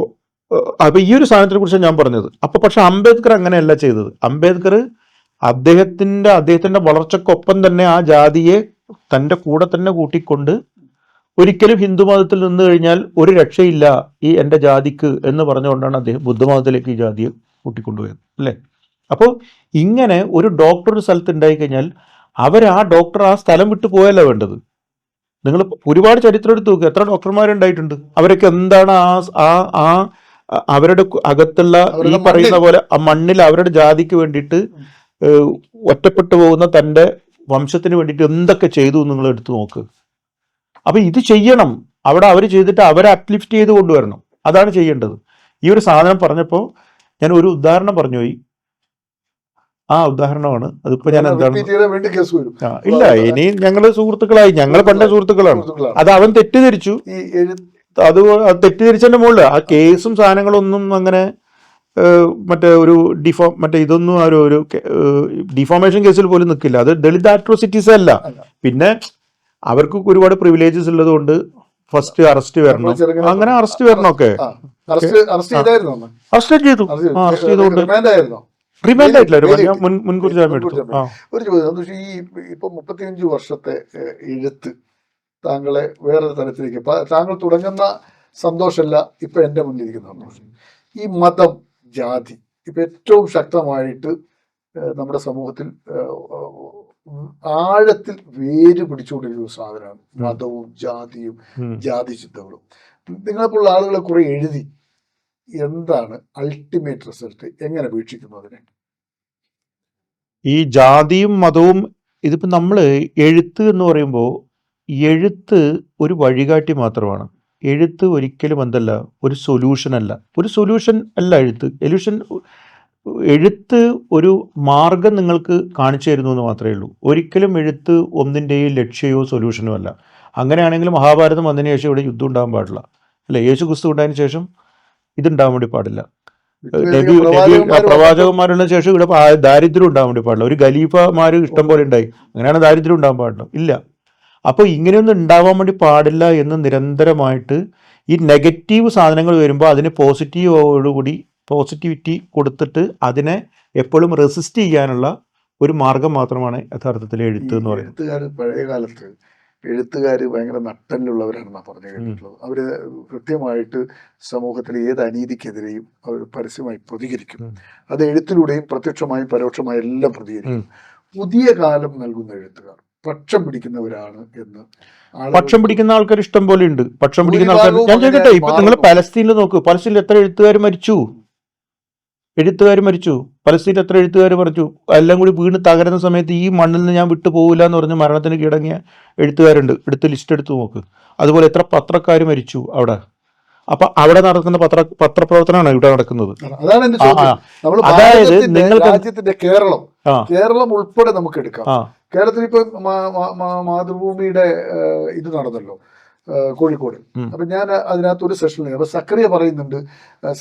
അപ്പൊ ഈ ഒരു സാധനത്തിനെ കുറിച്ചാണ് ഞാൻ പറഞ്ഞത്. അപ്പൊ പക്ഷെ അംബേദ്കർ അങ്ങനെയല്ല ചെയ്തത്. അംബേദ്കർ അദ്ദേഹത്തിന്റെ വളർച്ചക്കൊപ്പം തന്നെ ആ ജാതിയെ തൻ്റെ കൂടെ തന്നെ കൂട്ടിക്കൊണ്ട് ഒരിക്കലും ഹിന്ദുമതത്തിൽ നിന്ന് കഴിഞ്ഞാൽ ഒരു രക്ഷയില്ല ഈ എൻ്റെ ജാതിക്ക് എന്ന് പറഞ്ഞുകൊണ്ടാണ് അദ്ദേഹം ബുദ്ധമതത്തിലേക്ക് ഈ ജാതിയെ കൂട്ടിക്കൊണ്ടുപോയത്, അല്ലേ? അപ്പോൾ ഇങ്ങനെ ഒരു ഡോക്ടർ ഒരു സ്ഥലത്ത് ഉണ്ടായിക്കഴിഞ്ഞാൽ ആ ഡോക്ടർ ആ സ്ഥലം വിട്ടു പോയല്ല വേണ്ടത്. നിങ്ങൾ ഒരുപാട് ചരിത്രം എടുത്ത് നോക്കുക, എത്ര ഡോക്ടർമാരുണ്ടായിട്ടുണ്ട്. അവരൊക്കെ എന്താണ് അവരുടെ അകത്തുള്ള ഈ പറയുന്ന പോലെ ആ മണ്ണിൽ അവരുടെ ജാതിക്ക് വേണ്ടിയിട്ട് ഒറ്റപ്പെട്ടു പോകുന്ന തൻ്റെ വംശത്തിന് വേണ്ടിയിട്ട് എന്തൊക്കെ ചെയ്തു നിങ്ങൾ എടുത്തു നോക്ക്. അപ്പൊ ഇത് ചെയ്യണം. അവിടെ അവർ ചെയ്തിട്ട് അവരെ അപ്ലിഫ്റ്റ് ചെയ്ത് കൊണ്ടുവരണം. അതാണ് ചെയ്യേണ്ടത്. ഈ ഒരു സാധനം പറഞ്ഞപ്പോൾ ഞാൻ ഒരു ഉദാഹരണം പറഞ്ഞുപോയി. ആ ഉദാഹരണമാണ് അതിപ്പോ ഞാൻ എന്താണ് ഇല്ല, ഇനി ഞങ്ങള് സുഹൃത്തുക്കളായി, ഞങ്ങൾ പണ്ടേ സുഹൃത്തുക്കളാണ്. അത് അവൻ തെറ്റിദ്ധരിച്ചു. അത് തെറ്റിദ്ധരിച്ചതിന്റെ മുകളിൽ ആ കേസും സാധനങ്ങളൊന്നും അങ്ങനെ മറ്റേ ഒരു മറ്റേ ഇതൊന്നും ഒരു ഡിഫോമേഷൻ കേസിൽ പോലും നിൽക്കില്ല. അത് ദളിത് ആട്രോസിറ്റീസ് അല്ല. പിന്നെ അവർക്ക് ഒരുപാട് പ്രിവിലേജസ് ഉള്ളത് കൊണ്ട് ഫസ്റ്റ് അറസ്റ്റ് വരണം, അങ്ങനെ അറസ്റ്റ് വരണം ഒക്കെ. അറസ്റ്റ് ചെയ്തു. അറസ്റ്റ് ചെയ്തുകൊണ്ട് റിമാൻഡ് ആയിട്ടില്ല, മുൻകൂർ ജാമ്യം എടുത്തു. ഒരു ചോദ്യം, ഈ ഇപ്പൊ 35 വർഷത്തെ എഴുത്ത് താങ്കളെ വേറൊരു തലത്തിലേക്ക്, താങ്കൾ തുടങ്ങുന്ന സന്തോഷമല്ല ഇപ്പൊ എന്റെ മുന്നിലിരിക്കുന്ന സന്തോഷം. ഈ മതം, ജാതി ഇപ്പൊ ഏറ്റവും ശക്തമായിട്ട് നമ്മുടെ സമൂഹത്തിൽ ആഴത്തിൽ വേര് പിടിച്ചുകൊണ്ടിരിക്കുന്ന സാധനമാണ് മതവും ജാതിയും ജാതി ചിന്തകളും. നിങ്ങളെപ്പോലുള്ള ആളുകളെ കുറെ എഴുതി, എന്താണ് അൾട്ടിമേറ്റ് റിസൾട്ട്, എങ്ങനെ വീക്ഷിക്കുന്നു അതിനെ? ഈ ജാതിയും മതവും ഇതിപ്പോ നമ്മള് എഴുത്ത് എന്ന് പറയുമ്പോൾ എഴുത്ത് ഒരു വഴികാട്ടി മാത്രമാണ്. എഴുത്ത് ഒരിക്കലും എന്തല്ല, ഒരു സൊല്യൂഷൻ അല്ല. ഒരു സൊല്യൂഷൻ അല്ല എഴുത്ത്. എഴുത്ത് ഒരു മാർഗം നിങ്ങൾക്ക് കാണിച്ചു തരുന്നു എന്ന് മാത്രമേ ഉള്ളൂ. ഒരിക്കലും എഴുത്ത് ഒന്നിൻ്റെയും ലക്ഷ്യമോ സൊല്യൂഷനോ അല്ല. അങ്ങനെയാണെങ്കിൽ മഹാഭാരതം വന്നതിന് ശേഷം ഇവിടെ യുദ്ധം ഉണ്ടാകാൻ പാടില്ല, അല്ലെ? യേശു ക്രിസ്തു ഉണ്ടായതിനു ശേഷം ഇതുണ്ടാകാൻ വേണ്ടി പാടില്ല. പ്രവാചകന്മാരുള്ള ശേഷം ഇവിടെ ദാരിദ്ര്യം ഉണ്ടാകാൻ വേണ്ടി പാടില്ല. ഒരു ഖലീഫമാര് ഇഷ്ടം പോലെ ഉണ്ടായി, അങ്ങനെയാണ് ദാരിദ്ര്യം ഉണ്ടാകാൻ പാടില്ല? ഇല്ല. അപ്പോൾ ഇങ്ങനെയൊന്നും ഉണ്ടാവാൻ വേണ്ടി പാടില്ല എന്ന് നിരന്തരമായിട്ട് ഈ നെഗറ്റീവ് സാധനങ്ങൾ വരുമ്പോൾ അതിന് പോസിറ്റിവിറ്റി കൊടുത്തിട്ട് അതിനെ എപ്പോഴും റെസിസ്റ്റ് ചെയ്യാനുള്ള ഒരു മാർഗം മാത്രമാണ് യഥാർത്ഥത്തിൽ എഴുത്ത് എന്ന് പറയുന്നത്. പഴയ കാലത്ത് എഴുത്തുകാർ ഭയങ്കര നട്ടലുള്ളവരാണെന്നാണ് പറഞ്ഞു കേട്ടിട്ടുള്ളത്. അവര് കൃത്യമായിട്ട് സമൂഹത്തിലെ ഏത് അനീതിക്കെതിരെയും അവർ പരസ്യമായി പ്രതികരിക്കും. അത് എഴുത്തിലൂടെയും പ്രത്യക്ഷമായും പരോക്ഷമായും എല്ലാം പ്രതികരിക്കും. പുതിയ കാലം നൽകുന്ന എഴുത്തുകാർ പക്ഷം പിടിക്കുന്നവരാണ് എന്ന്, പക്ഷം പിടിക്കുന്ന ആൾക്കാർ ഇഷ്ടം പോലെ ഉണ്ട്. പക്ഷം പിടിക്കുന്ന ആൾക്കാർ, ഞാൻ ചോദിക്കട്ടെ, ഇപ്പൊ നിങ്ങൾ പലസ്തീനിൽ നോക്കൂ, പലസ്തീനിൽ എത്ര എഴുത്തുകാർ മരിച്ചു? പലസ്തീനിൽ എത്ര എഴുത്തുകാർ മരിച്ചു? എല്ലാം കൂടി വീണ് തകരുന്ന സമയത്ത് ഈ മണ്ണിൽ നിന്ന് ഞാൻ വിട്ടു പോകില്ല എന്ന് പറഞ്ഞ് മരണത്തിന് കീഴടങ്ങിയ എഴുത്തുകാരുണ്ട്. ലിസ്റ്റ് എടുത്ത് നോക്ക്. അതുപോലെ എത്ര പത്രക്കാർ മരിച്ചു അവിടെ. അപ്പൊ അവിടെ നടക്കുന്ന പത്രപ്രവർത്തനമാണ് ഇവിടെ നടക്കുന്നത്. അതായത് നിങ്ങൾക്ക് കേരളം ഉൾപ്പെടെ നമുക്ക് എടുക്കാം. കേരളത്തിൽ ഇപ്പൊ മാതൃഭൂമിയുടെ ഇത് നടന്നല്ലോ കോഴിക്കോട്. അപ്പൊ ഞാൻ അതിനകത്ത് ഒരു സെഷനിൽ, അപ്പൊ സക്കറിയ പറയുന്നുണ്ട്,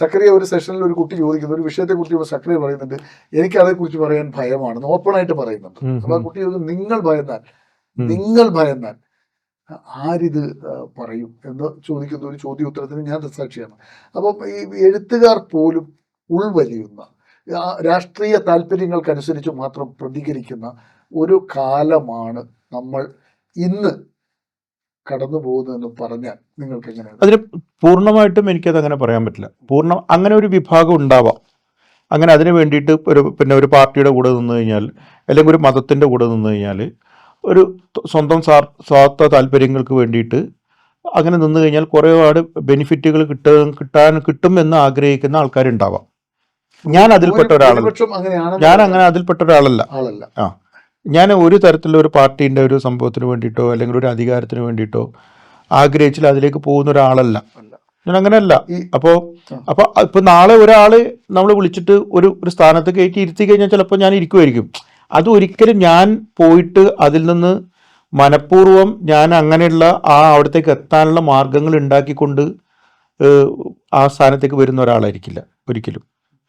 സക്കറിയ ഒരു സെഷനിൽ ഒരു കുട്ടി ചോദിക്കുന്നു ഒരു വിഷയത്തെ കുറിച്ച്, സക്കറിയ പറയുന്നുണ്ട് എനിക്ക് അതേക്കുറിച്ച് പറയാൻ ഭയമാണെന്ന് ഓപ്പൺ ആയിട്ട് പറയുന്നുണ്ട്. അപ്പൊ ആ കുട്ടി ചോദിക്കുന്നു, നിങ്ങൾ ഭയന്നാൽ ആരിത് പറയും എന്ന് ചോദിക്കുന്ന ഒരു ചോദ്യോത്തരത്തിന് ഞാൻ ദൃക്സാക്ഷിയാണ്. അപ്പം ഈ എഴുത്തുകാർ പോലും ഉൾവലിയുന്ന, രാഷ്ട്രീയ താല്പര്യങ്ങൾക്കനുസരിച്ച് മാത്രം പ്രതികരിക്കുന്ന ഒരു കാലമാണ് നമ്മൾ ഇന്ന് കടന്നു പോകുന്നതെന്ന് പറഞ്ഞാൽ നിങ്ങൾക്ക് എങ്ങനെയാണ്? അതിന് പൂർണ്ണമായിട്ടും എനിക്കത് അങ്ങനെ പറയാൻ പറ്റില്ല. അങ്ങനെ ഒരു വിഭാഗം ഉണ്ടാവാം. അങ്ങനെ അതിന് വേണ്ടിയിട്ട് ഒരു പാർട്ടിയുടെ കൂടെ നിന്ന് കഴിഞ്ഞാൽ, അല്ലെങ്കിൽ ഒരു മതത്തിൻ്റെ കൂടെ നിന്ന് കഴിഞ്ഞാൽ, ഒരു സ്വന്തം സ്വാർത്ഥ താല്പര്യങ്ങൾക്ക് വേണ്ടിയിട്ട് അങ്ങനെ നിന്ന് കഴിഞ്ഞാൽ കുറേപാട് ബെനിഫിറ്റുകൾ കിട്ടും എന്ന് ആഗ്രഹിക്കുന്ന ആൾക്കാരുണ്ടാവാം. ഞാൻ അതിൽപ്പെട്ട ഒരാളല്ല. ഞാൻ ഒരു തരത്തിലുള്ള ഒരു പാർട്ടീൻ്റെ ഒരു സംഭവത്തിന് വേണ്ടിയിട്ടോ അല്ലെങ്കിൽ ഒരു അധികാരത്തിന് വേണ്ടിയിട്ടോ ആഗ്രഹിച്ചില്ല അതിലേക്ക് പോകുന്ന ഒരാളല്ല ഞാൻ. അങ്ങനെയല്ല. അപ്പൊ നാളെ ഒരാള് നമ്മൾ വിളിച്ചിട്ട് ഒരു സ്ഥാനത്ത് കയറ്റി ഇരുത്തി കഴിഞ്ഞാൽ ചിലപ്പോൾ ഞാൻ ഇരിക്കുമായിരിക്കും. അത് ഒരിക്കലും ഞാൻ പോയിട്ട് അതിൽ നിന്ന് മനഃപൂർവ്വം ഞാൻ അങ്ങനെയുള്ള അവിടത്തേക്ക് എത്താനുള്ള മാർഗങ്ങൾ ഉണ്ടാക്കിക്കൊണ്ട് ആ സ്ഥാനത്തേക്ക് വരുന്ന ഒരാളായിരിക്കില്ല ഒരിക്കലും.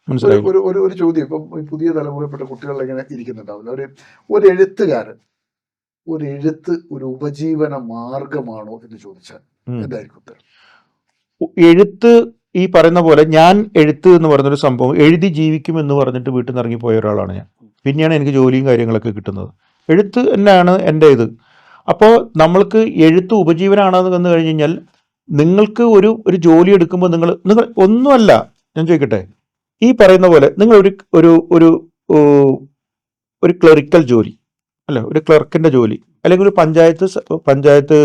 മനസ്സിലായി? ഒരു ചോദ്യം, ഇപ്പം പുതിയ തലമുറയിൽപ്പെട്ട കുട്ടികൾ ഇങ്ങനെ ഇരിക്കുന്നുണ്ടാവില്ല. ഒരു എഴുത്തുകാരൻ ഒരു ഉപജീവന മാർഗമാണോ എന്ന് ചോദിച്ചാൽ എന്തായിരിക്കും ഉത്തരം? എഴുത്ത് ഈ പറയുന്ന പോലെ, ഞാൻ എഴുത്ത് എന്ന് പറഞ്ഞൊരു സംഭവം എഴുതി ജീവിക്കും എന്ന് പറഞ്ഞിട്ട് വീട്ടിൽ നിന്ന് ഇറങ്ങിപ്പോയ ഒരാളാണ് ഞാൻ. പിന്നെയാണ് എനിക്ക് ജോലിയും കാര്യങ്ങളൊക്കെ കിട്ടുന്നത്. എഴുത്ത് തന്നെയാണ് എൻ്റെ ഇത്. അപ്പോൾ നമ്മൾക്ക് എഴുത്ത് ഉപജീവനമാണെന്ന് വന്നു കഴിഞ്ഞ് കഴിഞ്ഞാൽ നിങ്ങൾക്ക് ഒരു ജോലി എടുക്കുമ്പോൾ നിങ്ങൾ ഒന്നുമല്ല. ഞാൻ ചോദിക്കട്ടെ, ഈ പറയുന്ന പോലെ നിങ്ങൾ ഒരു ക്ലറിക്കൽ ജോലി, അല്ല ഒരു ക്ലർക്കിൻ്റെ ജോലി, അല്ലെങ്കിൽ ഒരു പഞ്ചായത്ത്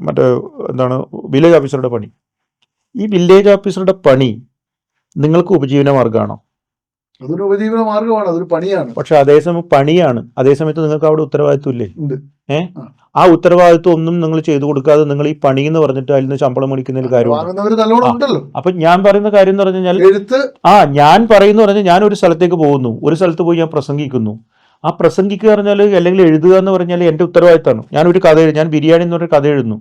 മറ്റേ എന്താണ് വില്ലേജ് ഓഫീസറുടെ പണി. ഈ വില്ലേജ് ഓഫീസറുടെ പണി നിങ്ങൾക്ക് ഉപജീവന മാർഗമാണോ? അതൊരു ഉപജീവന മാർഗമാണ്, അതൊരു പണിയാണ്. പക്ഷെ അതേസമയം പണിയാണ്, അതേസമയത്ത് നിങ്ങൾക്ക് അവിടെ ഉത്തരവാദിത്വം ഇല്ലേ? ആ ഉത്തരവാദിത്വം ഒന്നും നിങ്ങൾ ചെയ്തു കൊടുക്കാതെ നിങ്ങൾ ഈ പണി എന്ന് പറഞ്ഞിട്ട് അതിൽ നിന്ന് ശമ്പളം മേടിക്കുന്നതിൽ കാര്യമുണ്ടല്ലോ. അപ്പൊ ഞാൻ പറയുന്ന കാര്യം എന്ന് പറഞ്ഞു കഴിഞ്ഞാൽ, ഞാൻ പറഞ്ഞാൽ ഞാൻ ഒരു സ്ഥലത്തേക്ക് പോകുന്നു, ഒരു സ്ഥലത്ത് പോയി ഞാൻ പ്രസംഗിക്കുന്നു. ആ പ്രസംഗിക്കുക പറഞ്ഞാൽ അല്ലെങ്കിൽ എഴുതുക എന്ന് പറഞ്ഞാൽ എൻ്റെ ഉത്തരവാദിത്തമാണ്. ഞാനൊരു കഥ ഞാൻ ബിരിയാണി എന്ന് പറഞ്ഞൊരു കഥ എഴുതുന്നു.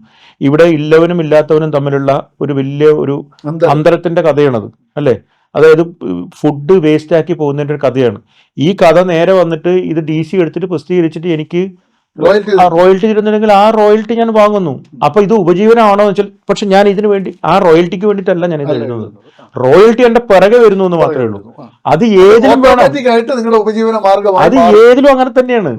ഇവിടെ ഇല്ലവനും ഇല്ലാത്തവനും തമ്മിലുള്ള ഒരു വലിയ ഒരു അന്തരത്തിന്റെ കഥയാണത്, അല്ലേ? അതായത് ഫുഡ് വേസ്റ്റ് ആക്കി പോകുന്നതിൻ്റെ ഒരു കഥയാണ്. ഈ കഥ നേരെ വന്നിട്ട് ഇത് DC എടുത്തിട്ട് പ്രസിദ്ധീകരിച്ചിട്ട് എനിക്ക് റോയൽറ്റി ആ റോയൽറ്റി തരുന്നുണ്ടെങ്കിൽ ആ റോയൽറ്റി ഞാൻ വാങ്ങുന്നു. അപ്പൊ ഇത് ഉപജീവനമാണോ എന്ന് വെച്ചാൽ, പക്ഷെ ഞാൻ ഇതിനു വേണ്ടി ആ റോയൽറ്റിക്ക് വേണ്ടിയിട്ടല്ല ഞാൻ ഇത് എഴുതുന്നത്. റോയൽറ്റി എന്റെ പിറകെ വരുന്നു എന്ന് മാത്രമേ ഉള്ളൂ. അത് ഏതിലും വേണം, ആയിട്ട് നിങ്ങളുടെ ഉപജീവന മാർഗം അത് ഏതിലും അങ്ങനെ തന്നെയാണ്.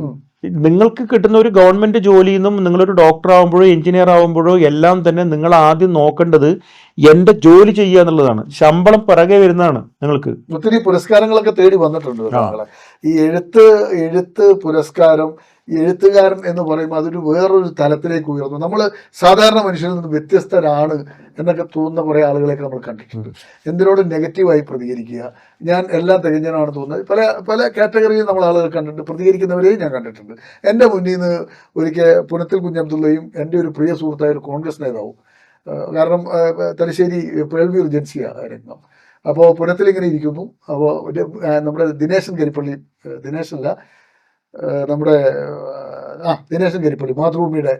നിങ്ങൾക്ക് കിട്ടുന്ന ഒരു ഗവൺമെന്റ് ജോലിയിൽ നിന്നും നിങ്ങളൊരു ഡോക്ടർ ആവുമ്പോഴോ എഞ്ചിനീയർ ആവുമ്പോഴോ എല്ലാം തന്നെ നിങ്ങൾ ആദ്യം നോക്കേണ്ടത് എന്റെ ജോലി ചെയ്യുക എന്നുള്ളതാണ്. ശമ്പളം പിറകെ വരുന്നതാണ് നിങ്ങൾക്ക്. ഒത്തിരി പുരസ്കാരങ്ങളൊക്കെ തേടി വന്നിട്ടുണ്ട് താങ്കളെ. ഈ എഴുത്ത് പുരസ്കാരം, എഴുത്തുകാരൻ എന്ന് പറയുമ്പോൾ അതൊരു വേറൊരു തലത്തിലേക്ക് ഉയർന്നു. നമ്മൾ സാധാരണ മനുഷ്യരിൽ നിന്ന് വ്യത്യസ്തരാണ് എന്നൊക്കെ തോന്നുന്ന കുറേ ആളുകളെയൊക്കെ നമ്മൾ കണ്ടിട്ടുണ്ട്. എന്തിനോടും നെഗറ്റീവായി പ്രതികരിക്കുക, ഞാൻ എല്ലാം തികഞ്ഞനാണ് തോന്നുന്നത്. പല പല കാറ്റഗറിയിൽ നമ്മൾ ആളുകൾ കണ്ടിട്ടുണ്ട്, പ്രതികരിക്കുന്നവരെയും ഞാൻ കണ്ടിട്ടുണ്ട്. എൻ്റെ മുന്നിൽ നിന്ന് ഒരിക്കൽ പുനത്തിൽ കുഞ്ഞബ്ദുള്ളയും എൻ്റെ ഒരു പ്രിയ സുഹൃത്തായ ഒരു കോൺഗ്രസ് നേതാവും, കാരണം തലശ്ശേരി പേൾവ്യൂർ ജൻസിയ രംഗം. അപ്പോൾ പുനത്തിൽ ഇങ്ങനെ ഇരിക്കുന്നു. അപ്പോൾ നമ്മുടെ ദിനേശൻ കരിപ്പള്ളി, ദിനേശല്ല നമ്മുടെ ദിനേശൻ കരിപ്പള്ളി മാതൃഭൂമിയുടെ,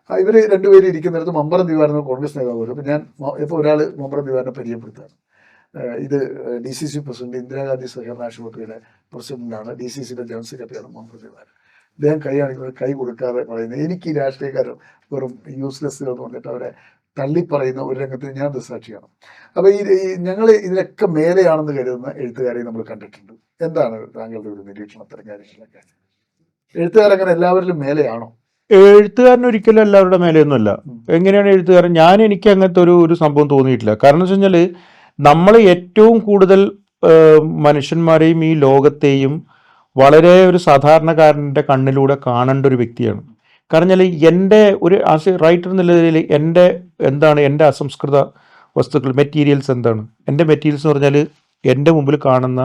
ഇവർ രണ്ടുപേരും ഇരിക്കുന്നിടത്ത് മമ്പറം ദിവാരൻ കോൺഗ്രസ് നേതാവ് വരും. അപ്പം ഞാൻ ഇപ്പോൾ ഒരാൾ മമ്പറം ദിവാരനെ പരിചയപ്പെടുത്താണ്. ഇത് DCC പ്രസിഡന്റ്, ഇന്ദിരാഗാന്ധി സഹകരണ ആശുപത്രിയുടെ പ്രസിഡന്റാണ്, DCCയുടെ ജനറൽ സെക്രട്ടറിയാണ് മമ്പറം ദിവാരൻ. അദ്ദേഹം കൈ കാണിക്കുന്നത്, കൈ കൊടുക്കാതെ പറയുന്നത്, എനിക്ക് ഈ രാഷ്ട്രീയക്കാരും വെറും യൂസ്ലെസ്സുകൾ എന്ന് പറഞ്ഞിട്ട് അവരെ തള്ളിപ്പറയുന്ന ഒരു രംഗത്തിന് ഞാൻ ദൃസാക്ഷിയാണ്. അപ്പോൾ ഞങ്ങൾ ഇതിനൊക്കെ മേലെയാണെന്ന് കരുതുന്ന എഴുത്തുകാരെ നമ്മൾ കണ്ടിട്ടുണ്ട്. എന്താണ് താങ്കളുടെ ഒരു നിരീക്ഷണം അത്തരം കാര്യങ്ങളിലൊക്കെ? എഴുത്തുകാരങ്ങനെ എല്ലാവരിലും മേലെയാണോ? എഴുത്തുകാരൻ ഒരിക്കലും എല്ലാവരുടെ മേലെയൊന്നുമല്ല. എങ്ങനെയാണ് എഴുത്തുകാരൻ? എനിക്ക് അങ്ങനത്തെ ഒരു സംഭവം തോന്നിയിട്ടില്ല. കാരണം എന്ന് വെച്ച് കഴിഞ്ഞാൽ നമ്മൾ ഏറ്റവും കൂടുതൽ മനുഷ്യന്മാരെയും ഈ ലോകത്തെയും വളരെ ഒരു സാധാരണക്കാരൻ്റെ കണ്ണിലൂടെ കാണേണ്ട ഒരു വ്യക്തിയാണ്. കാരണം വെച്ചാൽ എൻ്റെ ഒരു ആസ് എ റൈറ്റർ എന്നുള്ള നിലയിൽ എൻ്റെ അസംസ്കൃത വസ്തുക്കൾ, മെറ്റീരിയൽസ് എന്താണ്? എൻ്റെ മെറ്റീരിയൽസ് എന്ന് പറഞ്ഞാൽ എൻ്റെ മുമ്പിൽ കാണുന്ന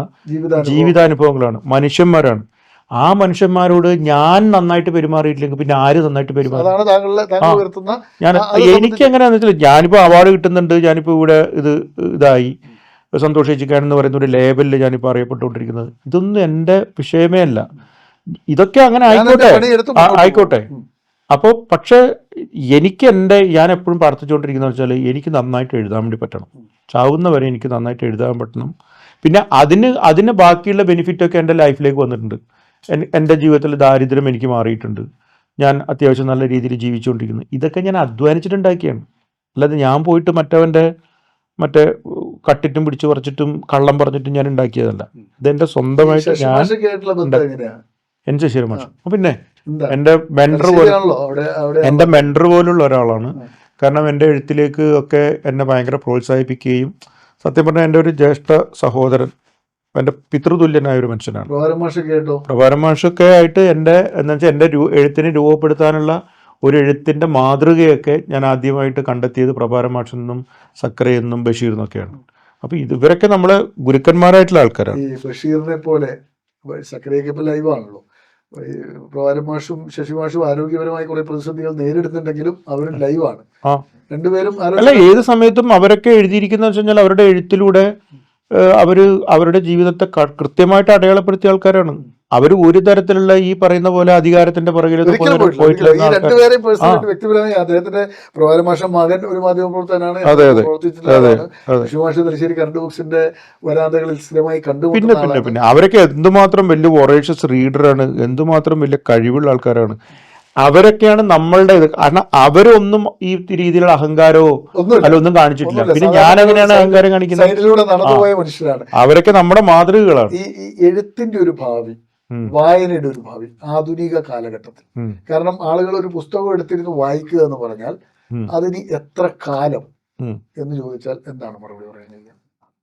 ജീവിതാനുഭവങ്ങളാണ്, മനുഷ്യന്മാരാണ്. ആ മനുഷ്യന്മാരോട് ഞാൻ നന്നായിട്ട് പെരുമാറിയിട്ടില്ലെങ്കിൽ പിന്നെ ആര് നന്നായിട്ട് പെരുമാറും? എനിക്ക് എങ്ങനെയാണെന്ന് വെച്ചാൽ, ഞാനിപ്പോൾ അവാർഡ് കിട്ടുന്നുണ്ട്, ഞാനിപ്പോൾ ഇവിടെ ഇതായി സന്തോഷിച്ചിരിക്കാനെന്ന് പറയുന്ന ഒരു ലേബലിൽ ഞാനിപ്പോൾ അറിയപ്പെട്ടുകൊണ്ടിരിക്കുന്നത്, ഇതൊന്നും എൻ്റെ വിഷയമേ അല്ല. ഇതൊക്കെ അങ്ങനെ ആയിക്കോട്ടെ. അപ്പോൾ പക്ഷെ ഞാൻ എപ്പോഴും പ്രാർത്ഥിച്ചുകൊണ്ടിരിക്കുന്നത് വെച്ചാൽ എനിക്ക് നന്നായിട്ട് എഴുതാൻ വേണ്ടി പറ്റണം, ചാവുന്നവരെ എനിക്ക് നന്നായിട്ട് എഴുതാൻ പറ്റണം. പിന്നെ അതിന് ബാക്കിയുള്ള ബെനിഫിറ്റൊക്കെ എൻ്റെ ലൈഫിലേക്ക് വന്നിട്ടുണ്ട്. എൻ്റെ ജീവിതത്തിൽ ദാരിദ്ര്യം എനിക്ക് മാറിയിട്ടുണ്ട്, ഞാൻ അത്യാവശ്യം നല്ല രീതിയിൽ ജീവിച്ചുകൊണ്ടിരിക്കുന്നു. ഇതൊക്കെ ഞാൻ അധ്വാനിച്ചിട്ടുണ്ടാക്കിയാണ്, അല്ലാതെ ഞാൻ പോയിട്ട് മറ്റേ കട്ടിട്ടും പിടിച്ചു പറിച്ചിട്ടും കള്ളം പറഞ്ഞിട്ടും ഞാൻ ഉണ്ടാക്കിയതല്ല. ഇതെൻ്റെ സ്വന്തമായിട്ട് എൻ ശശിധരൻ മാഷ്. പിന്നെ എൻ്റെ മെൻറ്റർ പോലുള്ള ഒരാളാണ്. കാരണം എൻ്റെ എഴുത്തിലേക്ക് ഒക്കെ എന്നെ ഭയങ്കര പ്രോത്സാഹിപ്പിക്കുകയും, സത്യം പറഞ്ഞാൽ എൻ്റെ ഒരു ജ്യേഷ്ഠ സഹോദരൻ, എൻ്റെ പിതൃതുല്യനായ ഒരു മനുഷ്യനാണ്. പ്രഭാരം മാഷൊക്കെ ആയിട്ട് എന്താ വെച്ചാൽ എൻ്റെ എഴുത്തിനെ രൂപപ്പെടുത്താനുള്ള ഒരു എഴുത്തിൻ്റെ മാതൃകയൊക്കെ ഞാൻ ആദ്യമായിട്ട് കണ്ടെത്തിയത് പ്രഭാരം മാഷിൽ നിന്നും സക്കറയെന്നും ബഷീറിന്നൊക്കെയാണ്. അപ്പോൾ ഇവരൊക്കെ നമ്മളെ ഗുരുക്കന്മാരായിട്ടുള്ള ആൾക്കാരാണ്. ഈ ബഷീറിനെ പോലെ സക്കറയൊക്കെ ഇപ്പോൾ ലൈവാണല്ലോ. പ്രഭാരം മാഷും ശശി മാഷും ആരോഗ്യപരമായി കുറെ പ്രതിസന്ധികൾ നേരിടുന്നുണ്ടെങ്കിലും അവരും ലൈവാണ്. രണ്ടുപേരും അല്ല, ഏത് സമയത്തും അവരൊക്കെ എഴുതിയിരിക്കുന്ന വെച്ച് കഴിഞ്ഞാൽ അവരുടെ എഴുത്തിലൂടെ അവരുടെ ജീവിതത്തെ കൃത്യമായിട്ട് അടയാളപ്പെടുത്തിയ ആൾക്കാരാണ്. അവർ ഒരു തരത്തിലുള്ള ഈ പറയുന്ന പോലെ അധികാരത്തിന്റെ പുറകിൽ പോയിട്ടില്ല. വ്യക്തിപരമായി അദ്ദേഹത്തിന്റെ പ്രഭാരം മാഷ മകൻ ഒരു മാധ്യമ പ്രവർത്തകനാണ്, തലശ്ശേരി കറണ്ട് ബുക്സിന്റെ വരാന്തകളിൽ സ്ഥിരമായി കണ്ടുപിടിക്കുന്ന. പിന്നെ അവരൊക്കെ എന്തുമാത്രം വലിയ വൊറേഷ്യസ് റീഡറാണ്, എന്തുമാത്രം വലിയ കഴിവുള്ള ആൾക്കാരാണ്. അവരൊക്കെയാണ് നമ്മളുടെ ഇത്. കാരണം അവരൊന്നും ഈ രീതിയിലുള്ള അഹങ്കാരമോ ഒന്നും കാണിച്ചിട്ടില്ല. പിന്നെ ഞാൻ എങ്ങനെയാണ് അഹങ്കാരം കാണിക്കുന്നത്? അവരൊക്കെ നമ്മുടെ മാതൃകകളാണ്. ഈ എഴുത്തിന്റെ ഒരു ഭാവി, വായനയുടെ ഒരു ഭാവി ആധുനിക കാലഘട്ടത്തിൽ, കാരണം ആളുകൾ ഒരു പുസ്തകം എടുത്തിരുന്ന് വായിക്കുക എന്ന് പറഞ്ഞാൽ അതിന് എത്ര കാലം എന്ന് ചോദിച്ചാൽ എന്താണ് മറുപടി പറയുന്നത്?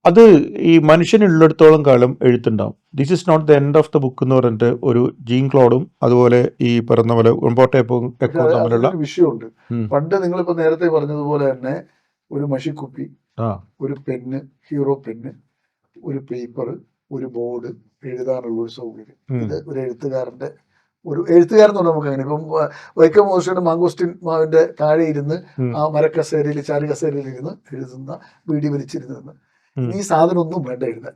അത് ഈ മനുഷ്യനുള്ളിടത്തോളം കാലം എഴുത്തുണ്ടാവും. This is not the end of the book എന്ന് പറഞ്ഞിട്ട് ഒരു ജീൻ ക്ലോഡും അതുപോലെ ഈ പറഞ്ഞ പോലെ തമ്മിലുള്ള വിഷയമുണ്ട്. പണ്ട് നിങ്ങളിപ്പോ നേരത്തെ പറഞ്ഞതുപോലെ തന്നെ ഒരു മഷിക്കുപ്പി, ഒരു പെന്ന്, ഹീറോ പെന്ന്, ഒരു പേപ്പർ, ഒരു ബോർഡ്, എഴുതാനുള്ള ഒരു സൗകര്യം, ഇത് ഒരു എഴുത്തുകാരൻ നമുക്ക് അങ്ങനെ. ഇപ്പം വൈക്കം മുഹമ്മദ് മാങ്കോസ്റ്റിൻ മാവിന്റെ താഴെ ഇരുന്ന് ആ മരക്കസേരയിൽ ചാരു കസേരയിൽ ഇരുന്ന് എഴുതുന്ന, വീടി വലിച്ചിരുന്ന്, ഈ സാധനം ഒന്നും വേണ്ട എഴുതാൻ.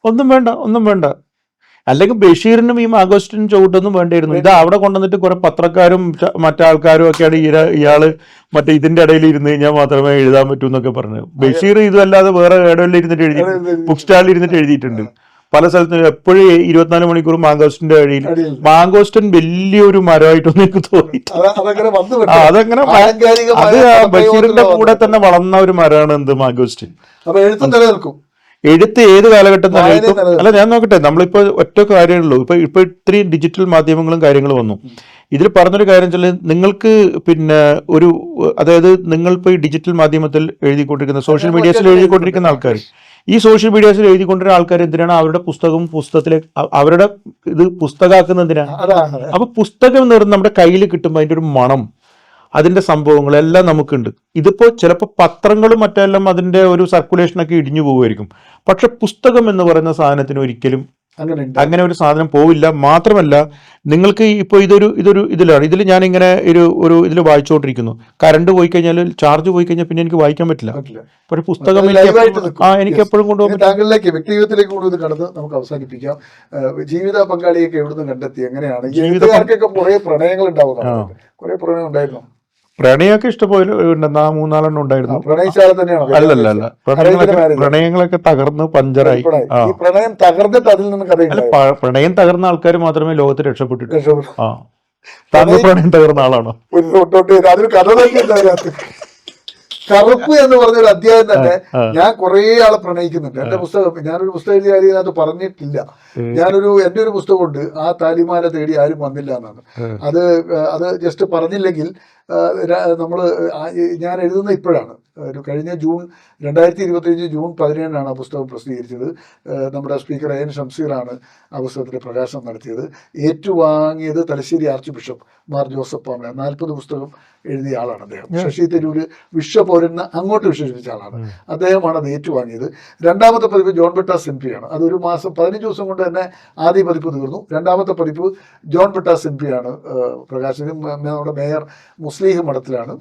ഒന്നും വേണ്ട. അല്ലെങ്കിൽ ബഷീറിനും ഈ മാഗോസ്റ്റിനും ചവിട്ടൊന്നും വേണ്ടിയിരുന്നു. ഇത് അവിടെ കൊണ്ടുവന്നിട്ട് കുറെ പത്രക്കാരും മറ്റാൾക്കാരും ഒക്കെയാണ് ഇയാള് മറ്റേ ഇതിന്റെ ഇടയിൽ ഇരുന്ന് കഴിഞ്ഞാൽ മാത്രമേ എഴുതാൻ പറ്റൂ എന്നൊക്കെ പറഞ്ഞു. ബഷീർ ഇതല്ലാതെ വേറെ എവിടെയെല്ലാം ഇരുന്നിട്ട് എഴുതി, ബുക്ക് സ്റ്റാളിൽ ഇരുന്നിട്ട് എഴുതിയിട്ടുണ്ട് പല സ്ഥലത്തും. എപ്പോഴും 24 മണിക്കൂർ മാങ്കോസ്റ്റിന്റെ വഴിയിൽ. മാങ്കോസ്റ്റൻ വലിയൊരു മരമായിട്ടൊന്നും എനിക്ക് തോന്നിയിട്ടില്ല. അതങ്ങനെ അത് ബഷീറിന്റെ കൂടെ തന്നെ വളർന്ന ഒരു മരമാണ് എന്ത് മാങ്കോസ്റ്റിൻ. എഴുത്ത് ഏത് കാലഘട്ടം നിലനിൽക്കും. അല്ല, ഞാൻ നോക്കട്ടെ, നമ്മളിപ്പോ ഒറ്റ കാര്യമുള്ളൂ. ഇപ്പൊ ഇത്രയും ഡിജിറ്റൽ മാധ്യമങ്ങളും കാര്യങ്ങളും വന്നു. ഇതിൽ പറഞ്ഞൊരു കാര്യം വെച്ചാൽ നിങ്ങൾക്ക് പിന്നെ അതായത് നിങ്ങൾ ഇപ്പോൾ ഈ ഡിജിറ്റൽ മാധ്യമത്തിൽ എഴുതിക്കൊണ്ടിരിക്കുന്ന, സോഷ്യൽ മീഡിയാസിൽ എഴുതിക്കൊണ്ടിരിക്കുന്ന ആൾക്കാർ, ഈ സോഷ്യൽ മീഡിയാസിൽ എഴുതിക്കൊണ്ടിരുന്ന ആൾക്കാർ എന്തിനാണ് അവരുടെ പുസ്തകത്തിലേക്ക് അവരുടെ ഇത് പുസ്തകമാക്കുന്നതിനാണ്. അപ്പൊ പുസ്തകം എന്ന് പറയുന്നത് നമ്മുടെ കയ്യിൽ കിട്ടുമ്പോൾ അതിന്റെ ഒരു മണം, അതിന്റെ സംഭവങ്ങളെല്ലാം നമുക്കുണ്ട്. ഇതിപ്പോ ചിലപ്പോൾ പത്രങ്ങളും മറ്റെല്ലാം അതിന്റെ ഒരു സർക്കുലേഷനൊക്കെ ഇടിഞ്ഞു പോകുമായിരിക്കും. പക്ഷെ പുസ്തകം എന്ന് പറയുന്ന സാധനത്തിന് ഒരിക്കലും അങ്ങനെ ഒരു സാധനം പോവില്ല. മാത്രമല്ല, നിങ്ങൾക്ക് ഇപ്പോൾ ഇതിൽ ഞാനിങ്ങനെ ഇതിൽ വായിച്ചുകൊണ്ടിരിക്കുന്നു. കറണ്ട് പോയി കഴിഞ്ഞാൽ, ചാർജ് പോയി കഴിഞ്ഞാൽ പിന്നെ എനിക്ക് വായിക്കാൻ പറ്റില്ല. പക്ഷെ പുസ്തകം എനിക്ക് എപ്പോഴും കൊണ്ടുപോകും. താങ്കളിലേക്ക് വ്യക്തിജീവിതത്തിലേക്ക് കൂടുതൽ കടന്ന് നമുക്ക് അവസാനിപ്പിക്കാം. ജീവിത പങ്കാളിയൊക്കെ എവിടുന്ന് കണ്ടെത്തി, എങ്ങനെയാണ്? ജീവിതക്കാർക്കൊക്കെ കുറെ പ്രണയങ്ങൾ ഉണ്ടാവുക, കുറെ പ്രണയം ഉണ്ടായിരുന്നു. പ്രണയമൊക്കെ ഇഷ്ടപോലെ 3-4 ഉണ്ടായിരുന്നു. അല്ലല്ല, പ്രണയങ്ങളൊക്കെ തകർന്ന് പഞ്ചറായി. പ്രണയം തകർന്നിട്ട് അതിൽ നിന്ന് പ്രണയം തകർന്ന ആൾക്കാർ മാത്രമേ ലോകത്ത് രക്ഷപ്പെട്ടിട്ടുള്ളൂ. താങ്കൾ പ്രണയം തകർന്ന ആളാണോ? അതൊരു കഥ തന്നെ. കറുപ്പ് എന്ന് പറഞ്ഞൊരു അധ്യായം തന്നെ ഞാൻ കുറെ ആളെ പ്രണയിക്കുന്നുണ്ട്. എന്റെ പുസ്തകം, ഞാനൊരു പുസ്തകം എഴുതിയ കാര്യം അത് പറഞ്ഞിട്ടില്ല. എന്റെ ഒരു പുസ്തകമുണ്ട്, ആ താലിമാല തേടി ആരും വന്നില്ല എന്നാണ്. അത് ജസ്റ്റ് പറഞ്ഞില്ലെങ്കിൽ ഞാൻ എഴുതുന്ന ഇപ്പോഴാണ്. കഴിഞ്ഞ 2025 ജൂൺ 17 ആ പുസ്തകം പ്രസിദ്ധീകരിച്ചത്. നമ്മുടെ സ്പീക്കർ എൻ ഷംസീറാണ് ആ പുസ്തകത്തിന്റെ പ്രകാശനം നടത്തിയത്. ഏറ്റുവാങ്ങിയത് തലശ്ശേരി ആർച്ച് ബിഷപ്പ് മാർ ജോസഫ് പാമല. 40 പുസ്തകം എഴുതിയ ആളാണ് അദ്ദേഹം. ശശി തരൂര് വിശ്വപൗരൻ അങ്ങോട്ട് വിശേഷിപ്പിച്ച ആളാണ്. അദ്ദേഹമാണ് അത് ഏറ്റുവാങ്ങിയത്. 2ാമത്തെ പതിപ്പ് ജോൺ ബെട്ടാസ് MP ആണ്. അത് 1 മാസം 15 ദിവസം കൊണ്ട് തന്നെ ആദ്യ പതിപ്പ് തീർന്നു. 2ാമത്തെ പതിപ്പ് ജോൺ ബെട്ടാസ് MP ആണ് പ്രകാശനം. നമ്മുടെ മേയർ മുസ്ലിം മഠത്തിലാണ്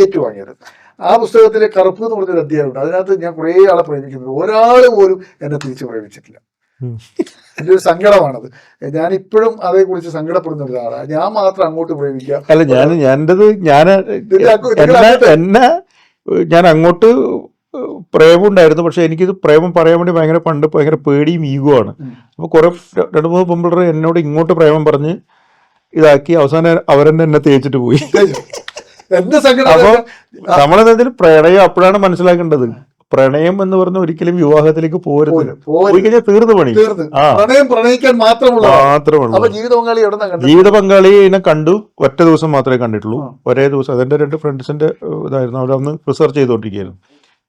ഏറ്റുവാങ്ങിയത്. ആ പുസ്തകത്തിലെ കറുപ്പ് എന്ന് പറഞ്ഞൊരു അധ്യായമുണ്ട്. അതിനകത്ത് ഞാൻ കുറേ ആളെ പ്രേമിക്കുന്നുണ്ട്. ഒരാൾ പോലും എന്നെ തിരിച്ച് പ്രേമിച്ചിട്ടില്ല. എൻ്റെ ഒരു സങ്കടമാണത്. ഞാനിപ്പോഴും അതേക്കുറിച്ച് സങ്കടപ്പെടുന്ന ഒരാളാണ്. ഞാൻ മാത്രം അങ്ങോട്ട് പ്രേമിക്കാം. അല്ല, ഞാൻ അങ്ങോട്ട് പ്രേമം ഉണ്ടായിരുന്നു. പക്ഷെ എനിക്കിത് പ്രേമം പറയാൻ വേണ്ടി ഭയങ്കര പേടിയും ഈഗോ ആണ്. അപ്പൊ കുറെ 2-3 പെൺപിള്ളേർ എന്നോട് ഇങ്ങോട്ട് പ്രേമം പറഞ്ഞ് ഇതാക്കി അവസാനം അവരെന്നെ എന്നെ തേച്ചിട്ട് പോയി. അപ്പൊ നമ്മളെന്തെങ്കിലും പ്രണയം അപ്പോഴാണ് മനസ്സിലാക്കേണ്ടത്. പ്രണയം എന്ന് പറഞ്ഞ ഒരിക്കലും വിവാഹത്തിലേക്ക് പോയി കഴിഞ്ഞാൽ തീർന്നു പണി. ജീവിത പങ്കാളിയെ കണ്ടു, ഒറ്റ ദിവസം മാത്രമേ കണ്ടിട്ടുള്ളൂ. ഒരേ ദിവസം. അതെന്റെ 2 ഫ്രണ്ട്സിന്റെ ഇതായിരുന്നു. അവരന്ന് റിസർച്ച് ചെയ്തോണ്ടിരിക്കുകയായിരുന്നു.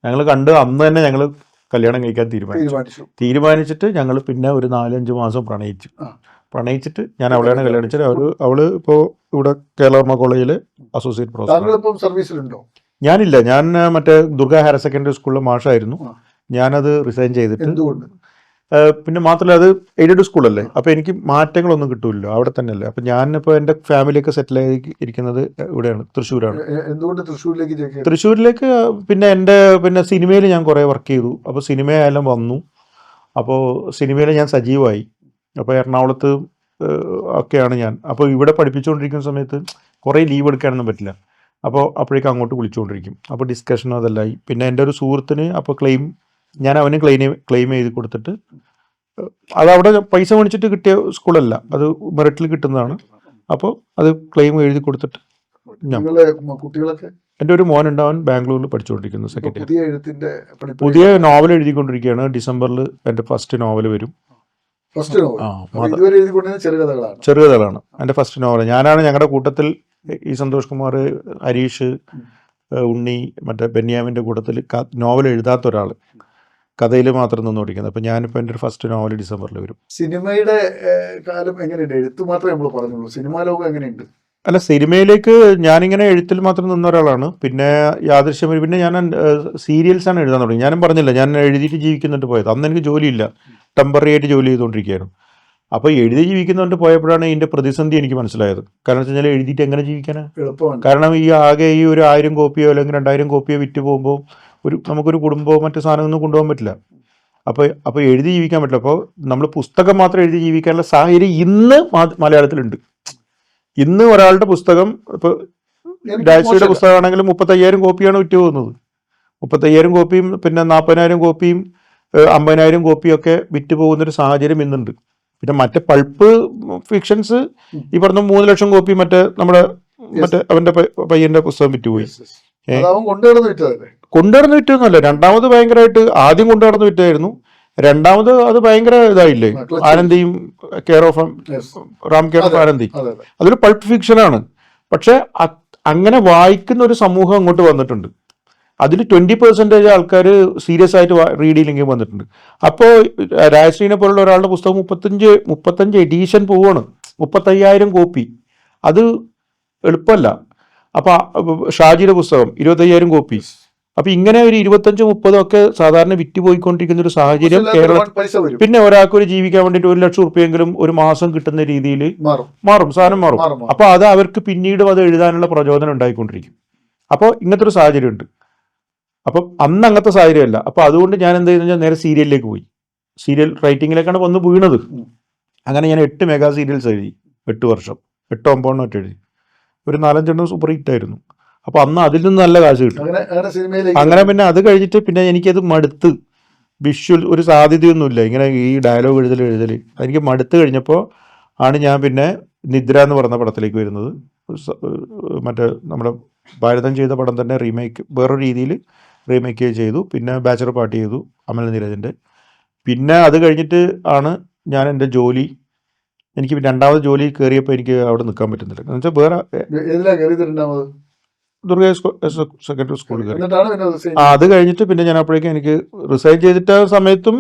ഞങ്ങൾ കണ്ട് അന്ന് തന്നെ ഞങ്ങൾ കല്യാണം കഴിക്കാൻ തീരുമാനിച്ചിട്ട് ഞങ്ങൾ പിന്നെ ഒരു 4-5 മാസം പ്രണയിച്ചിട്ട് ഞാൻ അവളെയാണ് കല്യാണിച്ചത്. അവള് ഇപ്പോ ഇവിടെ കേരള കോളേജിൽ അസോസിയേറ്റ് പ്രൊഫസർ. ഞാനില്ല, ഞാൻ മറ്റേ ദുർഗ ഹയർ സെക്കൻഡറി സ്കൂളിലെ മാഷായിരുന്നു. ഞാനത് റിസൈൻ ചെയ്തിട്ട്, പിന്നെ മാത്രമല്ല അത് എയ്ഡഡ് സ്കൂളല്ലേ, അപ്പൊ എനിക്ക് മാറ്റങ്ങളൊന്നും കിട്ടൂല്ലോ, അവിടെ തന്നെയല്ലേ. അപ്പൊ ഞാനിപ്പോ എന്റെ ഫാമിലിയൊക്കെ സെറ്റിൽ ആയി ഇരിക്കുന്നത് ഇവിടെയാണ്, തൃശ്ശൂരാണ്. തൃശ്ശൂരിലേക്ക് പിന്നെ സിനിമയിൽ ഞാൻ കുറെ വർക്ക് ചെയ്തു. അപ്പൊ സിനിമയെല്ലാം വന്നു. അപ്പോൾ സിനിമയിൽ ഞാൻ സജീവമായി. അപ്പോൾ എറണാകുളത്ത് ഒക്കെയാണ് ഞാൻ. അപ്പോൾ ഇവിടെ പഠിപ്പിച്ചുകൊണ്ടിരിക്കുന്ന സമയത്ത് കുറേ ലീവ് എടുക്കാനൊന്നും പറ്റില്ല. അപ്പോൾ അപ്പോഴേക്കും അങ്ങോട്ട് വിളിച്ചുകൊണ്ടിരിക്കും. അപ്പോൾ ഡിസ്കഷനും അതെല്ലാമായി. പിന്നെ എൻ്റെ ഒരു സുഹൃത്തിന് അപ്പോൾ ഞാൻ അവന് ക്ലെയിം ചെയ്ത് കൊടുത്തിട്ട്, അതവിടെ പൈസ മേടിച്ചിട്ട് കിട്ടിയ സ്കൂളല്ല, അത് മെറിറ്റിൽ കിട്ടുന്നതാണ്. അപ്പോൾ അത് ക്ലെയിം എഴുതി കൊടുത്തിട്ട് കുട്ടികളൊക്കെ, എൻ്റെ ഒരു മോനുണ്ട്, അവൻ ബാംഗ്ലൂരിൽ പഠിച്ചുകൊണ്ടിരിക്കുന്നു, സെക്കൻഡ് ഇയർ. പുതിയ നോവൽ എഴുതിക്കൊണ്ടിരിക്കുകയാണ്. ഡിസംബറിൽ എൻ്റെ ഫസ്റ്റ് നോവൽ വരും. ചെറുകഥകളാണ് എൻ്റെ ഫസ്റ്റ് നോവൽ. ഞാനാണ് ഞങ്ങളുടെ കൂട്ടത്തിൽ ഈ സന്തോഷ് കുമാർ, ഹരീഷ്, ഉണ്ണി, മറ്റേ ബെന്യാമിൻ്റെ കൂട്ടത്തിൽ നോവൽ എഴുതാത്ത ഒരാൾ, കഥയിൽ മാത്രം നിന്ന് ഓടിക്കുന്നത്. അപ്പം ഞാനിപ്പോൾ എൻ്റെ ഒരു ഫസ്റ്റ് നോവൽ ഡിസംബറിൽ വരും. സിനിമയുടെ കാലം എങ്ങനെയുണ്ട്? എഴുത്ത് മാത്രമേ നമ്മൾ പറഞ്ഞുള്ളൂ, സിനിമാ ലോകം എങ്ങനെയുണ്ട്? അല്ല, സിനിമയിലേക്ക് ഞാനിങ്ങനെ എഴുത്തിൽ മാത്രം നിന്ന ഒരാളാണ്. പിന്നെ യാദൃശ്യം, പിന്നെ ഞാൻ സീരിയൽസാണ് എഴുതാൻ തുടങ്ങി. ഞാനും പറഞ്ഞില്ല, ഞാൻ എഴുതിയിട്ട് ജീവിക്കുന്നുണ്ട് പോയത്. അന്ന് എനിക്ക് ജോലിയില്ല, ടെമ്പററി ആയിട്ട് ജോലി ചെയ്തുകൊണ്ടിരിക്കുകയായിരുന്നു. അപ്പോൾ എഴുതി ജീവിക്കുന്നതുകൊണ്ട് പോയപ്പോഴാണ് ഇതിൻ്റെ പ്രതിസന്ധി എനിക്ക് മനസ്സിലായത്. കാരണം വെച്ച് കഴിഞ്ഞാൽ എഴുതിയിട്ട് എങ്ങനെ ജീവിക്കാനാണ്? കാരണം ആകെ ഒരു 1000 കോപ്പിയോ അല്ലെങ്കിൽ 2000 കോപ്പിയോ വിറ്റ് പോകുമ്പോൾ നമുക്കൊരു കുടുംബമോ മറ്റു സാധനമൊന്നും കൊണ്ടുപോകാൻ പറ്റില്ല. അപ്പോൾ എഴുതി ജീവിക്കാൻ പറ്റില്ല. അപ്പോൾ നമ്മൾ പുസ്തകം മാത്രം എഴുതി ജീവിക്കാനുള്ള സാഹചര്യം ഇന്ന് മലയാളത്തിലുണ്ട്. ഇന്ന് ഒരാളുടെ പുസ്തകം ഇപ്പോൾ രാജശ്രീയുടെ പുസ്തകമാണെങ്കിൽ 35,000 കോപ്പിയാണ് വിറ്റ് പോകുന്നത്. 35,000 കോപ്പിയും പിന്നെ 40,000 കോപ്പിയും 50,000 കോപ്പിയൊക്കെ വിറ്റ് പോകുന്നൊരു സാഹചര്യം ഇന്നുണ്ട്. പിന്നെ മറ്റേ പൾപ്പ് ഫിക്ഷൻസ് ഈ പറഞ്ഞ 3 ലക്ഷം കോപ്പി നമ്മുടെ അവന്റെ പയ്യന്റെ പുസ്തകം വിറ്റുപോയി. കൊണ്ടുനടന്ന് വിറ്റൊന്നുമല്ല. രണ്ടാമത് ഭയങ്കരമായിട്ട് ആദ്യം കൊണ്ടുനടന്ന് വിറ്റായിരുന്നു. രണ്ടാമത് അത് ഭയങ്കര ഇതായില്ലേ, ആനന്ദിയും care of Ram care of Anandi, അതൊരു പൾപ്പ് ഫിക്ഷനാണ്. പക്ഷെ അങ്ങനെ വായിക്കുന്ന ഒരു സമൂഹം അങ്ങോട്ട് വന്നിട്ടുണ്ട്. അതിൽ 20% ആൾക്കാർ സീരിയസ് ആയിട്ട് റീഡ് ചെയ്യില്ലെങ്കിൽ വന്നിട്ടുണ്ട്. അപ്പോൾ രാജശ്രീനെ പോലുള്ള ഒരാളുടെ പുസ്തകം 35 എഡീഷൻ പോവാണ്, 35,000 കോപ്പി. അത് എളുപ്പമല്ല. അപ്പോൾ ഷാജിയുടെ പുസ്തകം 25,000 കോപ്പി. അപ്പൊ ഇങ്ങനെ ഒരു 25-30 ഒക്കെ സാധാരണ വിറ്റുപോയിക്കൊണ്ടിരിക്കുന്ന ഒരു സാഹചര്യം കേരളത്തിൽ. പിന്നെ ഒരാൾക്ക് ഒരു ജീവിക്കാൻ വേണ്ടിയിട്ട് 1 ലക്ഷം റുപ്യെങ്കിലും ഒരു മാസം കിട്ടുന്ന രീതിയിൽ മാറും, സാധനം മാറും. അപ്പൊ അത് അവർക്ക് പിന്നീടും അത് എഴുതാനുള്ള പ്രചോദനം ഉണ്ടായിക്കൊണ്ടിരിക്കും. അപ്പോൾ ഇങ്ങനത്തെ ഒരു സാഹചര്യം ഉണ്ട്. അപ്പം അന്ന് അങ്ങനത്തെ സാഹചര്യമല്ല. അപ്പൊ അതുകൊണ്ട് ഞാൻ എന്ത് ചെയ്തെന്ന് വെച്ചാൽ നേരെ സീരിയലിലേക്ക് പോയി. സീരിയൽ റൈറ്റിങ്ങിലേക്കാണ് വന്ന് വീണത്. അങ്ങനെ ഞാൻ 8 മെഗാ സീരിയൽസ് എഴുതി. 8 വർഷം, 8-9 എഴുതി. ഒരു 4-5 സൂപ്പർ ഹിറ്റ് ആയിരുന്നു. അപ്പൊ അന്ന് അതിൽ നിന്ന് നല്ല കാശ് കിട്ടും. അങ്ങനെ പിന്നെ അത് കഴിഞ്ഞിട്ട് പിന്നെ എനിക്കത് മടുത്ത്, വിഷ്വൽ ഒരു സാധ്യതയൊന്നുമില്ല ഇങ്ങനെ ഈ ഡയലോഗ് എഴുതൽ എനിക്ക് മടുത്ത് കഴിഞ്ഞപ്പോൾ ആണ് ഞാൻ പിന്നെ നിദ്ര എന്ന് പറഞ്ഞ പടത്തിലേക്ക് വരുന്നത്. മറ്റേ നമ്മുടെ ഭാരതം ചെയ്ത പടം തന്നെ റീമേക്ക് വേറൊരു രീതിയിൽ റീമേക്ക് ചെയ്തു. പിന്നെ ബാച്ചലർ പാർട്ടി ചെയ്തു അമൽ നീരജിൻ്റെ. പിന്നെ അത് കഴിഞ്ഞിട്ട് ആണ് ഞാൻ എൻ്റെ ജോലി, എനിക്ക് രണ്ടാമത് ജോലി കയറിയപ്പോൾ എനിക്ക് അവിടെ നിൽക്കാൻ പറ്റുന്നില്ല. എന്ന് വെച്ചാൽ വേറെ ദുർഗ സെക്കൻഡറി സ്കൂളിൽ കയറി. അത് കഴിഞ്ഞിട്ട് പിന്നെ ഞാൻ അപ്പോഴേക്കും എനിക്ക് റിസൈൻ ചെയ്തിട്ട് സമയത്തും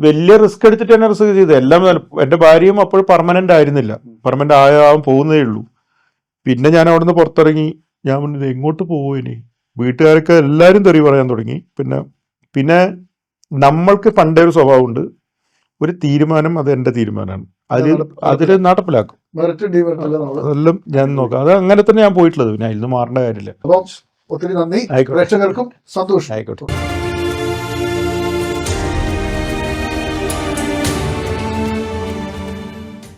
വലിയ റിസ്ക് എടുത്തിട്ട് തന്നെ റിസ്ക് ചെയ്തത്. എല്ലാം എൻ്റെ ഭാര്യയും അപ്പോൾ പെർമനന്റ് ആയിരുന്നില്ല, പെർമനന്റ് ആവാൻ പോകുന്നതേ ഉള്ളൂ. പിന്നെ ഞാൻ അവിടെ നിന്ന് പുറത്തിറങ്ങി. ഞാൻ പറഞ്ഞത് എങ്ങോട്ട് പോകും ഇനി, വീട്ടുകാരൊക്കെ എല്ലാവരും തെറി പറയാൻ തുടങ്ങി. പിന്നെ നമ്മൾക്ക് പണ്ടേ ഒരു സ്വഭാവമുണ്ട്, ഒരു തീരുമാനം അത് എൻ്റെ തീരുമാനമാണ്, അതിൽ നടപ്പിലാക്കും. അതെല്ലാം ഞാൻ നോക്കാം. അത് അങ്ങനെ തന്നെ ഞാൻ പോയിട്ടുള്ളത്. പിന്നെ അതിൽ നിന്ന് മാറേണ്ട കാര്യമില്ല. ഒത്തിരി നന്ദി. പ്രേക്ഷകർക്കും സന്തോഷം. ആയിക്കോട്ടെ.